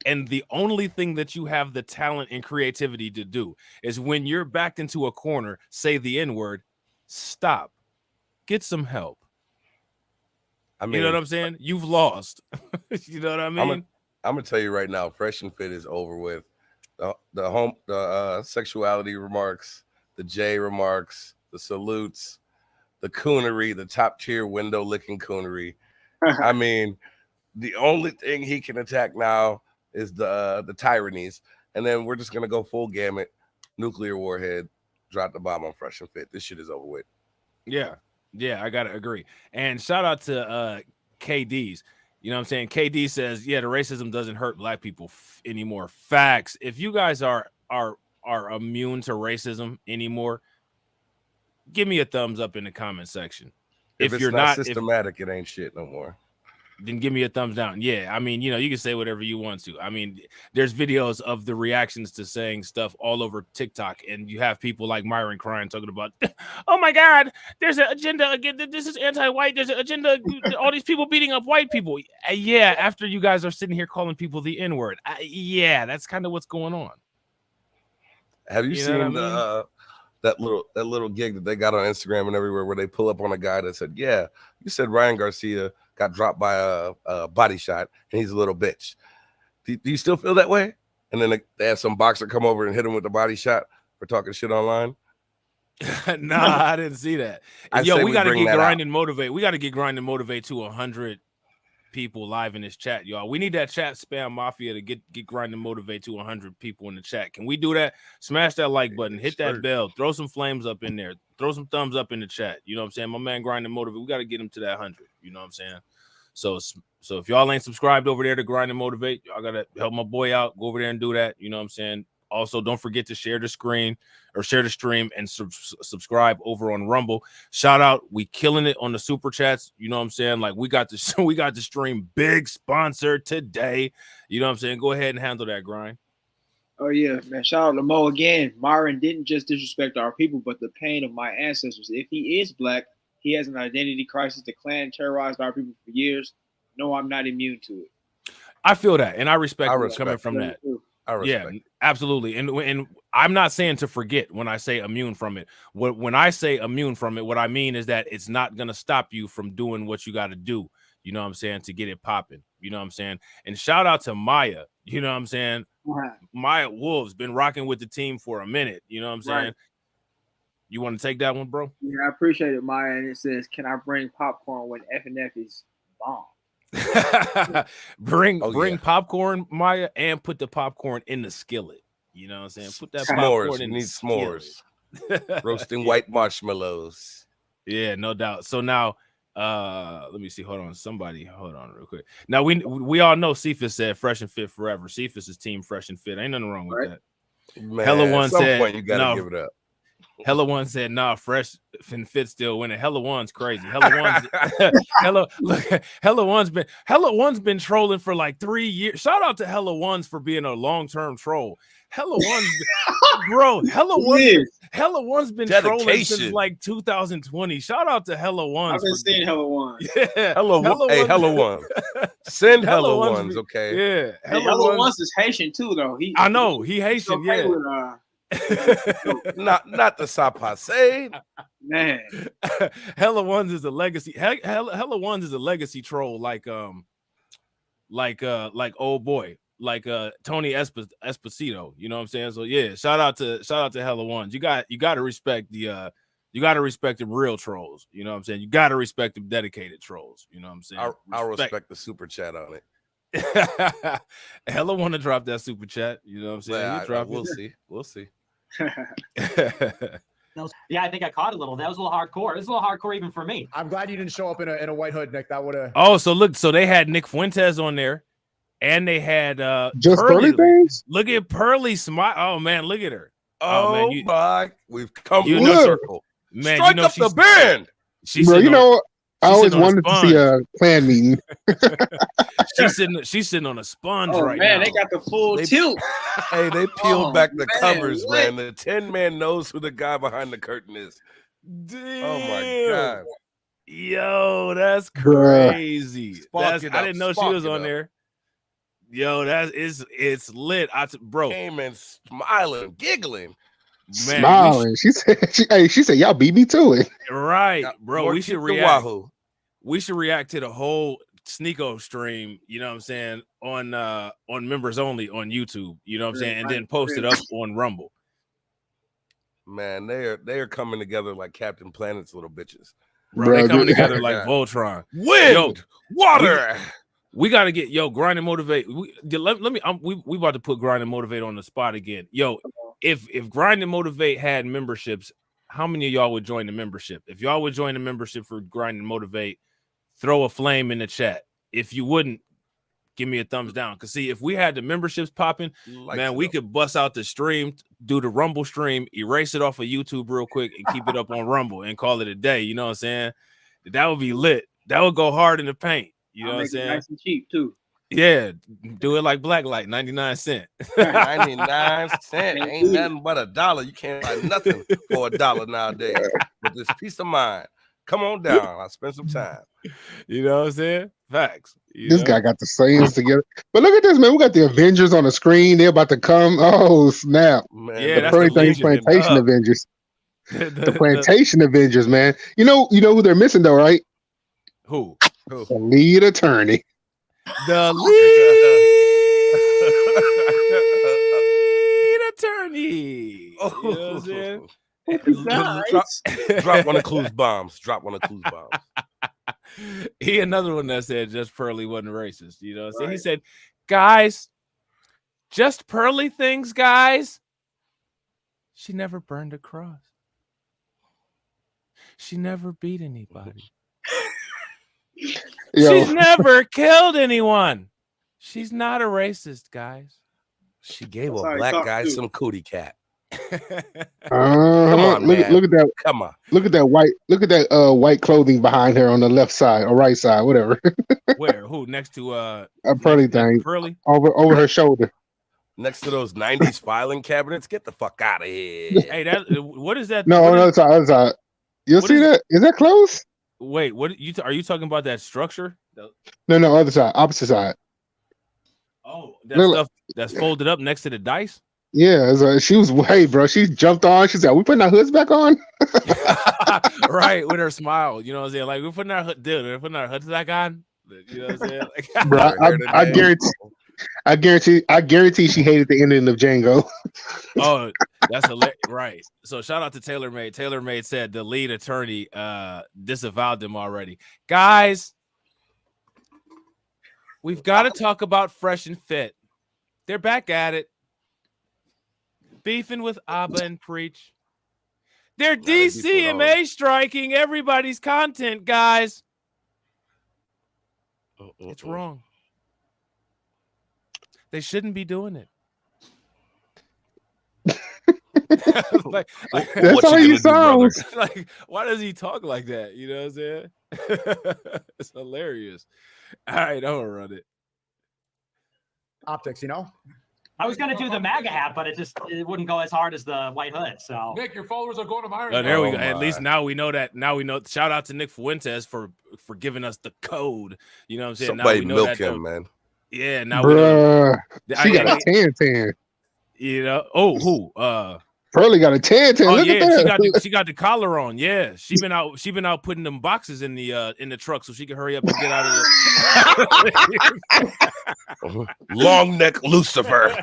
and the only thing that you have the talent and creativity to do is when you're backed into a corner, say the N-word, stop. Get some help. I mean, you know what I'm saying? You've lost. You know what I mean? I'm gonna tell you right now, Fresh and Fit is over with. The sexuality remarks, the J remarks, the salutes, the coonery, the top tier window licking coonery. I mean, the only thing he can attack now is the tyrannies, and then we're just gonna go full gamut, nuclear warhead, drop the bomb on Fresh and Fit. This shit is over with. Yeah, I gotta agree. And shout out to KD's. You know what I'm saying? KD says, yeah, the racism doesn't hurt black people anymore. Facts. If you guys are immune to racism anymore, give me a thumbs up in the comment section. If it's you're not not systematic, it ain't shit no more. Then give me a thumbs down. Yeah, I mean, you can say whatever you want to. I mean, there's videos of the reactions to saying stuff all over TikTok, and you have people like Myron crying, talking about, oh my God, there's an agenda again. This is anti-white. There's an agenda. All these people beating up white people. Yeah, after you guys are sitting here calling people the N-word. Yeah, that's kind of what's going on. Have you seen what I mean? that little gig that they got on Instagram and everywhere where they pull up on a guy that said, yeah, you said Ryan Garcia got dropped by a body shot and he's a little bitch. Do you still feel that way? And then they have some boxer come over and hit him with the body shot for talking shit online. Nah, I didn't see that. Yo, we got to get Grind and Motivate. We got to get Grind and Motivate to 100 people live in this chat, y'all. We need that chat spam mafia to get Grind and Motivate to 100 people in the chat. Can we do that? Smash that like button, hit that bell, throw some flames up in there, throw some thumbs up in the chat. You know what I'm saying? My man Grind and Motivate, we got to get him to that 100. You know what I'm saying? So if y'all ain't subscribed over there to Grind and Motivate, y'all gotta help my boy out. Go over there and do that. You know what I'm saying? Also, don't forget to share the screen or share the stream and subscribe over on Rumble. Shout out, we killing it on the super chats. You know what I'm saying? Like we got the stream big sponsor today. You know what I'm saying? Go ahead and handle that, Grind. Oh yeah, man! Shout out to Mo again. Myron didn't just disrespect our people, but the pain of my ancestors. If he is black, he has an identity crisis. The Klan terrorized our people for years. No, I'm not immune to it. I feel that, and I respect coming from that. Yeah, absolutely. And I'm not saying to forget when I say immune from it. When I say immune from it, what I mean is that it's not gonna stop you from doing what you got to do. You know what I'm saying, to get it popping. You know what I'm saying. And shout out to Maya. You know what I'm saying. Right. Maya Wolves been rocking with the team for a minute. You know what I'm saying. Right. You want to take that one, bro? Yeah, I appreciate it, Maya. And it says, "Can I bring popcorn when FNF is bomb?" bring popcorn, Maya, and put the popcorn in the skillet. You know what I'm saying? Put that popcorn in the s'mores. Roasting white marshmallows. Yeah, no doubt. So now let me see. Hold on real quick. Now we all know Cephas said fresh and fit forever. Cephas is team fresh and fit. Ain't nothing wrong with that. Man, Hella One at some said point you gotta give it up. Hella One said, nah, fresh and fit still winning. Hella One's crazy. Hella One's been trolling for like 3 years. Shout out to Hella One's for being a long-term troll. Hella One's bro, Hella One's been trolling since like 2020. Shout out to Hella One's. I've been seeing Hella One. Yeah. Hella One. Send Hella Ones, okay? Yeah. Hella One's is Haitian too, though. I know he Haitian, yeah. not the Sapase. Man. Hella Ones is a legacy. Hella Ones is a legacy troll, like old boy, like Tony Esposito. You know what I'm saying? So yeah, shout out to Hella Ones. You got to respect the real trolls. You know what I'm saying? You got to respect the dedicated trolls. You know what I'm saying? I respect the super chat on it. Hella want to drop that super chat. You know what I'm saying? We'll see. Yeah, I think I caught a little. That was a little hardcore. It was a little hardcore even for me. I'm glad you didn't show up in a white hood, Nick. That would have. Oh, so they had Nick Fuentes on there, and they had just Pearly things. Look at Pearly smile. Oh man, look at her. Oh, man, we've come full circle. Man, strike up the band. I always wanted to see a clan meeting. she's sitting on a sponge right now. Man, they got the full tilt. Hey, they peeled back the covers, man. The 10-man knows who the guy behind the curtain is. Damn. Oh my god. Yo, that's crazy. I didn't know she was on there. Yo, it's lit. Bro came in smiling, giggling. Man, smiling. She said, y'all beat me to it. Right, bro. We should react. We should react to the whole Sneeko stream, you know what I'm saying, on members only on YouTube, you know what I'm saying, and then post it up on Rumble. Man, they are coming together like Captain Planet's little bitches. Bro, they coming together like Voltron. Wind, water. We got to get Grind and Motivate. Let me. We about to put Grind and Motivate on the spot again. If Grind and Motivate had memberships, how many of y'all would join the membership? If y'all would join the membership for Grind and Motivate, throw a flame in the chat. If you wouldn't, give me a thumbs down. Because see, if we had the memberships popping, man, we could bust out the stream, do the Rumble stream, erase it off of YouTube real quick, and keep it up on Rumble and call it a day. You know what I'm saying? That would be lit. That would go hard in the paint. You know what I'm saying? Nice and cheap too. Yeah, do it like Blacklight, 99 cents. 99 cents ain't nothing but $1. You can't buy nothing for $1 nowadays. But this peace of mind. Come on down. I'll spend some time. You know what I'm saying? Facts. This guy got the sayings together. But look at this, man. We got the Avengers on the screen. They're about to come. Oh, snap. Man, Yeah, the that's the Legion Plantation and Avengers. The Plantation Avengers, man. You know who they're missing though, right? Who? The lead attorney. The lead attorney. You know what I'm saying? Drop one of Clue's bombs. Drop one of Clue's bombs. He another one that said just Pearly wasn't racist. You know what I'm saying? He said, guys, just Pearly things, guys. She never burned a cross. She never beat anybody. She's never killed anyone. She's not a racist, guys. She gave a black guy some cootie cat. Come on, man. Look at that. Come on. Look at that white clothing behind her on the left side or right side, whatever. Where? Who? Next to a Pearly thing. Pearly? Over her shoulder. Next to those 90s filing cabinets. Get the fuck out of here. Hey, what is that? No, on the other side. You'll see that? Is that close? Wait, what are you talking about? That structure? No, other side, opposite side. Oh, that stuff that's folded up next to the dice. Yeah, she was bro. She jumped on. She said, "We putting our hoods back on." Right, with her smile. You know what I'm saying? Like we're putting our hoods back on. You know what I'm saying? Like, bro, I guarantee she hated the ending of Django. Oh, that's hilarious. Right. So shout out to TaylorMade. TaylorMade said the lead attorney disavowed them already. Guys, we've got to talk about Fresh and Fit. They're back at it. Beefing with Abba and Preach. They're DCMA striking everybody's content, guys. It's wrong. They shouldn't be doing it. That's how he sounds. Like, why does he talk like that? You know what I'm saying? It's hilarious. All right, I'm gonna run it. Optics, you know. I was gonna do the MAGA hat, but it wouldn't go as hard as the white hood. So Nick, your followers are going to Iron. Oh, there we go. At least now we know that. Now we know. Shout out to Nick Fuentes for giving us the code. You know what I'm saying? Somebody now we know milk that, him, man. Yeah, now we know. She got a 10-10. You know? Oh, who? Pearly got a 10-10. Oh Look yeah, at that. she got the collar on. Yeah, she been out putting them boxes in the truck so she can hurry up and get out of there. Long neck Lucifer.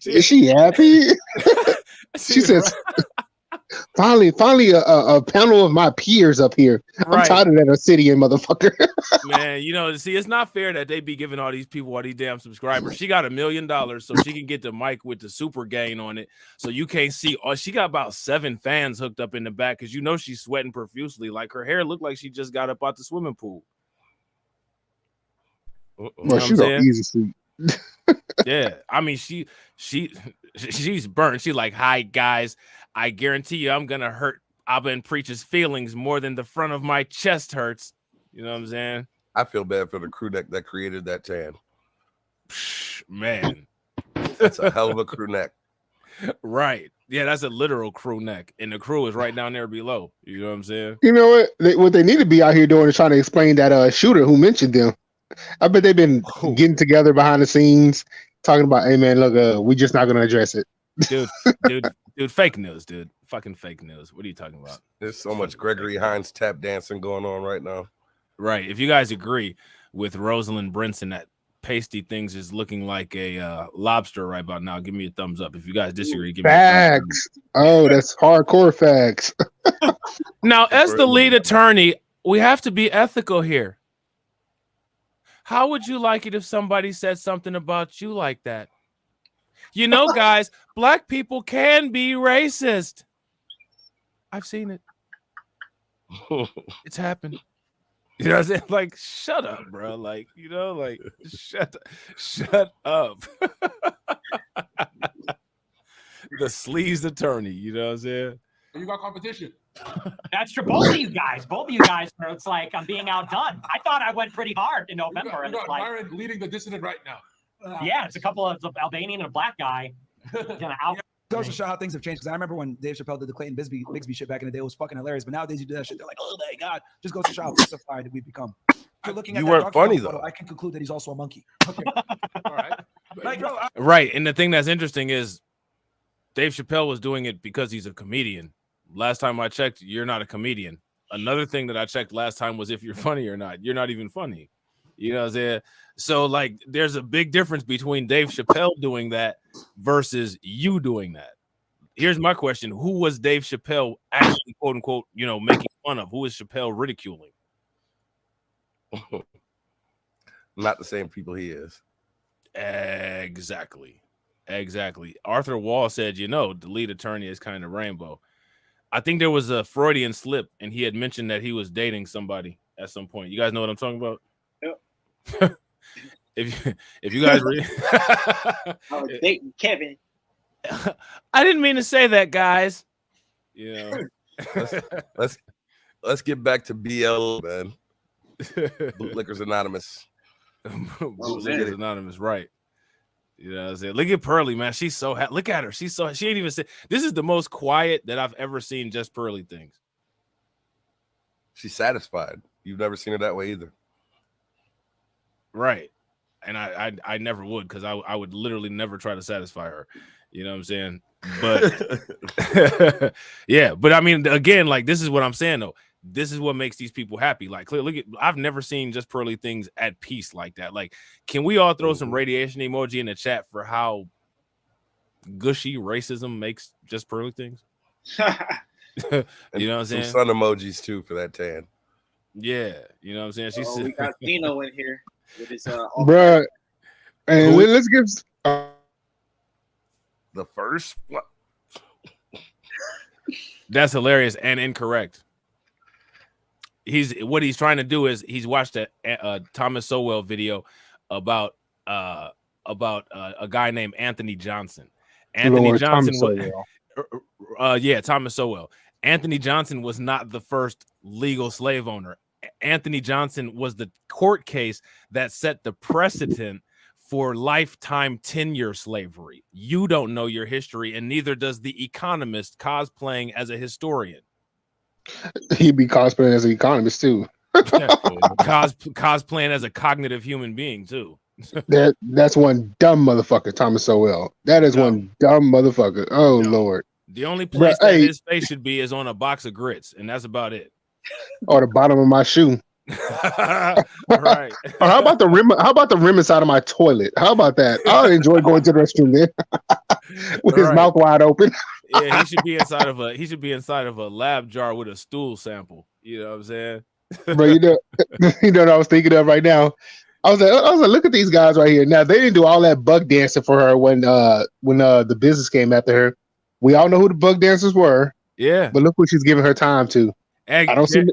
Is she happy? She says, finally a panel of my peers up here. I'm tired of that Obsidian motherfucker. Man, you know, see, it's not fair that they be giving all these people all these damn subscribers. She got $1 million so she can get the mic with the super gain on it. So you can't see. Oh, she got about 7 fans hooked up in the back because you know she's sweating profusely. Like her hair looked like she just got up out the swimming pool. Well, she's on easy sleep. Yeah, I mean she's burnt. She's like, hi guys, I guarantee you I'm gonna hurt Abba and Preach's feelings more than the front of my chest hurts. You know what I'm saying? I feel bad for the crew that created that tan. Man, that's a hell of a crew neck. Right. Yeah, that's a literal crew neck, and the crew is right down there below. You know what I'm saying? You know what they need to be out here doing is trying to explain that shooter who mentioned them. I bet they've been getting together behind the scenes, talking about, hey man, look, we just not gonna address it. Dude, fake news, dude. Fucking fake news. What are you talking about? There's so much Gregory Hines tap dancing going on right now. Right. If you guys agree with Rosalind Brinson that pasty things is looking like a lobster right about now, give me a thumbs up. If you guys disagree, give me facts. Oh, that's hardcore facts. Now, as the lead attorney, we have to be ethical here. How would you like it if somebody said something about you like that? You know, guys, black people can be racist. I've seen it. It's happened. You know what I'm saying? Like, shut up, bro. Like, you know, like shut up. The sleaze attorney, you know what I'm saying? You got competition. That's true. Both of you guys, bro. It's like I'm being outdone. I thought I went pretty hard in November. You got Byron leading the dissident right now. Yeah, it's a couple of Albanian and a black guy. Gonna out. Goes to show how things have changed. Because I remember when Dave Chappelle did the Clayton Bigsby shit back in the day, it was fucking hilarious. But nowadays you do that shit, they're like, oh my god, just goes to show how justified we've become. You're looking at You that weren't Dr. funny, Phil photo, though. I can conclude that he's also a monkey. All right. Like, bro, Right. And the thing that's interesting is Dave Chappelle was doing it because he's a comedian. Last time I checked, you're not a comedian. Another thing that I checked last time was if you're funny or not. You're not even funny. You know what I'm saying? So, like, there's a big difference between Dave Chappelle doing that versus you doing that. Here's my question. Who was Dave Chappelle actually, quote unquote, you know, making fun of? Who is Chappelle ridiculing? Not the same people he is. Exactly. Arthur Wall said, you know, the lead attorney is kind of rainbow. I think there was a Freudian slip, and he had mentioned that he was dating somebody at some point. You guys know what I'm talking about? Yep. if you guys read, I was dating Kevin. I didn't mean to say that, guys. You know, let's get back to BL, man. Bootlickers Anonymous. Bootlickers Anonymous, right? You know what I'm saying? Look at Pearly, man. She's so happy. Look at her. She ain't even said this is the most quiet that I've ever seen Just Pearly things. She's satisfied. You've never seen her that way either. Right. And I never would, because I would literally never try to satisfy her. You know what I'm saying? But yeah, but I mean, again, like, this is what I'm saying though. This is what makes these people happy. Like, look at, I've never seen Just Pearly things at peace like that. Like, can we all throw some radiation emoji in the chat for how gushy racism makes Just Pearly things? You know what I'm saying? Some sun emojis too for that tan. Yeah, you know what I'm saying? She said, we got Dino in here with his bruh. And let's give the first what? That's hilarious and incorrect. What he's trying to do is he's watched a Thomas Sowell video about a guy named Anthony Johnson. Anthony Johnson was, Thomas Sowell. Anthony Johnson was not the first legal slave owner. Anthony Johnson was the court case that set the precedent for lifetime tenure slavery. You don't know your history, and neither does The Economist cosplaying as a historian. He'd be cosplaying as an economist too. Cosplaying as a cognitive human being too. That's one dumb motherfucker, Thomas Sowell. That is one dumb motherfucker. Oh Lord. The only place that his face should be is on a box of grits, and that's about it. Or the bottom of my shoe. Right. Or how about the rim? How about the rim inside of my toilet? How about that? I enjoy going to the restroom there with his mouth wide open. Yeah, he should be inside of a lab jar with a stool sample. You know what I'm saying? Bro, you know what I was thinking of right now. I was like, look at these guys right here. Now they didn't do all that bug dancing for her when the business came after her. We all know who the bug dancers were. Yeah, but look what she's giving her time to. I don't see.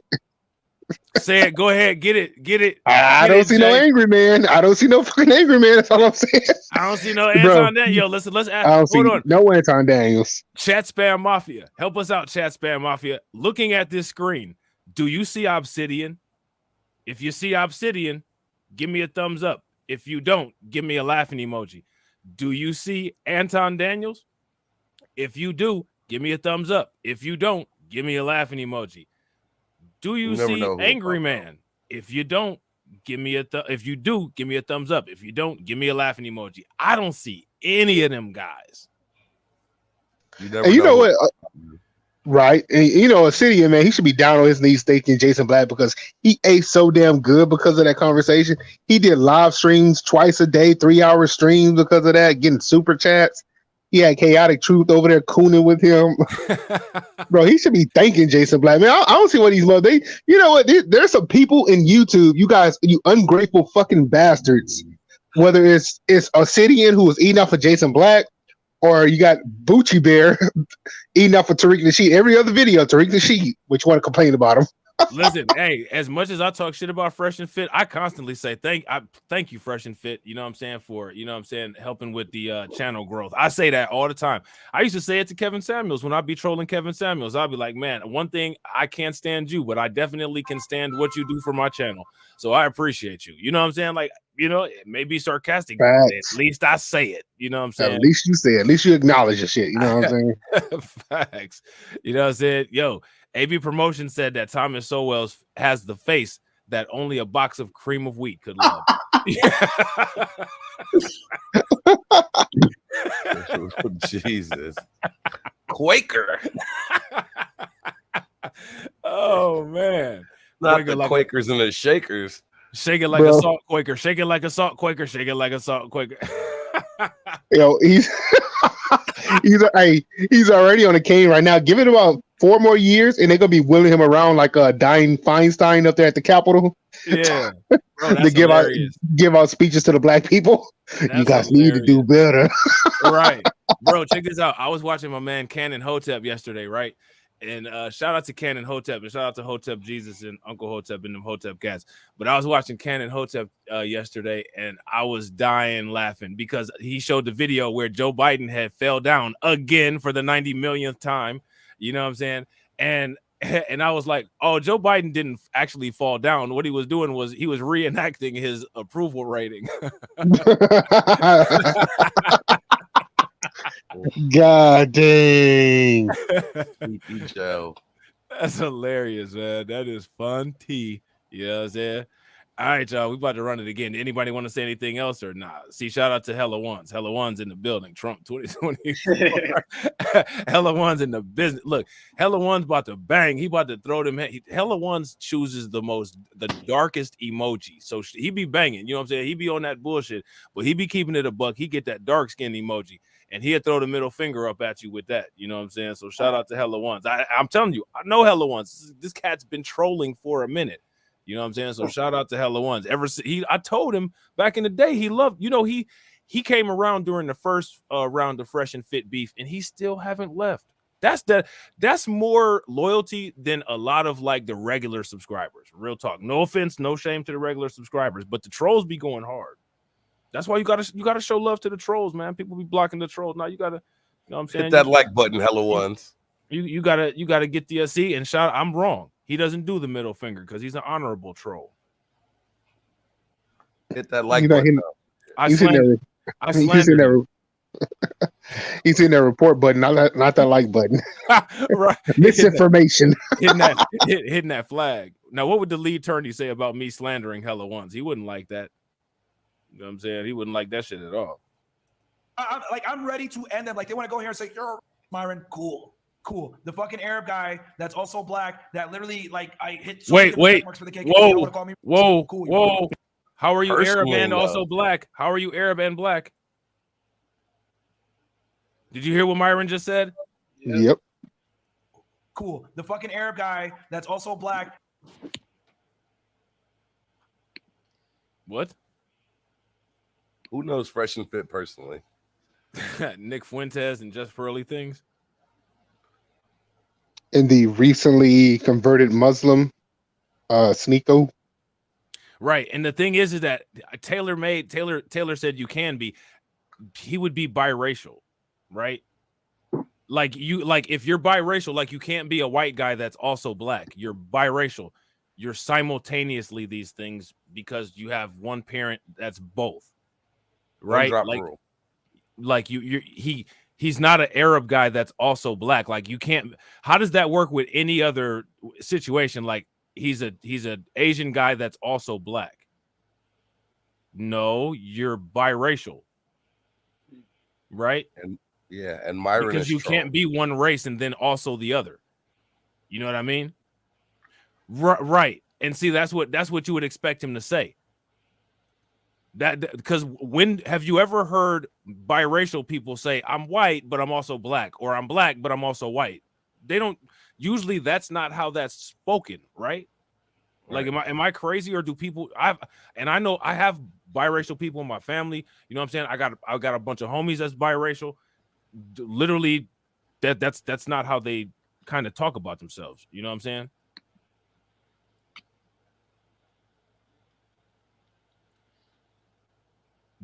Say it. Go ahead. Get it. I don't see no angry man. I don't see no fucking angry man. That's all I'm saying. I don't see no Anton Daniels. Yo, listen. Let's ask. I don't see hold on. No Anton Daniels. Chat Spam Mafia, help us out. Chat Spam Mafia. Looking at this screen, do you see Obsidian? If you see Obsidian, give me a thumbs up. If you don't, give me a laughing emoji. Do you see Anton Daniels? If you do, give me a thumbs up. If you don't, give me a laughing emoji. Do you see Angry Man? If you don't, give me if you do, give me a thumbs up. If you don't, give me a laughing emoji. I don't see any of them guys. You know what? Right. And you know, Obsidian, man, he should be down on his knees thanking Jason Black because he ate so damn good because of that conversation. He did live streams twice a day, 3-hour streams because of that, getting super chats. He had Chaotic Truth over there cooning with him. Bro, he should be thanking Jason Black. Man, I don't see what these you know what? There's some people in YouTube, you guys, you ungrateful fucking bastards. Whether it's Obsidian who was eating off of Jason Black, or you got Bucci Bear eating off of Tariq Nasheed. Every other video, Tariq Nasheed, which you want to complain about him. Listen, hey, as much as I talk shit about Fresh and Fit, I constantly say thank you, Fresh and Fit. You know what I'm saying, for helping with the channel growth. I say that all the time. I used to say it to Kevin Samuels when I'd be trolling Kevin Samuels. I'd be like, man, one thing, I can't stand you, but I definitely can stand what you do for my channel. So I appreciate you. You know what I'm saying? Like, it may be sarcastic, but at least I say it. You know what I'm saying? At least you say it. At least you acknowledge your shit. You know what I'm saying? Facts. You know what I'm saying? Yo, AB Promotion said that Thomas Sowell has the face that only a box of cream of wheat could love. Jesus. Quaker. Oh, man. Not the Quakers and the Shakers. Shake it like a salt Quaker. Shake it like a salt Quaker. Shake it like a salt Quaker. Yo, he's already on a cane right now. Give it about 4 more years, and they're gonna be wheeling him around like a dying Feinstein up there at the Capitol. Yeah, bro, to give out speeches to the black people. You guys need to do better. Right, bro. Check this out. I was watching my man Cannon Hotep yesterday, right? And shout out to Cannon Hotep and shout out to Hotep Jesus and Uncle Hotep and them Hotep cats. But I was watching Cannon Hotep yesterday and I was dying laughing because he showed the video where Joe Biden had fell down again for the 90 millionth time. You know what I'm saying? And I was like, oh, Joe Biden didn't actually fall down. What he was doing was he was reenacting his approval rating. God dang. Joe. That's hilarious, man. That is fun tea. You know what I'm saying? All right, y'all. We about to run it again. Anybody want to say anything else or not? See, shout out to Hella Ones. Hella Ones in the building. Trump 2024. Hella Ones in the business. Look, Hella Ones about to bang. He about to throw them. Hella Ones chooses the darkest emoji. So he be banging. You know what I'm saying? He be on that bullshit, but he be keeping it a buck. He get that dark skin emoji. And he'll throw the middle finger up at you with that. You know what I'm saying? So shout out to Hella Ones. I'm telling you, I know Hella Ones. This cat's been trolling for a minute. You know what I'm saying? So shout out to Hella Ones. I told him back in the day he loved, he came around during the first round of Fresh and Fit beef, and he still haven't left. That's more loyalty than a lot of like the regular subscribers. Real talk. No offense, no shame to the regular subscribers, but the trolls be going hard. That's why you gotta show love to the trolls, man. People be blocking the trolls. Now you gotta, you know what I'm saying? Hit that like button, Hella Ones. You gotta get the SC and shout. I'm wrong. He doesn't do the middle finger because he's an honorable troll. Hit that like button. He's in that report button, not that like button. Right. Misinformation. Hitting that flag. Now, what would the lead attorney say about me slandering Hella Ones? He wouldn't like that. You know what I'm saying? He wouldn't like that shit at all. I'm ready to end them. Like, they want to go here and say, you're Myron, cool. The fucking Arab guy that's also black that literally, like, I hit so wait. for the KKK. Whoa. How are you Personal Arab and love. also black? How are you Arab and black? Did you hear what Myron just said? Yep. Cool. The fucking Arab guy that's also black. What? Who knows Fresh and Fit personally? Nick Fuentes and Just Pearly Things. And the recently converted Muslim, Sneeko. Right. And the thing is that Taylor said you can be. He would be biracial, right? Like if you're biracial, like you can't be a white guy that's also black. You're biracial. You're simultaneously these things because you have one parent that's both. Right? Like he's not an Arab guy that's also black. Like you can't. How does that work with any other situation? Like he's an Asian guy that's also black. No, you're biracial, right? And Myron because you can't be one race and then also the other. You know what I mean? Right. And see, that's what you would expect him to say. That because when have you ever heard biracial people say I'm white but I'm also black, or I'm black but I'm also white? They don't usually. That's not how that's spoken, right? Like am I crazy, or do people I know I have biracial people in my family. You know what I'm saying? I got a bunch of homies that's biracial. Literally, that's not how they kind of talk about themselves. You know what I'm saying?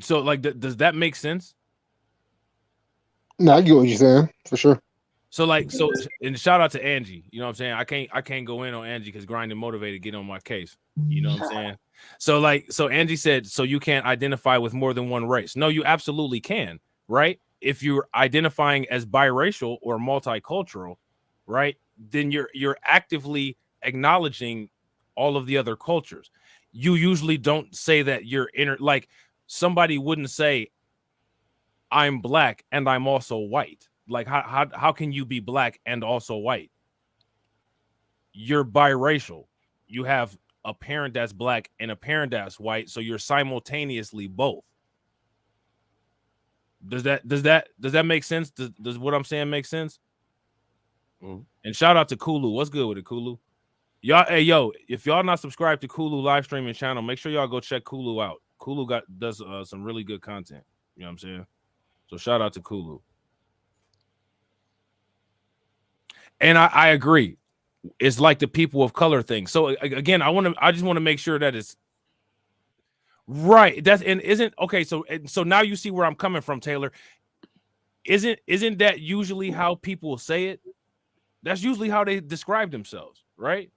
So like, does that make sense? No, I get what you're saying for sure. So like, and shout out to Angie. You know what I'm saying? I can't go in on Angie because Grinding Motivated get on my case. You know what I'm saying? So Angie said, so you can't identify with more than one race. No, you absolutely can, right? If you're identifying as biracial or multicultural, right, then you're actively acknowledging all of the other cultures. You usually don't say that you're like somebody wouldn't say, I'm black and I'm also white. Like how can you be black and also white? You're biracial. You have a parent that's black and a parent that's white, so you're simultaneously both. Does that make sense? Does what I'm saying make sense? And shout out to Kulu. What's good with it, Kulu? Y'all, hey yo, if y'all not subscribed to Kulu live streaming channel, make sure y'all go check Kulu out. Kulu does some really good content. You know what I'm saying? So shout out to Kulu. And I agree. It's like the people of color thing. So again, I just want to make sure that it's right. That's and isn't okay. So now you see where I'm coming from, Taylor. Isn't that usually how people say it? That's usually how they describe themselves, right?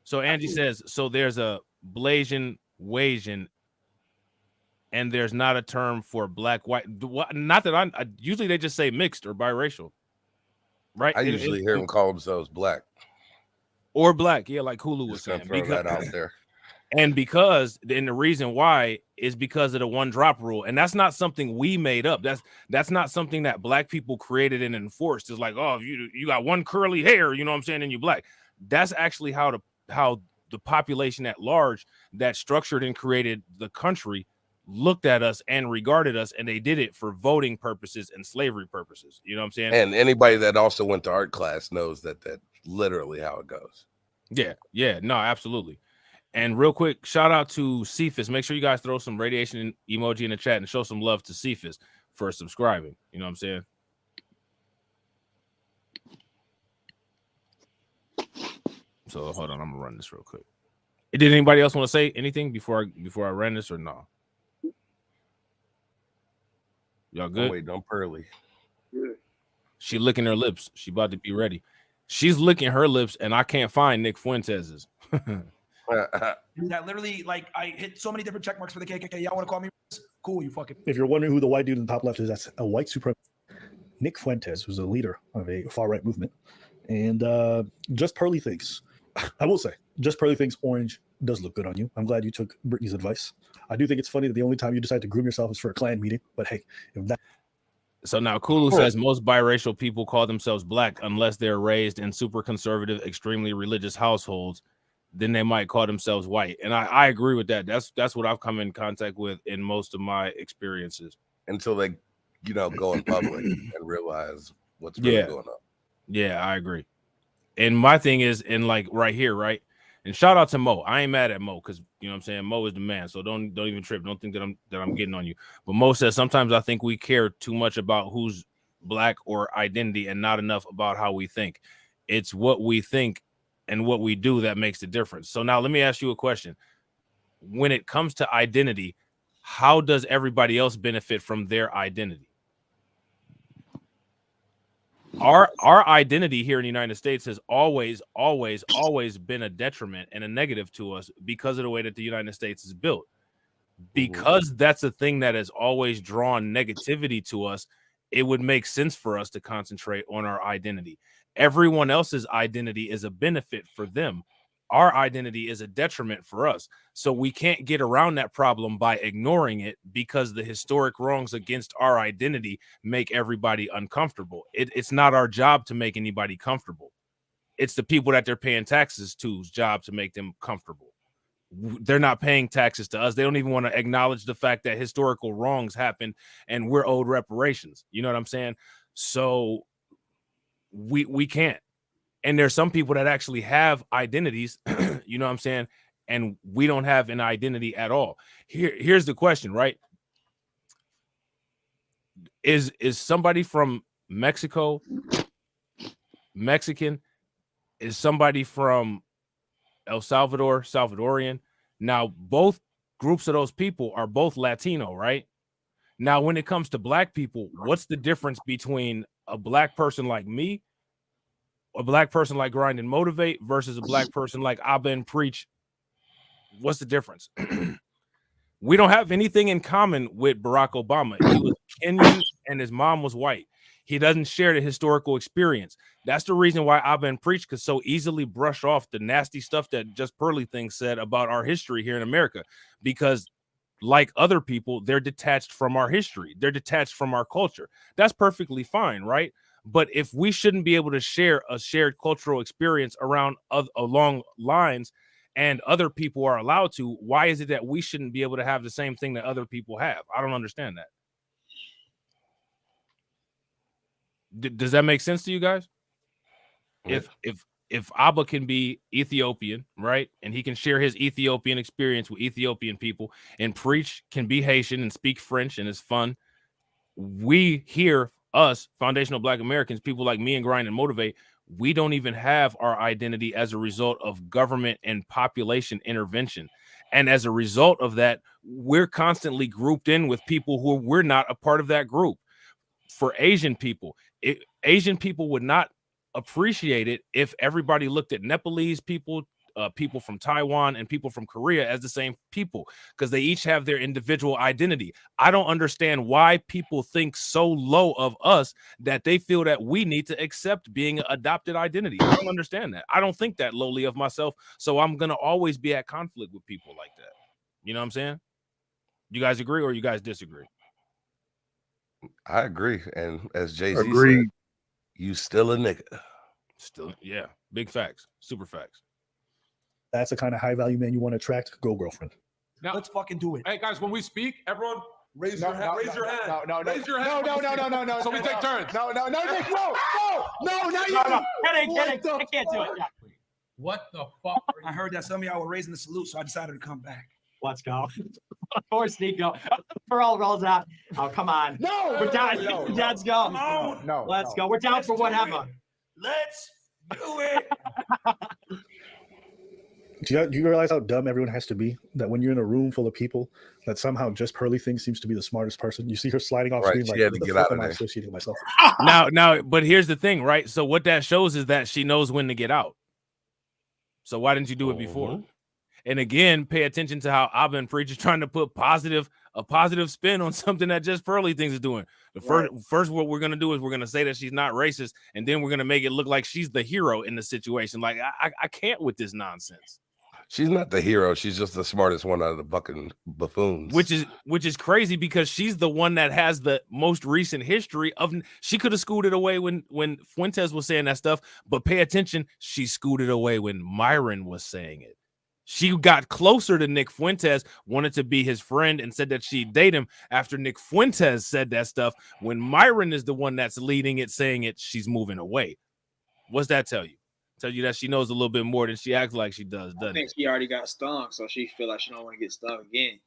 So Angie says, so there's a Blasian Wasian, and there's not a term for black, white. Not that I usually they just say mixed or biracial, right? I usually hear them call themselves black or black. Yeah, like Hulu was saying. Throw that out there. And the reason why is because of the one drop rule, and that's not something we made up. That's not something that black people created and enforced. It's like, oh, you got one curly hair, you know what I'm saying, and you're black. That's actually how the population at large that structured and created the country looked at us and regarded us, and they did it for voting purposes and slavery purposes. You know what I'm saying? And anybody that also went to art class knows that's literally how it goes. Yeah, no, absolutely. And real quick, shout out to Cephas. Make sure you guys throw some radiation emoji in the chat and show some love to Cephas for subscribing. You know what I'm saying? So hold on, I'm gonna run this real quick. Did anybody else want to say anything before I ran this or no? Y'all good? Wait, don't pearly. She licking her lips. She about to be ready. She's licking her lips, and I can't find Nick Fuentes's. That literally, like, I hit so many different check marks for the KKK. Y'all want to call me? Cool, you fucking. If you're wondering who the white dude in the top left is, that's a white supremacist, Nick Fuentes, who's a leader of a far right movement. And Just Pearly thinks, I will say, Just Pearly thinks orange does look good on you. I'm glad you took Brittany's advice. I do think it's funny that the only time you decide to groom yourself is for a Klan meeting. But hey, if that. So now Kulu says most biracial people call themselves black unless they're raised in super conservative, extremely religious households. Then they might call themselves white. And I agree with that. That's what I've come in contact with in most of my experiences. Until they, go in public and realize what's really going on. Yeah, I agree. And my thing is, and like right here, right? And shout out to Mo. I ain't mad at Mo because you know what I'm saying, Mo is the man. So don't even trip. Don't think that I'm getting on you. But Mo says sometimes I think we care too much about who's black or identity and not enough about how we think. It's what we think and what we do that makes the difference. So now let me ask you a question. When it comes to identity, how does everybody else benefit from their identity? Our identity here in the United States has always been a detriment and a negative to us because of the way that the United States is built. Because that's a thing that has always drawn negativity to us, it would make sense for us to concentrate on our identity. Everyone else's identity is a benefit for them. Our identity is a detriment for us. So we can't get around that problem by ignoring it because the historic wrongs against our identity make everybody uncomfortable. It's not our job to make anybody comfortable. It's the people that they're paying taxes to's job to make them comfortable. They're not paying taxes to us. They don't even want to acknowledge the fact that historical wrongs happened and we're owed reparations. You know what I'm saying? So we can't. And there's some people that actually have identities, you know what I'm saying? And we don't have an identity at all. Here's the question, right? Is somebody from Mexico Mexican? Is somebody from El Salvador Salvadorian? Now, both groups of those people are both Latino, right? Now, when it comes to black people, what's the difference between a black person like me, a black person like Grind and Motivate versus a black person like Abba and Preach? What's the difference? We don't have anything in common with Barack Obama. He was Kenyan and his mom was white. He doesn't share the historical experience. That's the reason why Abba and Preach could so easily brush off the nasty stuff that Just Pearly things said about our history here in America, because like other people, they're detached from our history. They're detached from our culture. That's perfectly fine, right? But if we shouldn't be able to share a shared cultural experience along lines, and other people are allowed to, why is it that we shouldn't be able to have the same thing that other people have? I don't understand that. Does that make sense to you guys? Yeah. If Abba can be Ethiopian, right, and he can share his Ethiopian experience with Ethiopian people, and Preach can be Haitian and speak French and it's fun, we here, us foundational Black Americans, people like me and Grind and Motivate, we don't even have our identity as a result of government and population intervention. And as a result of that, we're constantly grouped in with people who we're not a part of that group. For Asian people, Asian people would not appreciate it if everybody looked at Nepalese people, people from Taiwan, and people from Korea as the same people, because they each have their individual identity. I don't understand why people think so low of us that they feel that we need to accept being an adopted identity. I don't understand that. I don't think that lowly of myself, so I'm gonna always be at conflict with people like that. You know what I'm saying? You guys agree or you guys disagree? I agree, and as Jay-Z said, you still a nigga. Still, yeah, big facts, super facts. That's the kind of high value man you want to attract. Go, girlfriend. Now let's fucking do it. Hey guys, when we speak, everyone raise your hand. Raise your hand. No, raise your hand. No. So we take turns. No, Nick, no, not you. Kidding. I can't do it. Yeah. What the fuck? I heard that some of y'all were raising the salute, so I decided to come back. Let's go. Of course, Nico. Pearl rolls out. Oh, come on. No, we're down. no. Let's go. No, let's go. We're down for whatever. Let's do it. Do you realize how dumb everyone has to be? That when you're in a room full of people, that somehow Just Pearly thinks seems to be the smartest person. You see her sliding off screen like, what the fuck am I associating myself? Now, but here's the thing, right? So what that shows is that she knows when to get out. So why didn't you do it before? And again, pay attention to how Abba and Preach is trying to put a positive spin on something that Just Pearly thinks is doing. First, what we're gonna do is we're gonna say that she's not racist, and then we're gonna make it look like she's the hero in the situation. Like I can't with this nonsense. She's not the hero. She's just the smartest one out of the fucking buffoons. Which is crazy because she's the one that has the most recent history of. She could have scooted away when Fuentes was saying that stuff, but pay attention, she scooted away when Myron was saying it. She got closer to Nick Fuentes, wanted to be his friend, and said that she'd date him after Nick Fuentes said that stuff. When Myron is the one that's leading it, saying it, she's moving away. What's that tell you? Tell you that she knows a little bit more than she acts like she does, doesn't I think it? she already got stung, so she feel like she don't want to get stung again.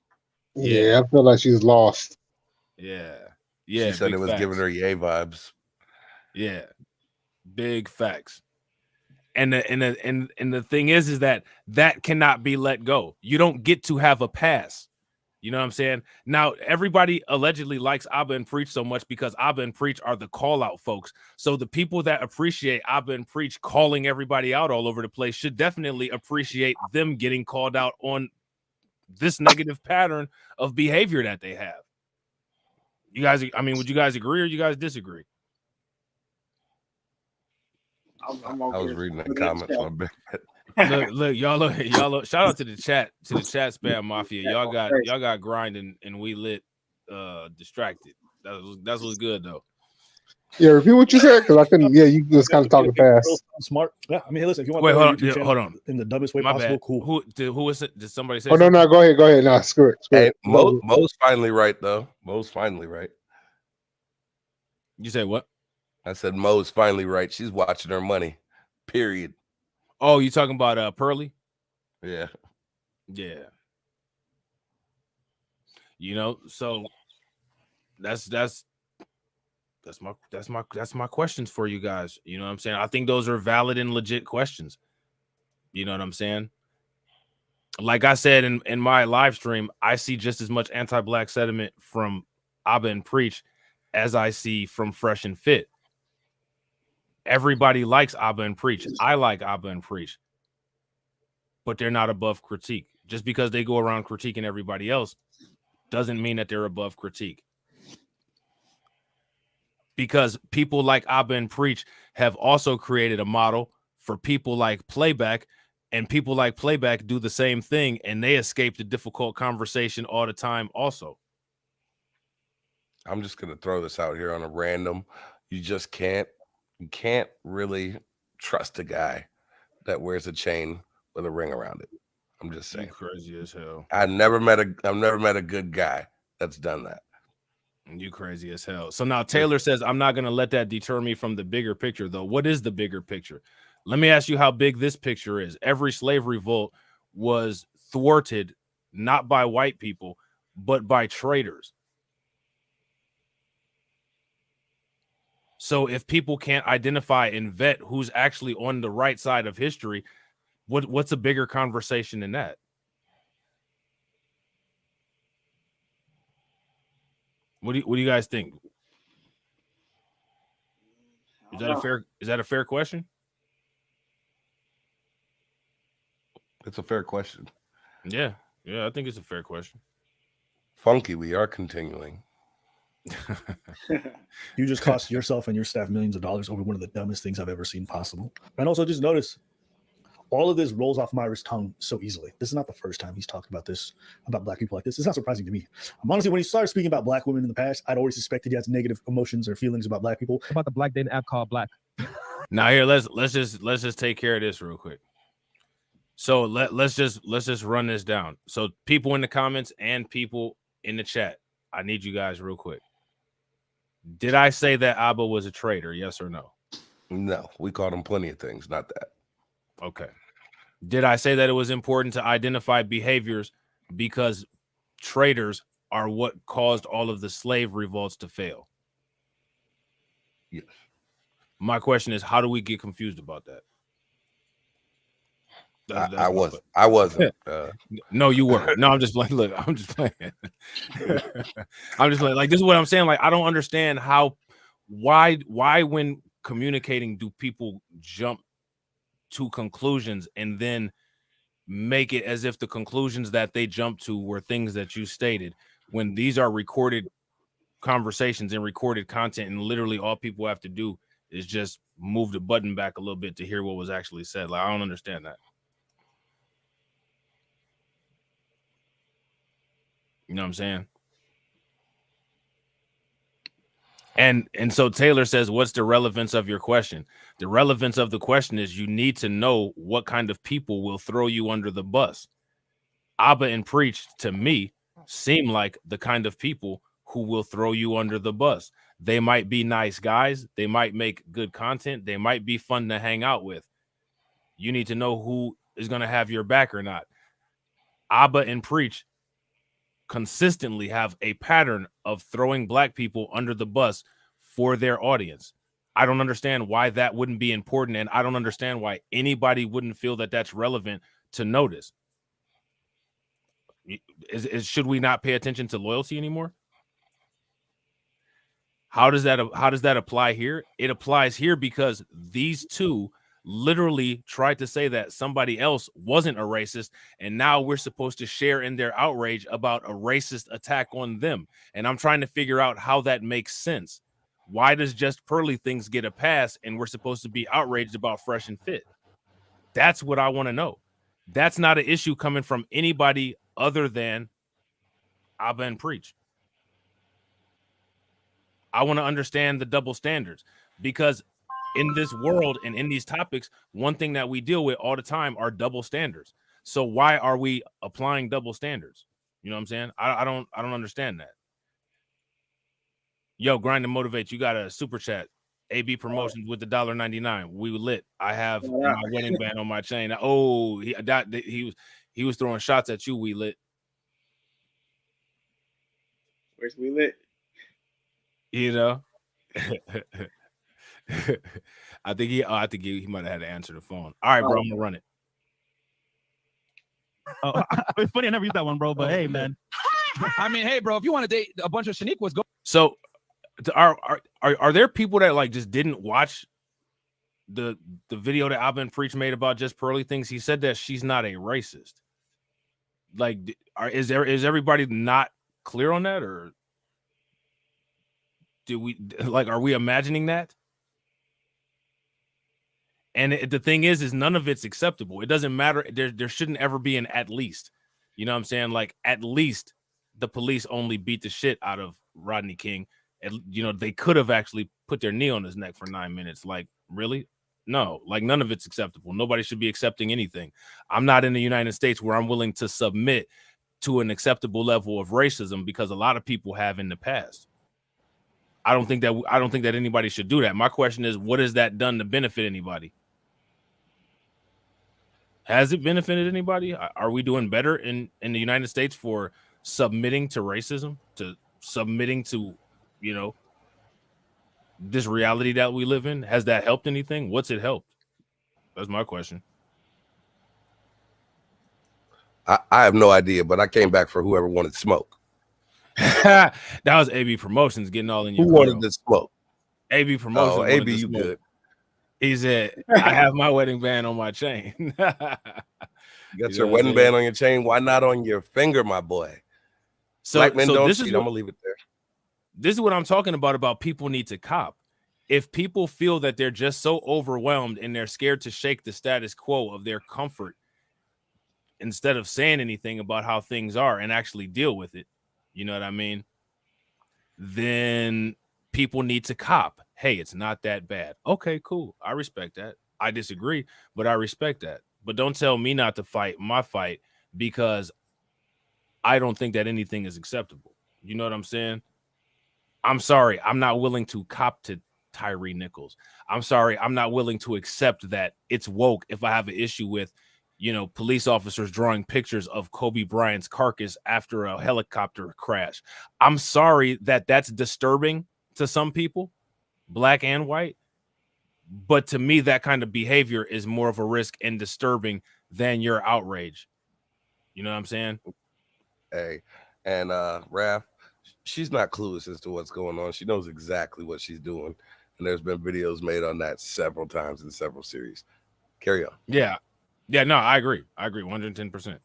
Yeah, I feel like she's lost. Yeah. She said it was giving her yay vibes. Yeah. Big facts. And the thing is that cannot be let go. You don't get to have a pass. You know what I'm saying? Now, everybody allegedly likes Abba and Preach so much because Abba and Preach are the call out folks. So the people that appreciate Abba and Preach calling everybody out all over the place should definitely appreciate them getting called out on this negative pattern of behavior that they have. You guys, I mean, would you guys agree or you guys disagree? I was reading that comment for a bit. Look, y'all shout out to the chat spam mafia. Y'all got grinding and we lit distracted. That's what's good though. Yeah, repeat what you said because I couldn't. Yeah, you just kind of talking fast. Smart. Yeah, I mean, hey, listen. If you want, wait, hold on. In the dumbest way My possible, bad. cool. Who was it? Did somebody say? Oh no, go ahead. No, screw it. Hey, Mo's finally right though. Mo's finally right. You say what? I said Mo's finally right. She's watching her money. Period. Oh, you talking about Pearly? Yeah. Yeah. You know, so that's my questions for you guys. You know what I'm saying? I think those are valid and legit questions. You know what I'm saying? like I said in my live stream, I see just as much anti-black sentiment from Abba and Preach as I see from Fresh and Fit. Everybody likes Abba and Preach. I like Abba and Preach, but they're not above critique. Just because they go around critiquing everybody else doesn't mean that they're above critique. Because people like Abba and Preach have also created a model for people like Playback, and people like Playback do the same thing, and they escape the difficult conversation all the time also. I'm just going to throw this out here on a random. You can't really trust a guy that wears a chain with a ring around it. I'm just saying. You crazy as hell. I've never met a good guy that's done that. You crazy as hell. So now Taylor says, I'm not going to let that deter me from the bigger picture, though. What is the bigger picture? Let me ask you how big this picture is. Every slave revolt was thwarted not by white people, but by traitors. So if people can't identify and vet who's actually on the right side of history, what's a bigger conversation than that? What do you guys think? Is that a fair question? It's a fair question. Yeah, I think it's a fair question. Funky, we are continuing. You just cost yourself and your staff millions of dollars over one of the dumbest things I've ever seen possible. And also just notice all of this rolls off Myra's tongue so easily. This is not the first time he's talked about this, about black people like this. It's not surprising to me. Honestly, when he started speaking about black women in the past, I'd always suspected he has negative emotions or feelings about black people. About the black dating app called Black. Now here, let's just take care of this real quick. So let's just run this down. So people in the comments and people in the chat, I need you guys real quick. Did I say that Abba was a traitor? Yes or no? No, we called him plenty of things, not that. Okay. Did I say that it was important to identify behaviors because traitors are what caused all of the slave revolts to fail? Yes. My question is, how do we get confused about that? I wasn't. No, you were. No, I'm just playing. Look, I'm just playing. I'm just playing. Like, this is what I'm saying. Like, I don't understand why when communicating do people jump to conclusions and then make it as if the conclusions that they jumped to were things that you stated, when these are recorded conversations and recorded content, and literally all people have to do is just move the button back a little bit to hear what was actually said. Like, I don't understand that. You know what I'm saying? And so Taylor says, what's the relevance of your question? The relevance of the question is you need to know what kind of people will throw you under the bus. Abba and Preach, to me, seem like the kind of people who will throw you under the bus. They might be nice guys. They might make good content. They might be fun to hang out with. You need to know who is going to have your back or not. Abba and Preach consistently have a pattern of throwing black people under the bus for their audience. I don't understand why that wouldn't be important, and I don't understand why anybody wouldn't feel that that's relevant to notice. Should we not pay attention to loyalty anymore? How does that apply here? It applies here because these two literally tried to say that somebody else wasn't a racist, and now we're supposed to share in their outrage about a racist attack on them. And I'm trying to figure out how that makes sense. Why does Just Pearly things get a pass and we're supposed to be outraged about Fresh and Fit? That's what I want to know. That's not an issue coming from anybody other than Abba and Preach. I want to understand the double standards, because in this world and in these topics, one thing that we deal with all the time are double standards. So why are we applying double standards? You know what I'm saying? I don't understand that. Yo, Grind and Motivate, you got a super chat. AB Promotions with the $1.99. We lit. I have my wedding band on my chain. Oh, he was throwing shots at you. We lit. Where's we lit? You know. I think he might have had to answer the phone. All right, bro, I'm gonna run it. Oh, it's funny I never used that one, bro. But hey, man. I mean, hey, bro, if you want to date a bunch of Shaniquas, go. So, are there people that like just didn't watch the video that Abin Preach made about Just Pearly Things? He said that she's not a racist. Like, is everybody not clear on that, or are we imagining that? And the thing is none of it's acceptable. It doesn't matter. There shouldn't ever be an at least. You know what I'm saying? Like, at least the police only beat the shit out of Rodney King. And, you know, they could have actually put their knee on his neck for 9 minutes. Like, really? No, like, none of it's acceptable. Nobody should be accepting anything. I'm not in the United States where I'm willing to submit to an acceptable level of racism, because a lot of people have in the past. I don't think that anybody should do that. My question is, what has that done to benefit anybody? Has it benefited anybody? Are we doing better in the United States for submitting to racism, to submitting to, you know, this reality that we live in? Has that helped anything? What's it helped? That's my question. I have no idea, but I came back for whoever wanted smoke. That was AB Promotions getting all in your Who wanted the smoke? AB Promotions. Oh, AB, you good. He said, I have my wedding band on my chain. You got your wedding band on your chain. Why not on your finger, my boy? So, Black men don't this is cheat. I'm gonna leave it there. This is what I'm talking about people need to cop. If people feel that they're just so overwhelmed and they're scared to shake the status quo of their comfort, instead of saying anything about how things are and actually deal with it, you know what I mean? Then people need to cop. Hey, it's not that bad. Okay, cool. I respect that. I disagree, but I respect that. But don't tell me not to fight my fight because I don't think that anything is acceptable. You know what I'm saying? I'm sorry. I'm not willing to cop to Tyree Nichols. I'm sorry. I'm not willing to accept that it's woke if I have an issue with, you know, police officers drawing pictures of Kobe Bryant's carcass after a helicopter crash. I'm sorry that that's disturbing to some people, black and white. But to me, that kind of behavior is more of a risk and disturbing than your outrage. You know what I'm saying? Hey, and Raph, she's not clueless as to what's going on. She knows exactly what she's doing. And there's been videos made on that several times in several series. Carry on. Yeah. Yeah, no, I agree. 110%.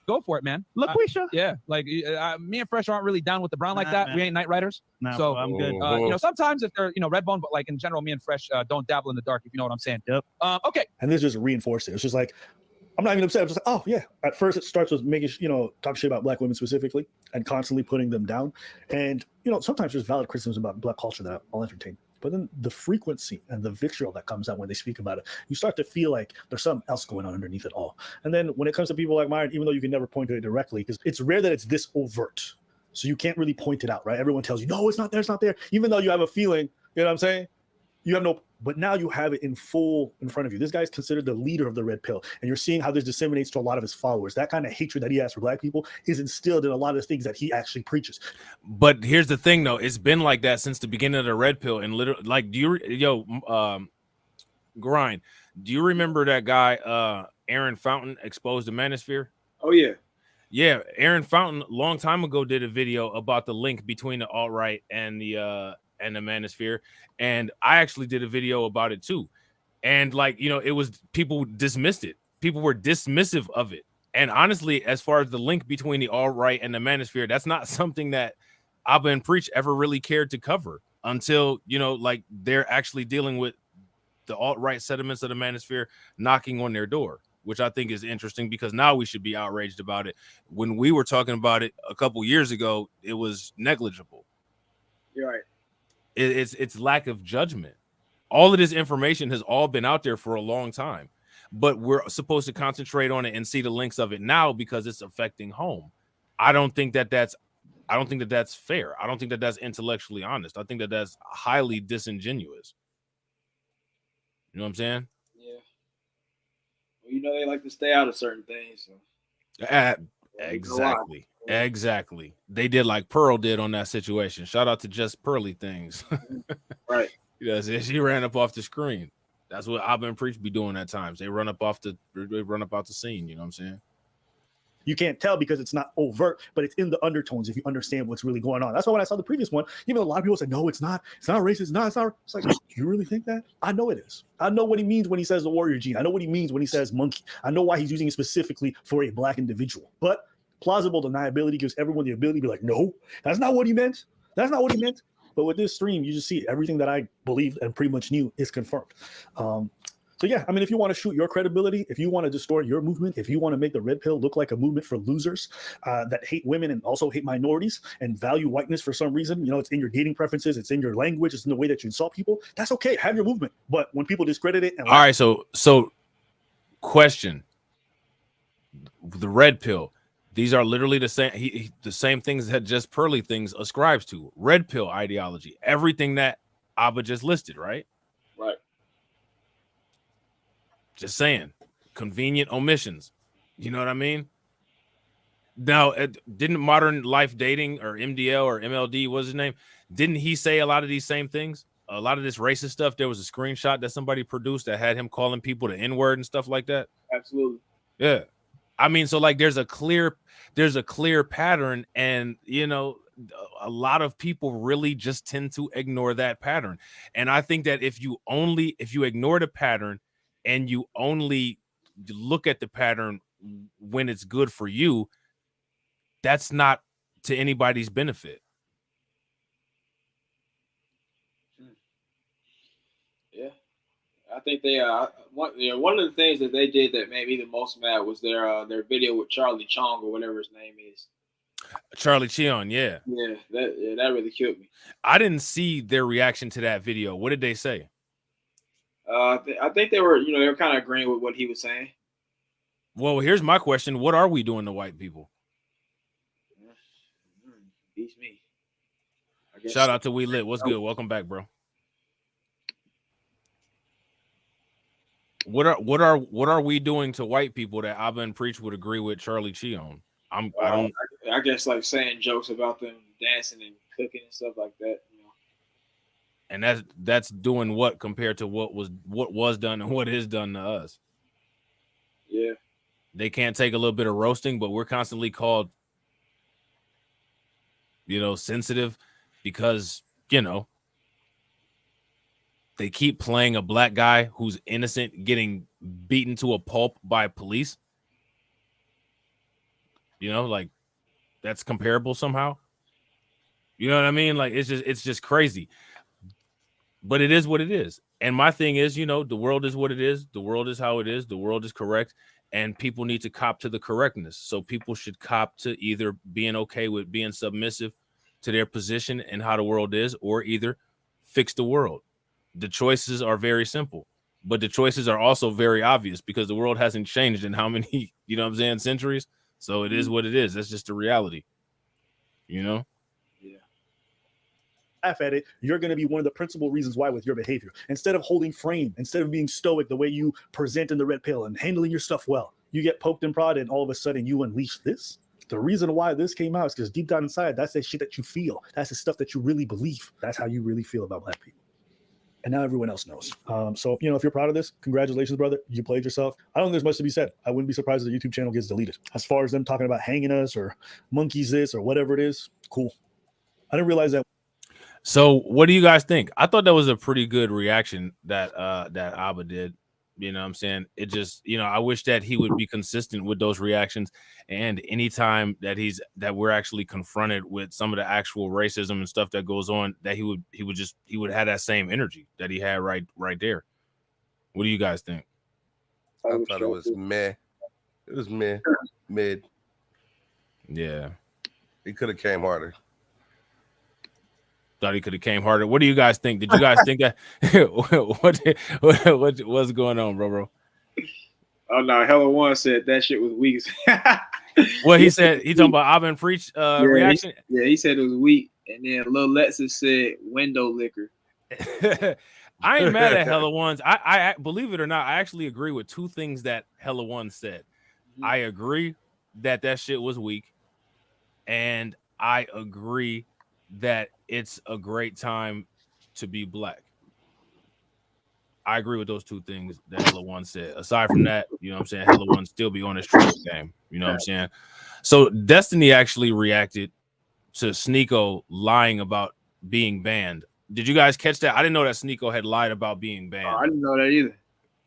Go for it, man. LaQuisha. Yeah, like me and Fresh aren't really down with the brown like that. Man. We ain't Night Riders. Nah, so bro, I'm good. You know, sometimes if they're, you know, Redbone, but like in general, me and Fresh don't dabble in the dark, if you know what I'm saying. Yep. Okay. And this just reinforced it. It's just like, I'm not even upset. I'm just like, oh yeah. At first, it starts with making, you know, talk shit about black women specifically and constantly putting them down. And, you know, sometimes there's valid criticisms about black culture that I'll entertain. But then the frequency and the vitriol that comes out when they speak about it, you start to feel like there's something else going on underneath it all. And then when it comes to people like mine, even though you can never point to it directly, because it's rare that it's this overt. So you can't really point it out, right? Everyone tells you, no, it's not there, it's not there. Even though you have a feeling, you know what I'm saying? You have no, but now you have it in full in front of you. This guy's considered the leader of the Red Pill. And you're seeing how this disseminates to a lot of his followers. That kind of hatred that he has for black people is instilled in a lot of the things that he actually preaches. But here's the thing, though. It's been like that since the beginning of the Red Pill. And literally, like, Grind, do you remember that guy, Aaron Fountain, exposed the Manosphere? Oh, yeah. Yeah, Aaron Fountain, long time ago, did a video about the link between the alt-right and the Manosphere, and I actually did a video about it too. And like, you know, it was, people dismissed it. People were dismissive of it. And honestly, as far as the link between the alt-right and the Manosphere, that's not something that Abba and Preach ever really cared to cover until, you know, like they're actually dealing with the alt-right sediments of the Manosphere knocking on their door, which I think is interesting because now we should be outraged about it. When we were talking about it a couple years ago, it was negligible. You're right. It's lack of judgment. All of this information has all been out there for a long time, but we're supposed to concentrate on it and see the links of it now because it's affecting home. I don't think that that's fair. I don't think that that's intellectually honest. I think that that's highly disingenuous. You know what I'm saying? Yeah. Well, you know, they like to stay out of certain things. So. Exactly. They did like Pearl did on that situation. Shout out to Just Pearly Things. Right. You know, she ran up off the screen. That's what Abba and Preach be doing at times. They run up out the scene. You know what I'm saying? You can't tell because it's not overt, but it's in the undertones if you understand what's really going on. That's why when I saw the previous one, even a lot of people said, no, it's not racist. No, it's not. It's like, you really think that? I know it is. I know what he means when he says the warrior gene. I know what he means when he says monkey. I know why he's using it specifically for a black individual. But plausible deniability gives everyone the ability to be like, no, that's not what he meant. That's not what he meant. But with this stream, you just see everything that I believed and pretty much knew is confirmed. So yeah, I mean, if you want to shoot your credibility, if you want to distort your movement, if you want to make the red pill look like a movement for losers that hate women and also hate minorities and value whiteness for some reason, you know, it's in your dating preferences, it's in your language, it's in the way that you insult people. That's okay. Have your movement. But when people discredit it, and all right, so question: the red pill. These are literally the same. The same things that Just Pearly things ascribes to. Red pill ideology. Everything that Abba just listed, right? Right. Just saying, convenient omissions. You know what I mean? Now, didn't Modern Life Dating or MDL or MLD, what's his name? Didn't he say a lot of these same things? A lot of this racist stuff. There was a screenshot that somebody produced that had him calling people the N-word and stuff like that. Absolutely. Yeah. I mean, so like there's a clear pattern, and you know, a lot of people really just tend to ignore that pattern. And I think that if you ignore the pattern and you only look at the pattern when it's good for you, that's not to anybody's benefit. Yeah, I think they one of the things that they did that made me the most mad was their video with Charlie Chong or whatever his name is. Charlie Cheon, yeah. Yeah, that really killed me. I didn't see their reaction to that video. What did they say? I think they were kind of agreeing with what he was saying. Well, here's my question: what are we doing to white people? Beats me. Shout out to We Lit. What's good? Welcome back, bro. What are we doing to white people that Abba and Preach would agree with Charlie Cheon? I guess like saying jokes about them dancing and cooking and stuff like that. You know. And that's doing what compared to what was done and what is done to us. Yeah. They can't take a little bit of roasting, but we're constantly called, sensitive because, they keep playing a black guy who's innocent getting beaten to a pulp by police. Like that's comparable somehow. You know what I mean? Like it's just crazy. But it is what it is. And my thing is, the world is what it is. The world is how it is. The world is correct. And people need to cop to the correctness. So people should cop to either being okay with being submissive to their position and how the world is, or either fix the world. The choices are very simple, but the choices are also very obvious because the world hasn't changed in how many, centuries. So it is what it is. That's just the reality, Yeah. Laugh at it, you're going to be one of the principal reasons why with your behavior. Instead of holding frame, instead of being stoic the way you present in the red pill and handling your stuff well, you get poked and prodded and all of a sudden you unleash this. The reason why this came out is because deep down inside, that's the shit that you feel. That's the stuff that you really believe. That's how you really feel about black people. And now everyone else knows. So, if you're proud of this, congratulations, brother. You played yourself. I don't think there's much to be said. I wouldn't be surprised if the YouTube channel gets deleted. As far as them talking about hanging us or monkeys this or whatever it is, cool. I didn't realize that. So what do you guys think? I thought that was a pretty good reaction that Abba did. You know what I'm saying? It just, I wish that he would be consistent with those reactions. And anytime that we're actually confronted with some of the actual racism and stuff that goes on, that he would have that same energy that he had right there. What do you guys think? I thought it was meh. It was mid. Yeah. He could have came harder. Thought he could have came harder. What do you guys think? Did you guys think that? What's going on, bro? Oh no, Hella One said that shit was weak. What he said? He talking about Abba and Preach reaction. He said it was weak, and then Lil Lexus said window liquor. I ain't mad at Hella Ones. I believe it or not, I actually agree with two things that Hella One said. I agree that shit was weak, and I agree that it's a great time to be black. I agree with those two things that Hella One said. Aside from that, you know what I'm saying, Hella One still be on his triple game. You know what I'm saying? So Destiny actually reacted to Sneeko lying about being banned. Did you guys catch that? I didn't know that Sneeko had lied about being banned. I didn't know that either.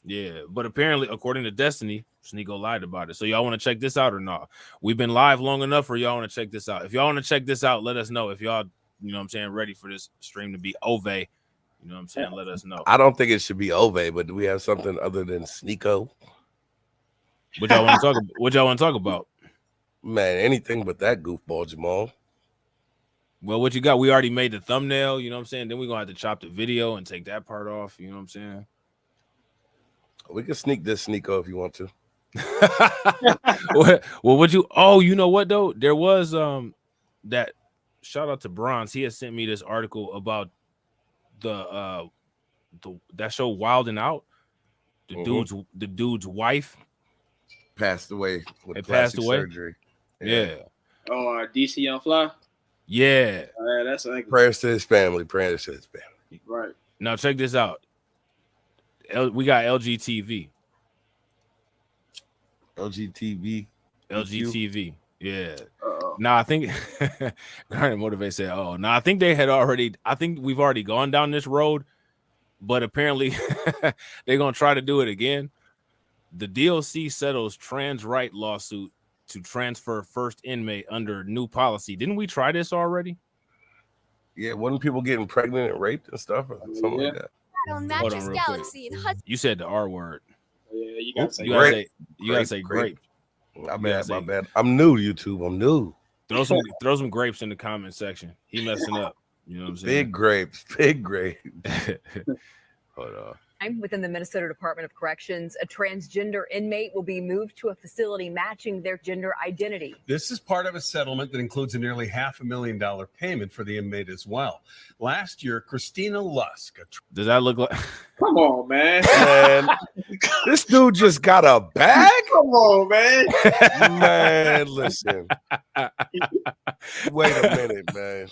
Yeah, but apparently, according to Destiny, Sneeko lied about it. So y'all want to check this out or not? We've been live long enough for y'all want to check this out. If y'all want to check this out, let us know. If y'all, you know what I'm saying, ready for this stream to be Ove, you know what I'm saying, let us know. I don't think it should be Ove, but do we have something other than Sneeko? What y'all want to talk about? What y'all want to talk about? Man, anything but that goofball, Jamal. Well, what you got? We already made the thumbnail, you know what I'm saying? Then we're going to have to chop the video and take that part off, you know what I'm saying? We can sneak this Sneeko if you want to. Well, would you? Oh, you know what though? There was that shout out to Bronze. He had sent me this article about the that show Wild and Out. The dude's wife passed away with it passed plastic away. surgery. Yeah. Oh, DC on Fly. Yeah. That's like Prayers to his family. Prayers to his family. right. Now check this out. We got LGTV. LGTV. Yeah. Now I think Garnet Motivate said, "Oh, now I think they had already. I think we've already gone down this road, but apparently they're gonna try to do it again." The DOC settles trans right lawsuit to transfer first inmate under new policy. Didn't we try this already? Yeah, wasn't people getting pregnant and raped and stuff or something like that? Hold on real quick. You said the R word. Yeah, you gotta say You gotta say grape. My bad. I'm new to YouTube. I'm new. Throw some grapes in the comment section. He messing up. You know what I'm saying? Big grapes. Hold on. Within the Minnesota Department of Corrections, a transgender inmate will be moved to a facility matching their gender identity. This is part of a settlement that includes a nearly $500,000 payment for the inmate as well. Last year, Christina Lusk. Does that look like? Come on, man. This dude just got a bag? Come on, man. Man, listen. Wait a minute, man.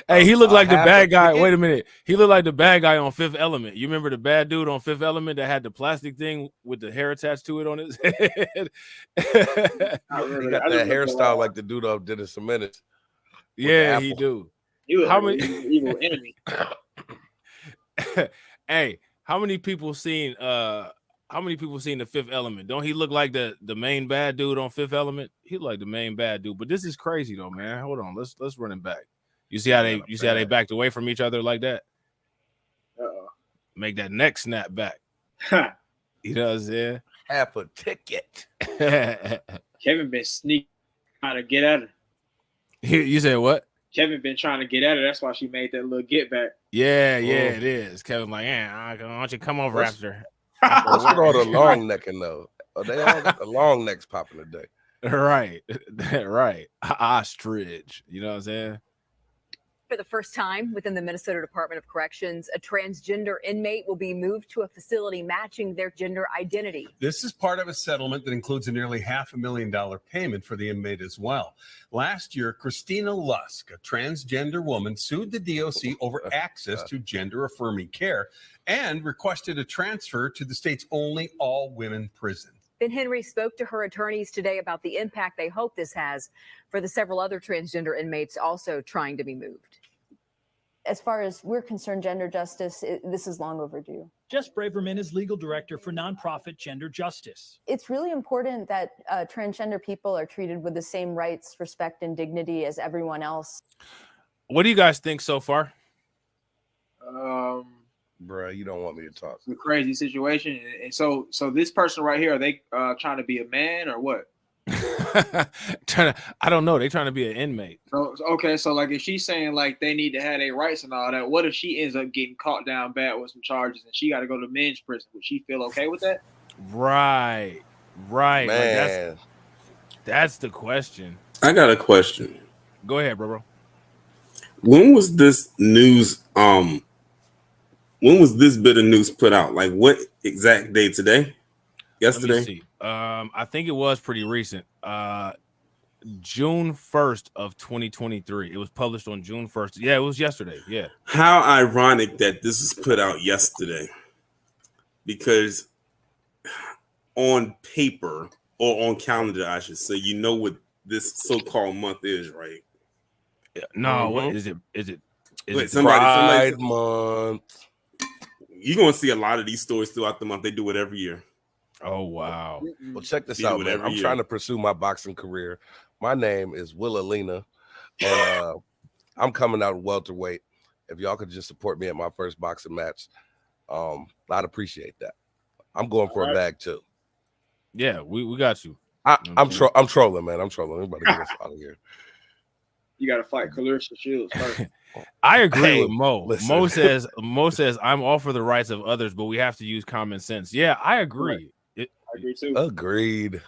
Hey, he looked like the half bad a guy. ticket? Wait a minute. He looked like the bad guy on Fifth Element. You remember the bad dude on Fifth Element that had the plastic thing with the hair attached to it on his head? He got that hairstyle like the dude off Dennis the Menace. Yeah, he do. How many evil enemy? Hey, how many people seen the Fifth Element? Don't he look like the main bad dude on Fifth Element? He look like the main bad dude. But this is crazy though, man. Hold on. Let's run it back. You see how they backed away from each other like that? Make that neck snap back. You know what I'm saying? Half a ticket. Kevin been sneaking trying to get at her. You said what? Kevin been trying to get at her. That's why she made that little get back. Yeah, it is. Kevin like, why don't you come over after? What's with all the long necking though? They all got the long necks popping today. Right. Ostrich. You know what I'm saying? For the first time within the Minnesota Department of Corrections, a transgender inmate will be moved to a facility matching their gender identity. This is part of a settlement that includes a nearly $500,000 payment for the inmate as well. Last year, Christina Lusk, a transgender woman, sued the DOC over access to gender-affirming care and requested a transfer to the state's only all-women prison. Ben Henry spoke to her attorneys today about the impact they hope this has for the several other transgender inmates also trying to be moved. As far as we're concerned, gender justice, this is long overdue. Jess Braverman is legal director for nonprofit Gender Justice. It's really important that transgender people are treated with the same rights, respect, and dignity as everyone else. What do you guys think so far? Bro, you don't want me to talk. It's a crazy situation. And so this person right here, are they trying to be a man or what? I don't know. They trying to be an inmate. So okay, so like if she's saying like they need to have their rights and all that, what if she ends up getting caught down bad with some charges and she got to go to men's prison? Would she feel okay with that? Right. Man. Like that's the question. I got a question. Go ahead, bro. When was this news? When was this bit of news put out? Like what exact day today? Yesterday? Let me see. I think it was pretty recent. June 1st of 2023. It was published on June 1st. Yeah, it was yesterday. Yeah. How ironic that this is put out yesterday. because on paper or on calendar, I should say, you know what this so-called month is, right? No, what is it? Is it Pride Month? You're gonna see a lot of these stories throughout the month. They do it every year. Oh wow! Well, check this They do out, it man. every I'm year. trying to pursue my boxing career. My name is Will Alina, and I'm coming out welterweight. If y'all could just support me at my first boxing match, I'd appreciate that. I'm going for a bag too. Yeah, we got you. I'm trolling, man. I'm trolling. Everybody get us out of here. You got to fight Clarissa Shields first. I agree Hey, with Mo. listen. Mo says I'm all for the rights of others, but we have to use common sense. Yeah, I agree. I agree too. Agreed.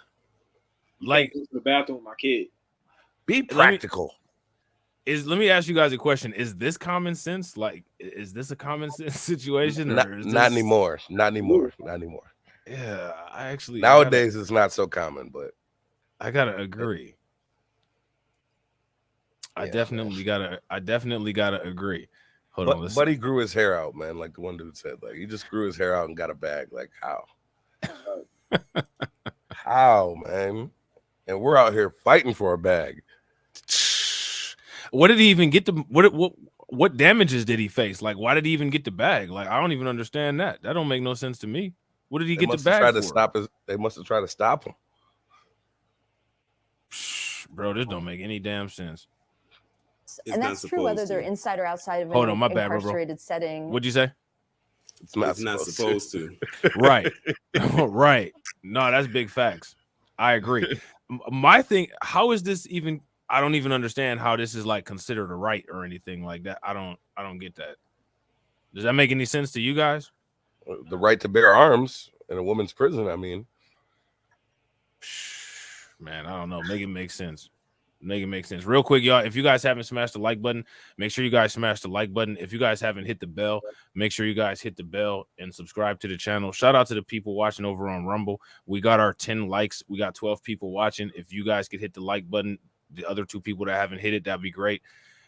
Like Go to the bathroom with my kid. Be practical. Let me ask you guys a question. Is this common sense? Like, is this a common sense situation? Not, Or is not this... anymore. Not anymore. Not anymore. Yeah, I actually Nowadays it's not so common, but I gotta agree. I definitely gotta agree. Hold on, Buddy grew his hair out, man. Like the one dude said, like he just grew his hair out and got a bag. Like how? How, man? And we're out here fighting for a bag. What did he even get the what damages did he face? Like, why did he even get the bag? Like, I don't even understand that. That don't make no sense to me. What did he get the bag for? They must have tried to stop him. Bro, this don't make any damn sense. And that's true whether they're inside or outside of Hold an on, my bad, bro. incarcerated setting. What'd you say? It's not supposed to. Right. Right. No, that's big facts. I agree. My thing, how is this even? I don't even understand how this is like considered a right or anything like that. I don't get that. Does that make any sense to you guys? The right to bear arms in a woman's prison. I mean, man, I don't know. Make it make sense. Make it make sense. Real quick, y'all. If you guys haven't smashed the like button, make sure you guys smash the like button. If you guys haven't hit the bell, make sure you guys hit the bell and subscribe to the channel. Shout out to the people watching over on Rumble. We got our 10 likes. We got 12 people watching. If you guys could hit the like button, the other 2 people that haven't hit it, that'd be great.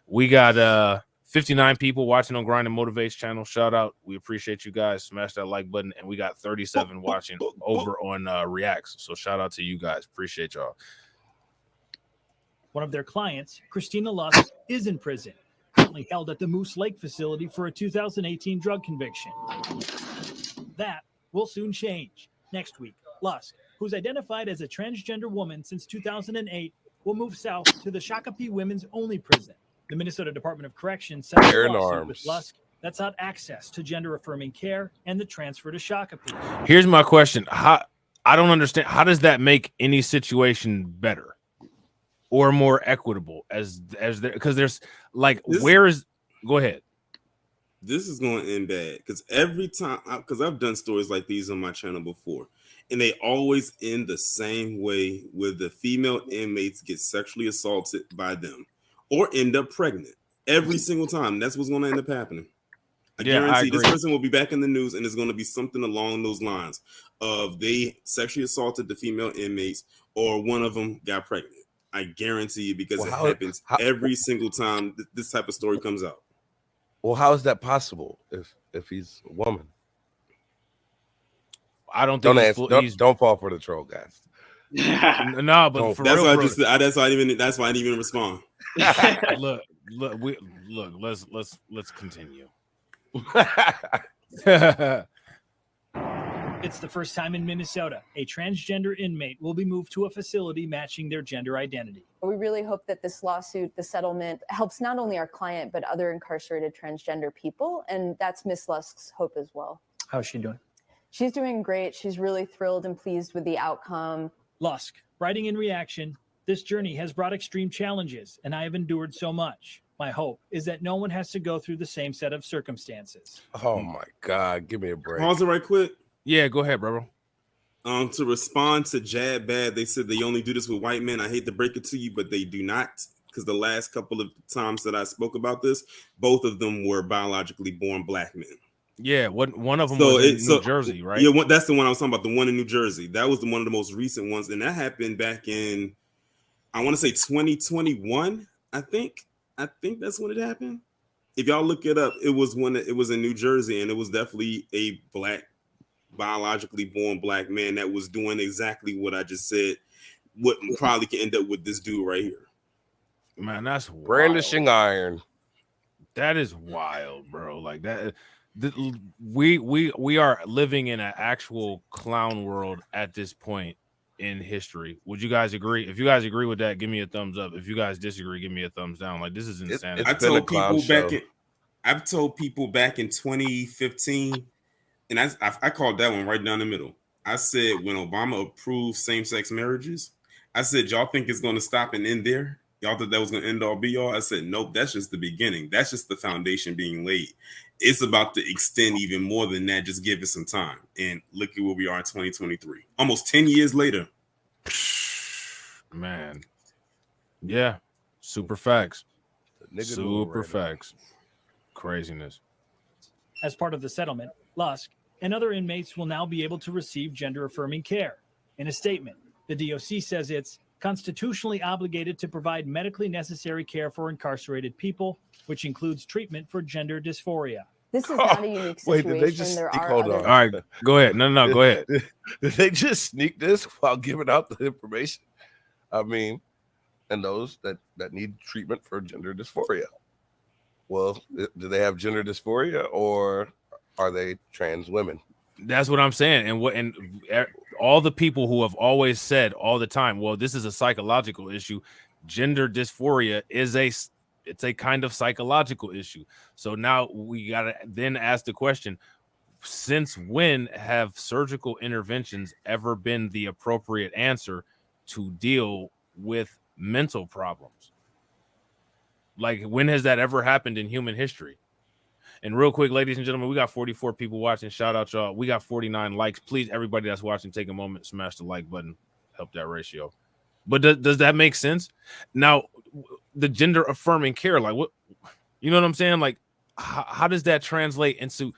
We got 59 people watching on Grind and Motivates channel. Shout out. We appreciate you guys. Smash that like button. And we got 37 watching over on Reacts. So shout out to you guys. Appreciate y'all. One of their clients, Christina Lusk, is in prison, currently held at the Moose Lake facility for a 2018 drug conviction. That will soon change. Next week, Lusk, who's identified as a transgender woman since 2008, will move south to the Shakopee Women's Only Prison. The Minnesota Department of Corrections settled a lawsuit with Lusk that sought access to gender-affirming care and the transfer to Shakopee. Here's my question. I don't understand. How does that make any situation better or more equitable as there? Because there's like, go ahead. This is going to end bad because every time, because I've done stories like these on my channel before, and they always end the same way, where the female inmates get sexually assaulted by them or end up pregnant every single time. That's what's going to end up happening. I guarantee this person will be back in the news, and it's going to be something along those lines of they sexually assaulted the female inmates or one of them got pregnant. I guarantee you, because it happens every single time this type of story comes out. Well, how is that possible if he's a woman? I don't think don't fall for the troll, guys. No, but for that's real, why I didn't even respond. look, let's continue. It's the first time in Minnesota a transgender inmate will be moved to a facility matching their gender identity. We really hope that this lawsuit, the settlement, helps not only our client, but other incarcerated transgender people. And that's Miss Lusk's hope as well. How's she doing? She's doing great. She's really thrilled and pleased with the outcome. Lusk, writing in reaction, this journey has brought extreme challenges, and I have endured so much. My hope is that no one has to go through the same set of circumstances. Oh my God, give me a break. Pause it right quick. Yeah, go ahead, bro. To respond to Jad Bad, they said they only do this with white men. I hate to break it to you, but they do not, because the last couple of times that I spoke about this, both of them were biologically born black men. Yeah, one of them was in New Jersey, right? Yeah, that's the one I was talking about, the one in New Jersey. That was one of the most recent ones, and that happened back in, I want to say 2021, I think that's when it happened. If y'all look it up, it was in New Jersey, and it was definitely a black biologically born black man that was doing exactly what I just said, what probably can end up with this dude right here. Man, that's wild. Brandishing iron. That is wild, bro. Like that. We are living in an actual clown world at this point in history. Would you guys agree? If you guys agree with that, give me a thumbs up. If you guys disagree, give me a thumbs down. Like, this is insane. I've told people back in 2015, and I called that one right down the middle. I said when Obama approved same-sex marriages, I said, y'all think it's going to stop and end there? Y'all thought that was going to end all be all? I said, nope, that's just the beginning. That's just the foundation being laid. It's about to extend even more than that. Just give it some time. And look at where we are in 2023. Almost 10 years later. Man. Yeah. Super facts. Nigga Super facts. Craziness. As part of the settlement, Lusk and other inmates will now be able to receive gender-affirming care. In a statement, the DOC says it's constitutionally obligated to provide medically necessary care for incarcerated people, which includes treatment for gender dysphoria. This is not a unique situation. Wait, did they just there sneak? are Hold other- on. All right. Go ahead. No, go ahead. Did they just sneak this while giving out the information? I mean, and those that need treatment for gender dysphoria. Well, do they have gender dysphoria or are they trans women? That's what I'm saying. And all the people who have always said all the time, well, this is a psychological issue. Gender dysphoria is it's a kind of psychological issue. So now we got to then ask the question, since when have surgical interventions ever been the appropriate answer to deal with mental problems? Like, when has that ever happened in human history? And real quick, ladies and gentlemen, we got 44 people watching. Shout out, y'all. We got 49 likes. Please, everybody that's watching, take a moment, smash the like button, help that ratio. But does that make sense? Now, the gender affirming care, like, what, you know what I'm saying? Like, how does that translate into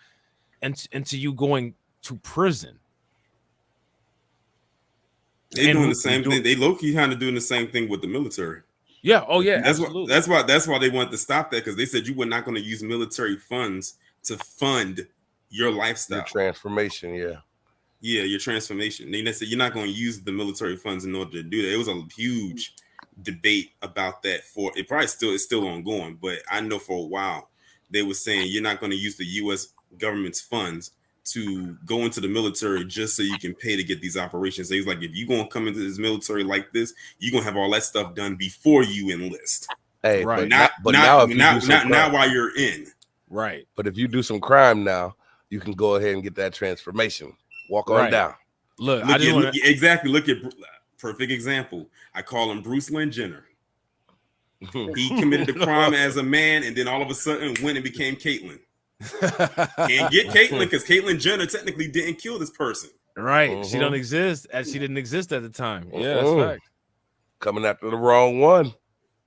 you going to prison? They're doing the same thing. They low-key kind of doing the same thing with the military. Yeah. Oh, yeah. That's absolutely. That's why they wanted to stop that, because they said you were not going to use military funds to fund your lifestyle. Your transformation, yeah. Yeah, your transformation. They said you're not going to use the military funds in order to do that. It was a huge debate about that. For it probably is still ongoing, but I know for a while they were saying you're not going to use the U.S. government's funds to go into the military just so you can pay to get these operations. They was like, if you're going to come into this military like this, you're going to have all that stuff done before you enlist. Hey, right. Not while you're in. Right. But if you do some crime now, you can go ahead and get that transformation. Walk on down. Look, exactly. Look at perfect example. I call him Bruce Lynn Jenner. He committed the crime as a man, and then all of a sudden went and became Caitlyn. Can't get Caitlyn because Caitlyn Jenner technically didn't kill this person. Right. She don't exist, as she didn't exist at the time. Yeah, that's fact. Coming after the wrong one.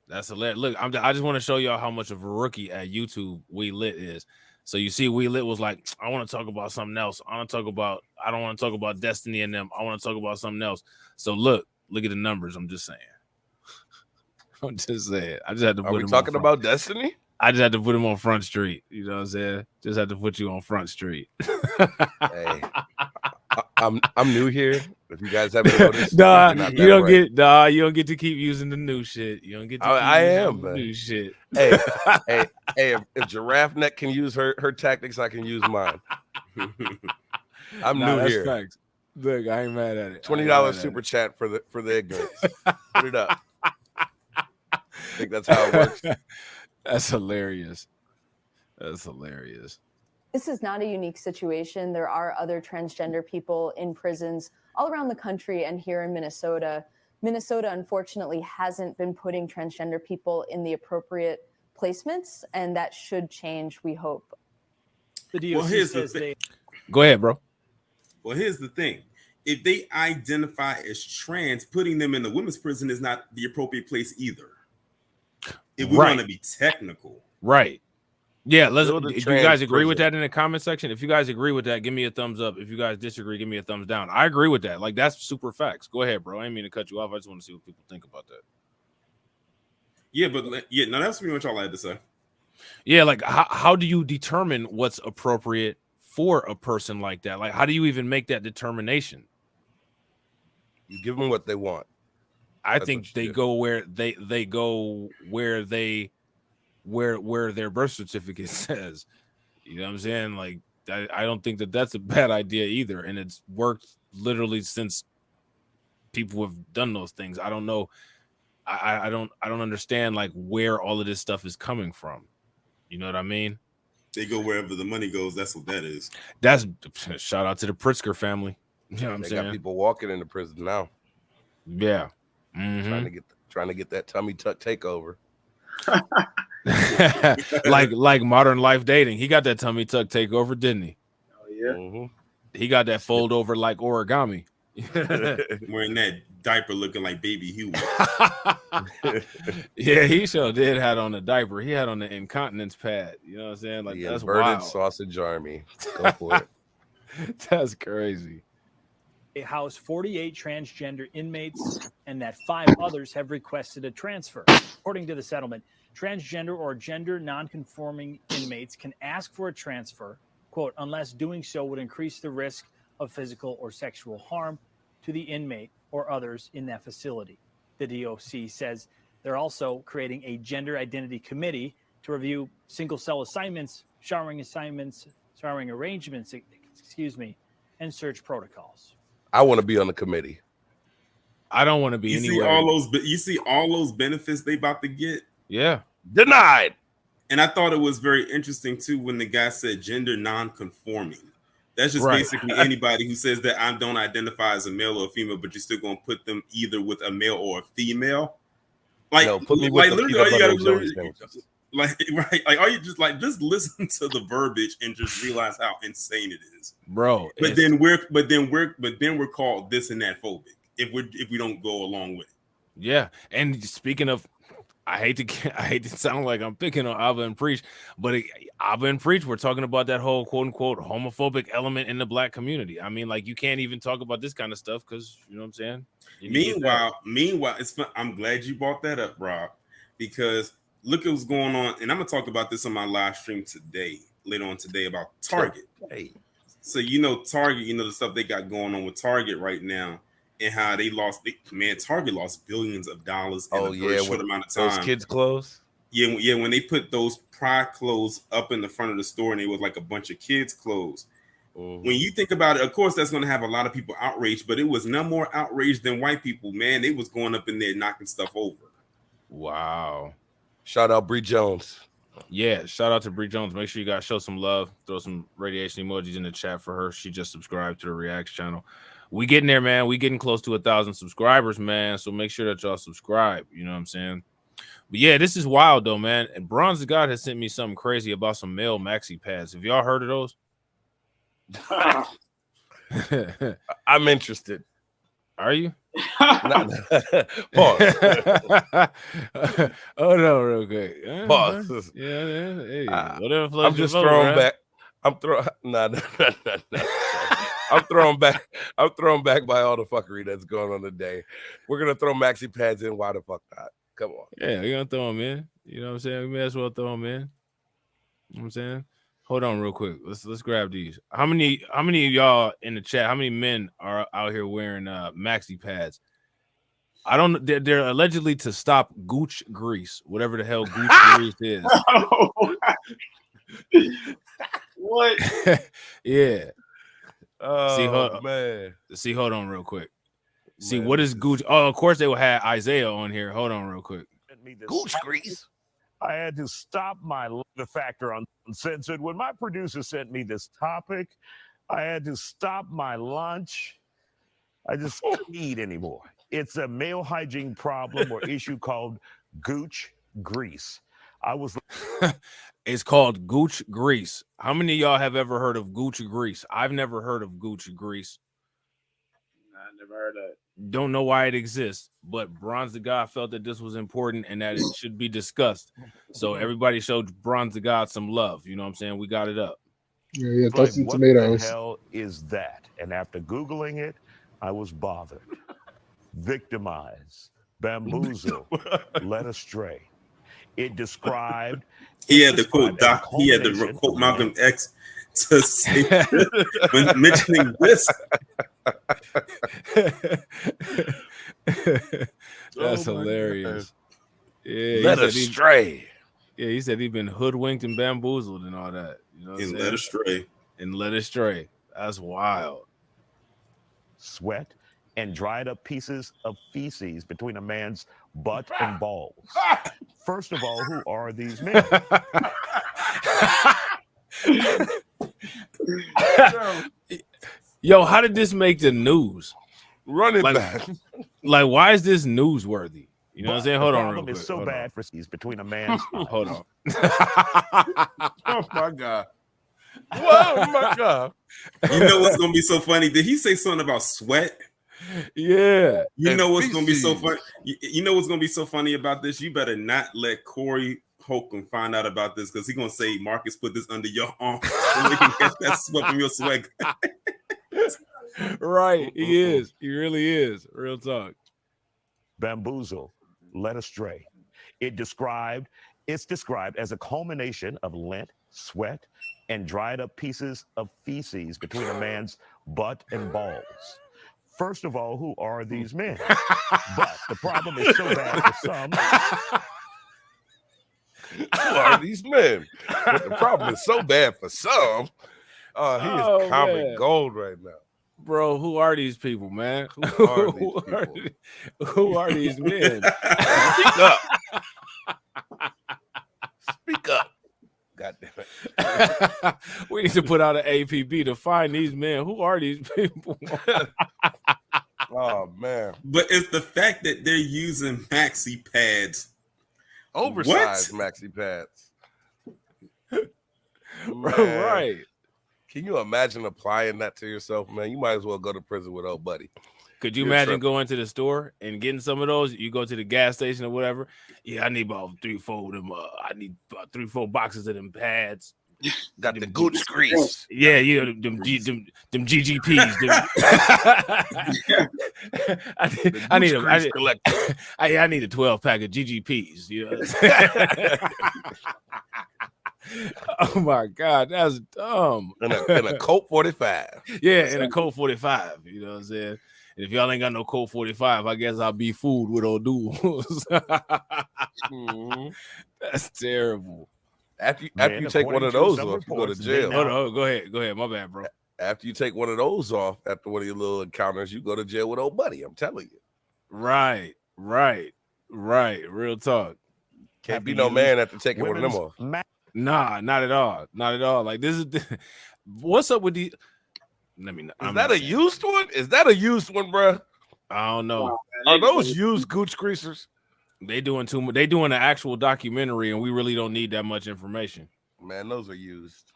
That's hilarious. Look, I just want to show y'all how much of a rookie at YouTube We Lit is. So you see, We Lit was like, I want to talk about something else. I don't want to talk about Destiny and them. I want to talk about something else. So look at the numbers. I'm just saying. I just had to put Are we talking about Destiny? I just had to put him on Front Street. You know what I'm saying? Just had to put you on Front Street. Hey, I'm new here. If you guys haven't noticed, you don't get to keep using the new shit. You don't get to keep using the new shit. Hey, if Giraffe Neck can use her tactics, I can use mine. I'm new that's here. Facts. Look, I ain't mad at it. $20 super chat for the ignorance. Put it up. I think that's how it works. That's hilarious. That's hilarious. This is not a unique situation. There are other transgender people in prisons all around the country and here in Minnesota. Minnesota, unfortunately, hasn't been putting transgender people in the appropriate placements, and that should change, we hope. The DOC says they... Go ahead, bro. Well, here's the thing. If they identify as trans, putting them in the women's prison is not the appropriate place either. If we want to be technical. Right. Yeah, do you guys agree prison. with that in the comment section? If you guys agree with that, give me a thumbs up. If you guys disagree, give me a thumbs down. I agree with that. Like, that's super facts. Go ahead, bro. I didn't mean to cut you off. I just want to see what people think about that. Yeah, but that's pretty much all I had to say. Yeah, like how do you determine what's appropriate for a person like that? Like, how do you even make that determination? You give them what they want. I think they go where they go where their birth certificate says. You know what I'm saying? Like, I don't think that that's a bad idea either, and it's worked literally since people have done those things. I don't know. I don't understand like where all of this stuff is coming from. You know what I mean? They go wherever the money goes. That's what that is. That's shout out to the Pritzker family. You know what I'm They saying? got people walking into prison now. Yeah. Trying to get that tummy tuck takeover. like modern life dating. He got that tummy tuck takeover, didn't he? Oh yeah. He got that fold over like origami. Wearing that diaper looking like baby Huey. Yeah, he sure did had on a diaper. He had on the incontinence pad. You know what I'm saying? Like, The that's inverted wild. sausage army. Go for it. That's crazy. They house 48 transgender inmates and that 5 others have requested a transfer. According to the settlement, transgender or gender nonconforming inmates can ask for a transfer, quote, unless doing so would increase the risk of physical or sexual harm to the inmate or others in that facility. The DOC says they're also creating a gender identity committee to review single cell assignments, showering arrangements, and search protocols. I want to be on the committee. I don't want to be You anywhere. see all those benefits they about to get. Yeah. Denied. And I thought it was very interesting too when the guy said gender non-conforming. That's just Right. basically anybody who says that I don't identify as a male or a female, but you're still gonna put them either with a male or a female. Like, No, put me with the literally, peanut all you butter gotta and jelly literally, sandwiches. like, right, like, are you just listen to the verbiage and just realize how insane it is, Bro. But then we're called this and that phobic if we don't go along with it. Yeah, and speaking of, I hate to sound like I'm picking on Abba and Preach, but Abba and Preach, we're talking about that whole quote unquote homophobic element in the black community. I mean, like, you can't even talk about this kind of stuff because you know what I'm saying. Meanwhile, it's fun. I'm glad you brought that up, Rob, because look at what's going on, and I'm gonna talk about this on my live stream later on today about Target. Hey. So Target, the stuff they got going on with Target right now, and how they lost. Target lost billions of dollars in a very short amount of time. Those kids' clothes. Yeah, when they put those pride clothes up in the front of the store, and it was like a bunch of kids' clothes. Mm-hmm. When you think about it, of course, that's going to have a lot of people outraged, but it was no more outraged than white people. Man, they was going up in there knocking stuff over. Wow. Shout out Bree Jones. Yeah, shout out to Bree Jones. Make sure you guys show some love. Throw some radiation emojis in the chat for her. She just subscribed to the Reacts channel. We getting there, man. We getting close to 1,000 subscribers, man. So make sure that y'all subscribe. You know what I'm saying? But yeah, this is wild though, man. And Bronze the God has sent me something crazy about some male maxi pads. Have y'all heard of those? I'm interested. Are you? Pause. Oh no, real quick. Pause. Yeah, hey, whatever floats I'm your just boat, throwing right? back. I'm throwing. No. I'm throwing back. I'm thrown back by all the fuckery that's going on today. We're gonna throw maxi pads in. Why the fuck not? Come on. Yeah, we're gonna throw them in. You know what I'm saying? We may as well throw them in. You know what I'm saying? Hold on real quick. Let's grab these. How many of y'all in the chat, how many men are out here wearing maxi pads? I don't know. They're allegedly to stop gooch grease, whatever the hell gooch grease is. What? Yeah. Oh, man. Hold on real quick. See, what is gooch? Oh, of course they will have Isaiah on here. Hold on real quick. Gooch grease. I had to stop the factor uncensored. When my producer sent me this topic, I had to stop my lunch. I just couldn't eat anymore. It's a male hygiene problem or issue called gooch grease. It's called gooch grease. How many of y'all have ever heard of gooch grease? I've never heard of gooch grease. I never heard of it. Don't know why it exists, but Bronze the God felt that this was important and that it should be discussed. So everybody showed Bronze the God some love. You know what I'm saying? We got it up. Yeah, throw some tomatoes. What the hell is that? And after Googling it, I was bothered, victimized, bamboozled, led astray. It described. He had to quote Malcolm X to say this when mentioning this. That's Oh my hilarious. Yeah, Led astray. Yeah, he said he'd been hoodwinked and bamboozled and all that. You know what I'm And saying? led astray. And led astray. That's wild. Sweat and dried up pieces of feces between a man's butt and balls. First of all, who are these men? Yo, how did this make the news? Run it like, back. Like, why is this newsworthy? You know what I'm saying? Hold on, real The problem quick. is so Hold bad on. for feces between a man's Hold on. Oh my God. Whoa, my God. You know what's gonna be so funny? Did he say something about sweat? Yeah. You know what's gonna be so funny? You know what's gonna be so funny about this? You better not let Corey Holcomb find out about this because he's gonna say Marcus put this under your arm so we can catch that sweat from your sweat. Right. He is. He really is. Real talk. Bamboozle, led astray. It's described as a culmination of lint, sweat, and dried up pieces of feces between a man's butt and balls. First of all, who are these men? But the problem is so bad for some. Who are these men? But the problem is so bad for some. He is comic gold right now. Bro, who are these people, man? Who are these people? Who are these men? Speak up. Speak up. God damn it. We need to put out an APB to find these men. Who are these people? Oh man. But it's the fact that they're using maxi pads. Oversized maxi pads. Right. Can you imagine applying that to yourself, man? You might as well go to prison with old buddy. Could you You're imagine tripping. going to the store and getting some of those? You go to the gas station or whatever. Yeah, I need about 3-4 of them. I need about 3-4 boxes of them pads. Got the gooch grease. Yeah, yeah, them GGPs. I need them. I need a 12 pack of GGPs. You know. Oh my God, that's dumb. And a Colt 45. Yeah, and a Colt 45. You know what I'm saying? And if y'all ain't got no Colt 45, I guess I'll be fooled with old dudes. That's terrible. After you take one of those off, you go to jail. Hold on, go ahead. My bad, bro. After you take one of those off, after one of your little encounters, you go to jail with old buddy. I'm telling you. Right. Real talk. Can't be no man after taking one of them off. Nah, not at all. Not at all. Like this is what's up with the. Is that a used one? Is that a used one, bro? I don't know. Are those used gooch greasers? They doing too much. They doing an actual documentary, and we really don't need that much information. Man, those are used.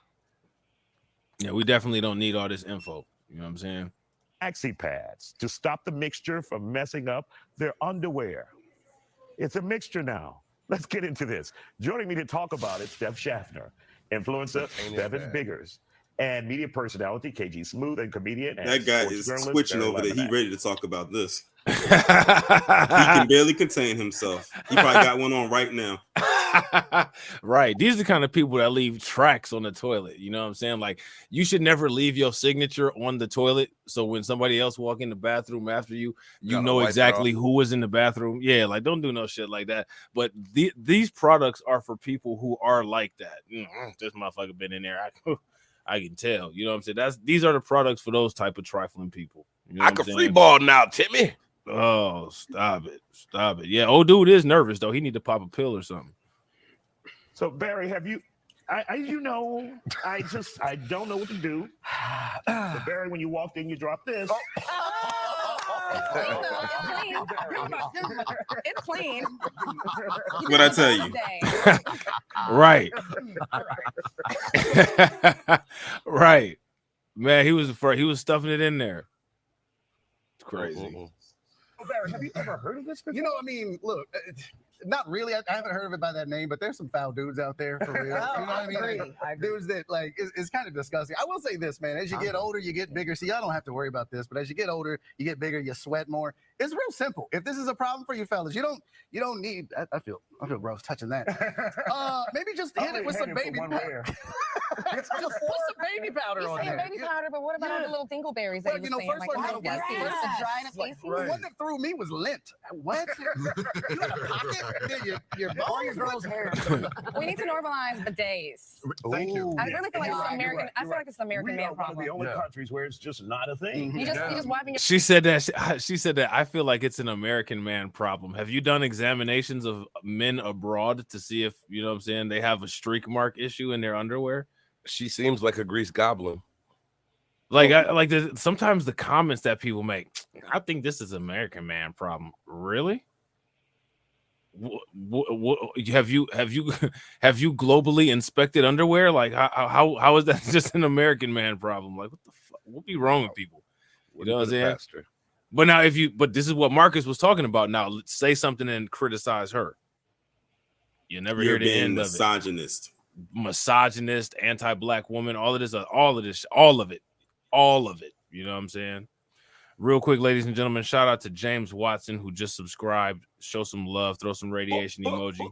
Yeah, we definitely don't need all this info. You know what I'm saying? Maxi pads to stop the mixture from messing up their underwear. It's a mixture now. Let's get into this. Joining me to talk about it, Steph Schaffner, influencer Devin Biggers, and media personality KG Smooth and comedian. And That guy sports is journalist switching Barry over there. He Levinak. ready to talk about this. He can barely contain himself. He probably got one on right now. Right. These are the kind of people that leave tracks on the toilet. You know what I'm saying? Like, you should never leave your signature on the toilet. So when somebody else walk in the bathroom after you, you Gotta know wipe it exactly off. who was in the bathroom. Yeah, like don't do no shit like that. But these products are for people who are like that. This motherfucker been in there. I can tell. You know what I'm saying? These are the products for those type of trifling people. You know I what I'm can saying? free ball now, Timmy. Oh, stop it. Yeah, old dude is nervous though. He need to pop a pill or something. So Barry, have you? I don't know what to do. So Barry, when you walked in, you dropped this. It's clean. What'd I tell you? Right. Right. Man, he was stuffing it in there. It's crazy. Barry, have you ever heard of this before? You know, I mean, look, not really. I haven't heard of it by that name, but there's some foul dudes out there for real. You know what I mean? agree. Like, I agree. dudes that like it's kind of disgusting. I will say this, man. As you get older, you get bigger. See, y'all don't have to worry about this, but as you get older, you get bigger, you sweat more. It's real simple. If this is a problem for you fellas, you don't need. I feel gross touching that. Maybe just hit it with some baby powder. Just put some baby powder You on say there. baby powder, but what about all the little dingleberries that Well, you you know, were saying? first Like, one, all the feces, the dry and the feces? The one that threw me was lint. What? You got a pocket? Your All your girls' hair. We need to normalize bidets. Thank you. I really feel like it's an You're American. right, I feel like it's an American We man are one of problem. the only countries where it's just not a thing. You just wiping your. She said that. She said that. I feel like it's an American man problem. Have you done examinations of men abroad to see if you know what I'm saying they have a streak mark issue in their underwear? She seems like a grease goblin. Like, sometimes the comments that people make, I think this is an American man problem. Really? Have you globally inspected underwear? Like, how is that just an American man problem? Like, what the fuck? What be wrong with people? You know what I'm saying? But now, but this is what Marcus was talking about. Now, let's say something and criticize her. You never hear the end misogynist. of it. Misogynist, anti-black woman, all of it. You know what I'm saying? Real quick, ladies and gentlemen, shout out to James Watson who just subscribed. Show some love, throw some radiation emoji.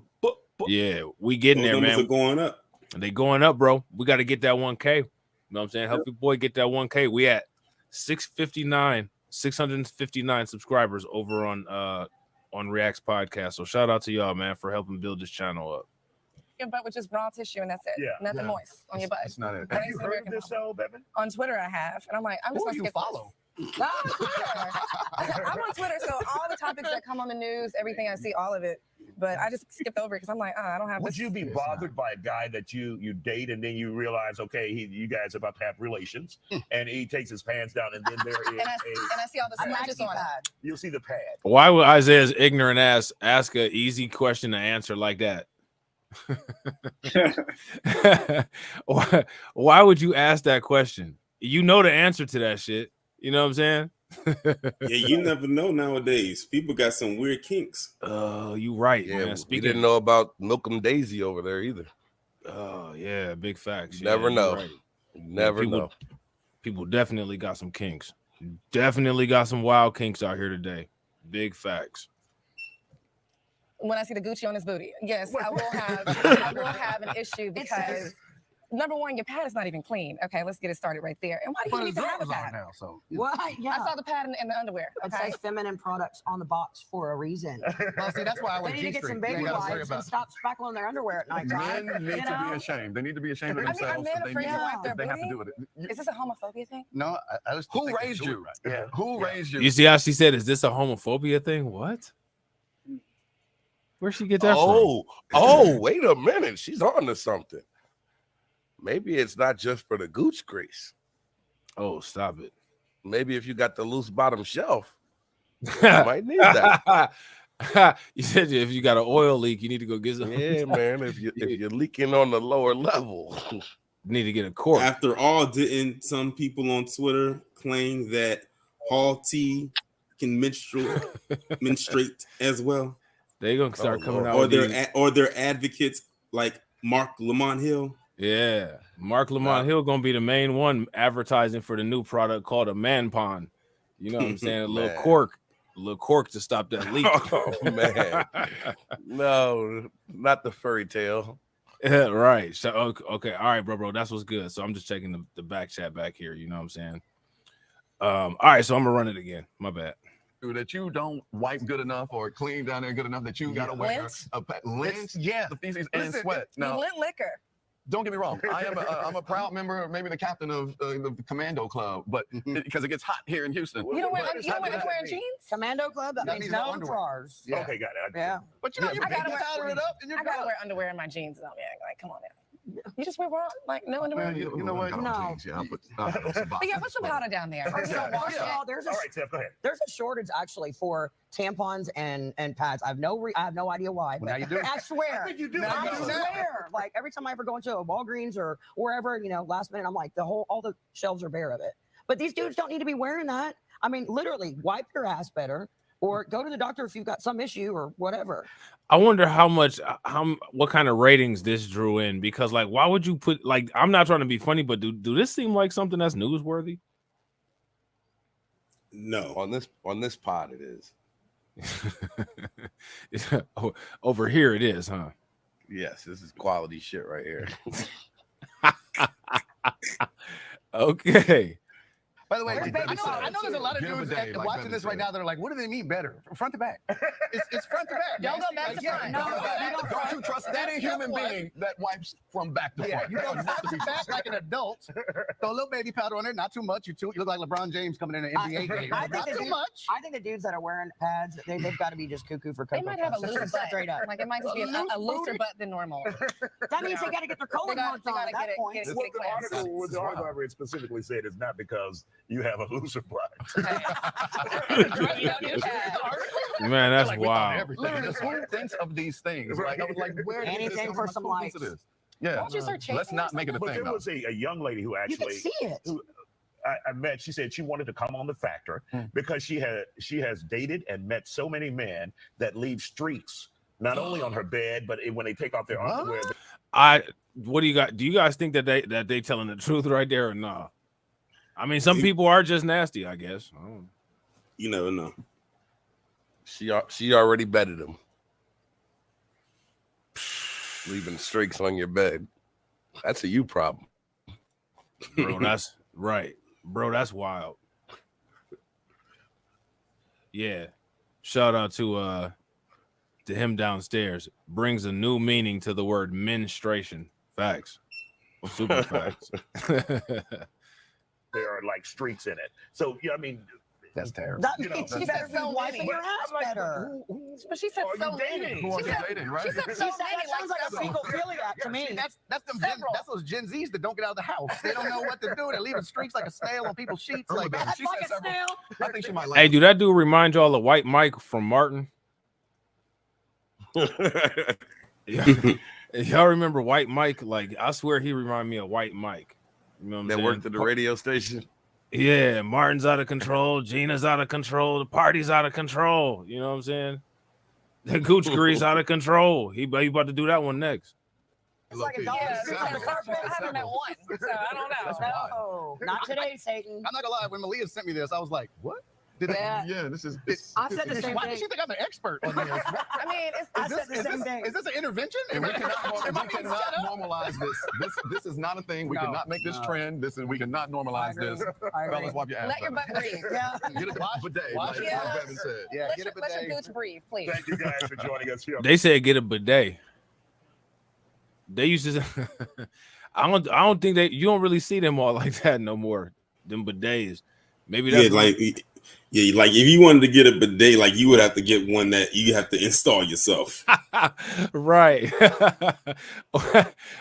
Yeah, we getting there, man. Are going up. They going up, bro. We got to get that 1K. You know what I'm saying? Help your boy get that 1K. We at 659 subscribers over on Reacts Podcast. So shout out to y'all, man, for helping build this channel up. Your butt with just raw tissue and that's it. Yeah. Nothing moist on your butt. That's not it. That is American problem. On Twitter, I have, and I'm like, I'm just gonna skip this. No, I'm on Twitter, so all the topics that come on the news, everything I see, all of it. But I just skipped over it because I'm like, I don't have. Would this. you be bothered by a guy that you date and then you realize, okay, you guys are about to have relations, and he takes his pants down, and then there is and I see all the smudges on it. you'll see the pad. Why would Isaiah's ignorant ass ask an easy question to answer like that? Why would you ask that question? You know the answer to that shit. You know what I'm saying? Yeah, you never know nowadays. People got some weird kinks. Oh, you right, Yeah, man. we didn't know about Milkum Daisy over there either. Oh yeah, big facts. Never Yeah, know. you're right. Never people, know. People definitely got some kinks. Definitely got some wild kinks out here today. Big facts. When I see the Gucci on his booty, yes, I will have an issue because number one, your pad is not even clean. Okay, let's get it started right there. And why do you need to have a pad? Now, so What? Yeah. I saw the pad in the underwear. It Okay. says feminine products on the box for a reason. Well, see, that's why I They went need to get some G-string. baby You ain't gotta worry wipes about and stop spackling their underwear at night. Men need to be ashamed. They need to be ashamed of I mean, themselves. are men if afraid to wipe their they have to booty? do with it. Is this a homophobia thing? No, I was. Who raised you? Yeah. Who raised you? You see how she said, "Is this a homophobia thing?" What? Where'd she get that from? Oh, wait a minute. She's on to something. Maybe it's not just for the gooch grease. Oh, stop it. Maybe if you got the loose bottom shelf, you might need that. You said if you got an oil leak, you need to go get some. Yeah, man. If you're leaking on the lower level, need to get a cork. After all, didn't some people on Twitter claim that Hall T can menstruate as well? They're gonna start coming out. Or with they're advocates like Mark Lamont Hill. Yeah, Mark Lamont Hill gonna be the main one advertising for the new product called a man pond. You know what I'm saying? A little cork to stop that leak. Oh man, no, not the furry tail. Yeah, right. So okay, all right, bro. That's what's good. So I'm just checking the back chat back here. You know what I'm saying? All right, so I'm gonna run it again. My bad. That you don't wipe good enough or clean down there good enough that you gotta wear lint. Yeah, the feces and sweat. Now, lint liquor. don't get me wrong. I'm a proud member, maybe the captain of the Commando Club, but because it gets hot here in Houston. You don't wear underwear and jeans? Commando Club? That means no drawers. Yeah. Okay, got it. Yeah. But you know, you powder it up and you I gotta wear underwear in my jeans though, man. Like, come on now. You just wear no underwear? Man, you know what? No. But yeah, put some powder down there. First of all, there's a shortage actually for tampons and pads. I have no idea why. Well, now you do. I swear. I think you do. I Now you do. swear. Like every time I ever go into a Walgreens or wherever, last minute, I'm like, all the shelves are bare of it. But these dudes don't need to be wearing that. I mean, literally, wipe your ass better. or go to the doctor if you've got some issue or whatever. I wonder what kind of ratings this drew in, because like, why would you put, like, I'm not trying to be funny, but do this seem like something that's newsworthy? No, on this pod it is. Over here it is, huh? Yes, this is quality shit right here. Okay. By the way, I know there's a lot of dudes watching this right now that are like, what do they mean better? Front to back. It's front to back. Don't go back to front. No, Don't you trust any human being that wipes from back to front? You go front to back like an adult. Throw a little baby powder on there, not too much. You look like LeBron James coming in an NBA game. Not too much. I think the dudes that are wearing pads, they've got to be just cuckoo for They Cocoa might have a Puffs. loose butt. Straight up. Like it might just be a looser butt than normal. That means they got to get their colon worked on at that point. What the article specifically said is not because you have a looser butt. Man, that's like, wild. Literally, who thinks of these things? Like, I was like, where did Anything this for some likes. Yeah, Won't you start chasing let's not or make it a But thing. there was a young lady who You can actually see it. who I met. She said she wanted to come on the Factor because she has dated and met so many men that leave streaks not only on her bed, but when they take off their underwear. What do you got? Do you guys think that they telling the truth right there or not? I mean, some people are just nasty, I guess. I don't know. You never know. She already betted him. Leaving streaks on your bed. That's a you problem. Bro, that's right. Bro, that's wild. Yeah. Shout out to him downstairs. Brings a new meaning to the word menstruation. Facts. Super facts. There are like streaks in it. So yeah, I mean, that's terrible. That means you better be wiping your ass better. But she said so many. Who are you dating, right? She said so many. That sounds like a fecophiliac to me. That's those Gen Zs that don't get out of the house. They don't know what to do. They're leaving streaks like a snail on people's sheets. Like that. She said several. I think she might like. Hey, do that dude remind y'all of White Mike from Martin? Y'all remember White Mike? Like, I swear he reminded me of White Mike. You know what I'm saying? That worked at the radio station. Yeah, Martin's out of control, Gina's out of control, the party's out of control. You know what I'm saying? The Gooch Grease out of control. He about to do that one next. It's like a dog streaks on the carpet. I haven't met one, so I don't know. No, not today, Satan. I'm not gonna lie. When Malia sent me this, I was like, "What? Yeah, this is." I said the same Why thing. does she think I'm an expert on this? I mean, Is this an intervention? And we cannot normalize this. This is not a thing. We cannot make this trend. We cannot normalize this. Fellas, wipe your ass. let your butt breathe. Yeah. Get a bidet. Wash Like your Bevan said. Yeah, Let get your, a let your bidet. gooch breathe, please. thank you guys for joining us here. They said get a bidet. They used to. I don't think you don't really see them all like that no more. Them bidets. Maybe that's like if you wanted to get a bidet, like you would have to get one that you have to install yourself. Right.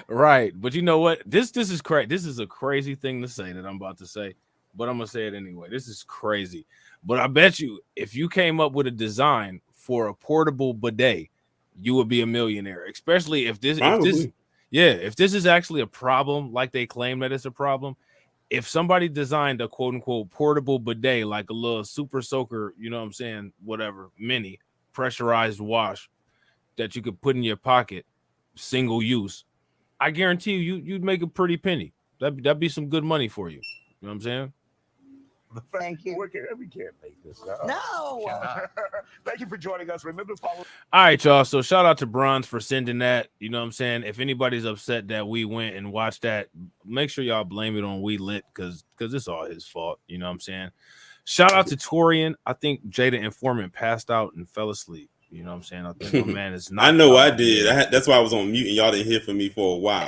Right. But you know what? This is crazy. This is a crazy thing to say that I'm about to say, but I'm gonna say it anyway. This is crazy. But I bet you if you came up with a design for a portable bidet, you would be a millionaire, especially if this is actually a problem, like they claim that it's a problem. If somebody designed a quote unquote portable bidet, like a little super soaker, you know what I'm saying, whatever, mini pressurized wash that you could put in your pocket, single use, I guarantee you'd make a pretty penny. That'd be some good money for you. You know what I'm saying? Thank you. We can't make this up. No. Thank you for joining us. Remember to follow. All right, y'all. So shout out to Bronze for sending that. You know what I'm saying? If anybody's upset that we went and watched that, make sure y'all blame it on We Lit because it's all his fault. You know what I'm saying? Shout out to Torian. I think Jada Informant passed out and fell asleep. You know what I'm saying? I think my man is not. I know I did. That's why I was on mute and y'all didn't hear from me for a while.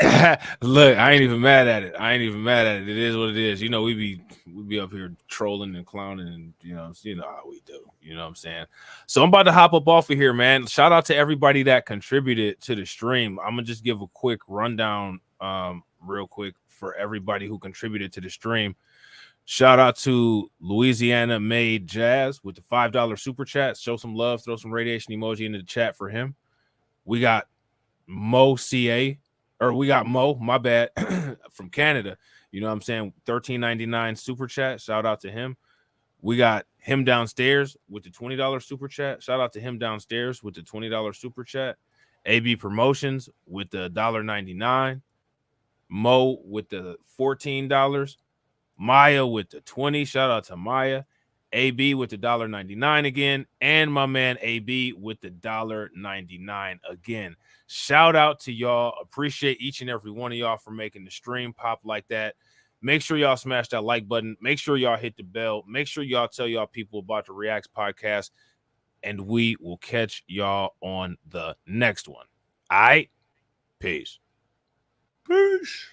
Look, I ain't even mad at it. It is what it is. You know, we be up here trolling and clowning and you know how we do. You know what I'm saying? So I'm about to hop up off of here, man. Shout out to everybody that contributed to the stream. I'm gonna just give a quick rundown real quick for everybody who contributed to the stream. Shout out to Louisiana Made Jazz with the $5 super chat. Show some love, throw some radiation emoji into the chat for him. We got Mo, my bad, from Canada. You know what I'm saying? $13.99 super chat. Shout out to him. We got him downstairs with the $20 super chat. Shout out to him downstairs with the $20 super chat. AB Promotions with the $1.99. Mo with the $14. Maya with the 20. Shout out to Maya. AB with the $1.99 again. And my man AB with the $1.99 again. Shout out to y'all. Appreciate each and every one of y'all for making the stream pop like that. Make sure y'all smash that like button. Make sure y'all hit the bell. Make sure y'all tell y'all people about the Reacts podcast. And we will catch y'all on the next one. All right? Peace. Peace.